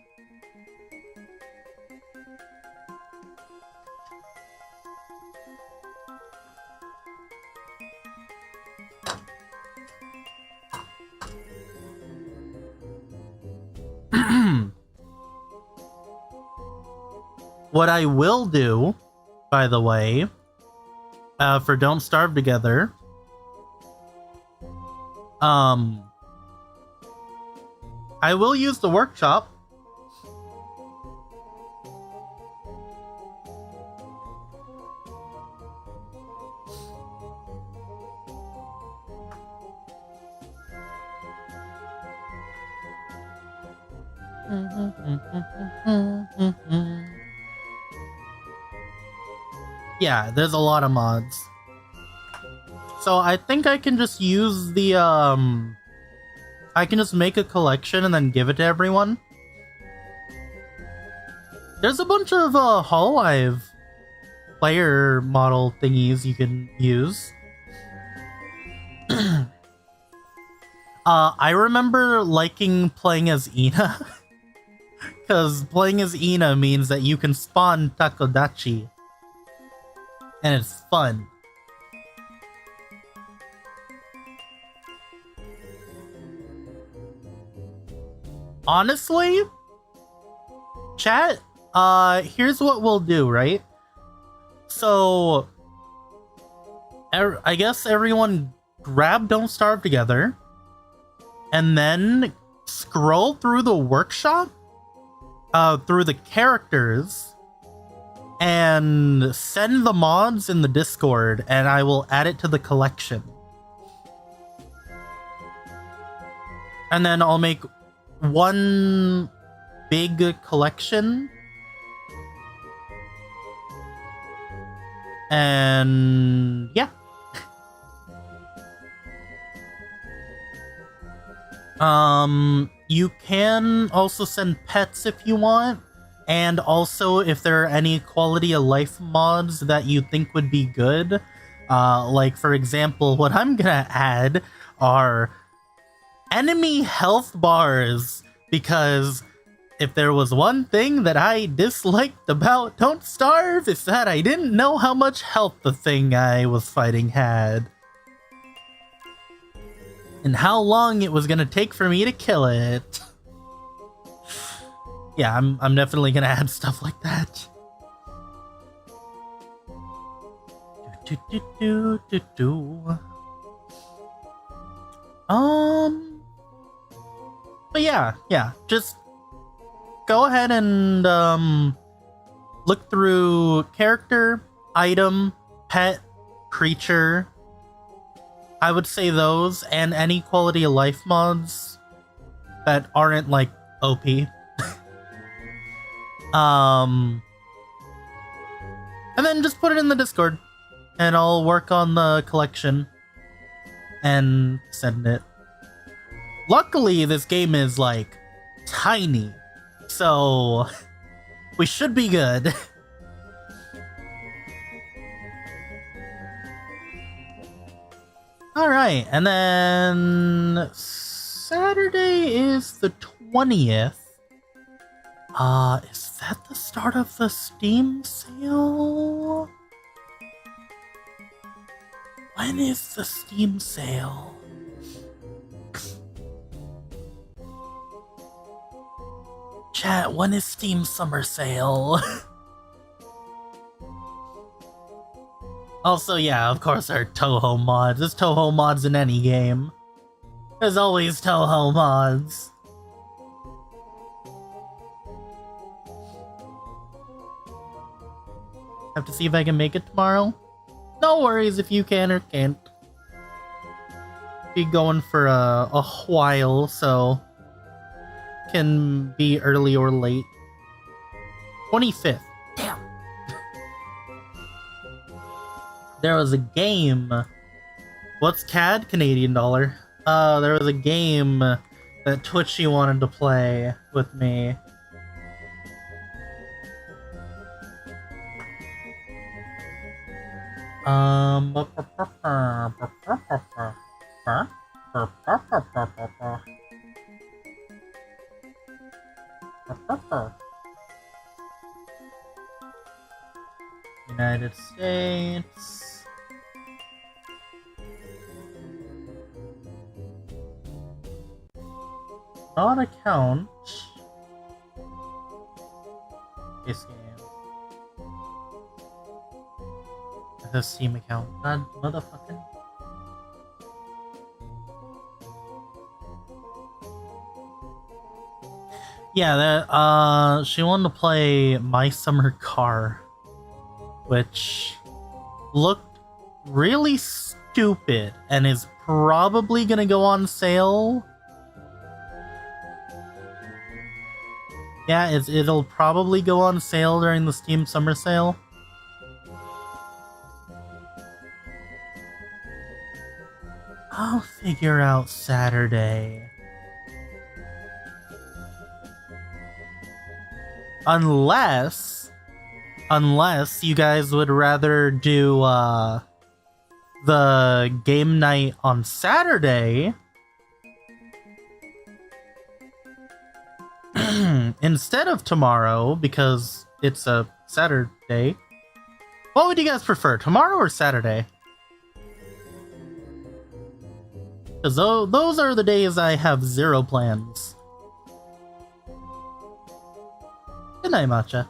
What I will do, by the way, for Don't Starve Together, I will use the workshop. Yeah, there's a lot of mods. So I think I can just use the, I can just make a collection and then give it to everyone. There's a bunch of, Hololive player model thingies you can use. I remember liking playing as Ina. Because playing as Ina means that you can spawn Takodachi. And it's fun. Honestly, chat, here's what we'll do, right? So, I guess everyone grab Don't Starve Together, and then scroll through the workshop, through the characters, and send the mods in the Discord, and I will add it to the collection. And then I'll make one big collection. And yeah. You can also send pets if you want. And also, if there are any quality of life mods that you think would be good, like for example, what I'm gonna add are enemy health bars, because if there was one thing that I disliked about Don't Starve, it's that I didn't know how much health the thing I was fighting had. And how long it was gonna take for me to kill it. Yeah, I'm definitely gonna add stuff like that. But yeah, just go ahead and look through character, item, pet, creature. I would say those, and any quality of life mods that aren't like OP. And then just put it in the Discord, and I'll work on the collection and send it. Luckily, this game is like tiny, so we should be good. Alright, and then Saturday is the 20th. Is that the start of the Steam sale? When is the Steam sale? Chat, when is Steam Summer Sale? Also, yeah, of course there are Toho mods. There's Toho mods in any game. There's always Toho mods. Have to see if I can make it tomorrow. No worries if you can or can't. Be going for a while, so can be early or late. 25th. Damn. There was a game. What's CAD? Canadian dollar. There was a game that Twitchy wanted to play with me. United States. Not account. This game. The Steam account. God motherfucking. Yeah, that she wanted to play My Summer Car, which looked really stupid and is probably gonna go on sale. Yeah, it'll probably go on sale during the Steam Summer Sale. I'll figure out Saturday. Unless you guys would rather do the game night on Saturday instead of tomorrow, because it's a Saturday. What would you guys prefer, tomorrow or Saturday? Because those are the days I have zero plans. Good night, Matcha.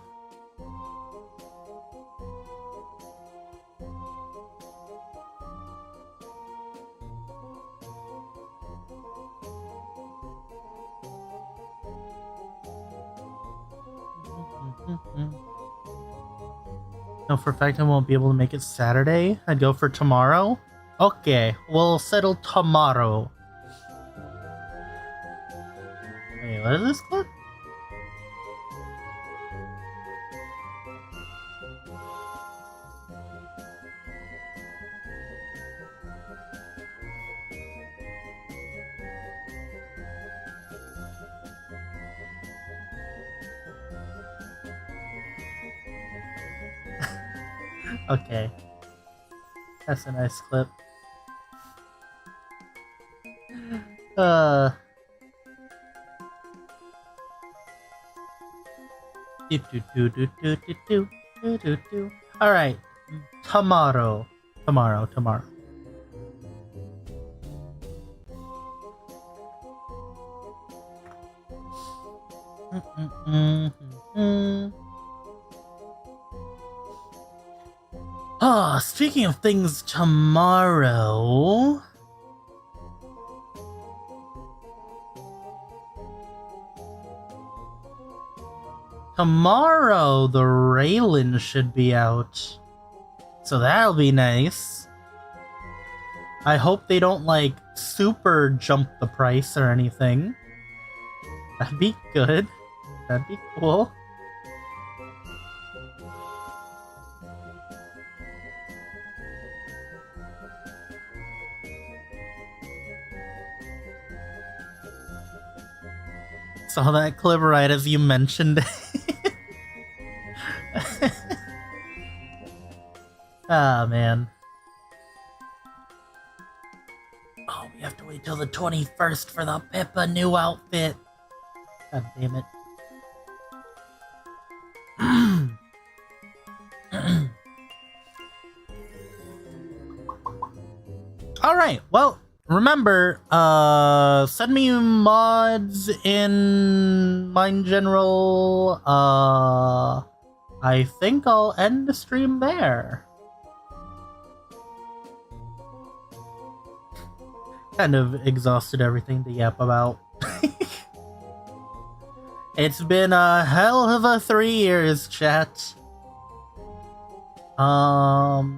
No, for a fact I won't be able to make it Saturday. I'd go for tomorrow. Okay, we'll settle tomorrow. Wait, what is this clip? Okay. That's a nice clip. Alright. Tomorrow. Oh, speaking of things tomorrow... Tomorrow, the Raylan should be out. So that'll be nice. I hope they don't, like, super jump the price or anything. That'd be good. That'd be cool. Saw that clip right as you mentioned it. Ah, man. Oh, we have to wait till the 21st for the Pippa new outfit. God damn it. Alright, well, remember, send me mods in Mind General. I think I'll end the stream there. Kind of exhausted everything to yap about. It's been a hell of a 3 years, chat. Oh!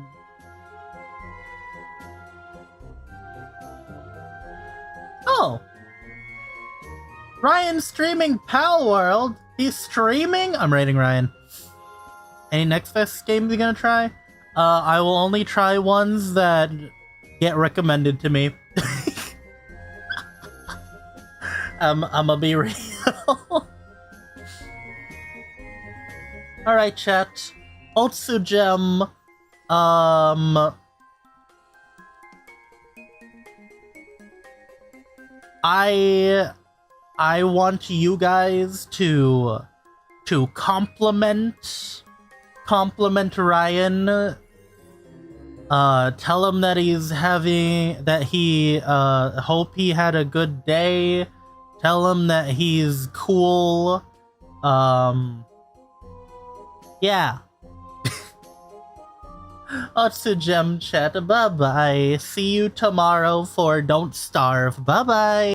Ryan's streaming Pal World. He's streaming? I'm rating Ryan. Any Next Fest games you gonna try? I will only try ones that get recommended to me. I'ma be real. Alright, chat. Otsugem. I want you guys to compliment Ryan. Tell him that he hope he had a good day. Tell him that he's cool. Yeah. Otsugem chat. Bye bye. See you tomorrow for Don't Starve. Bye bye.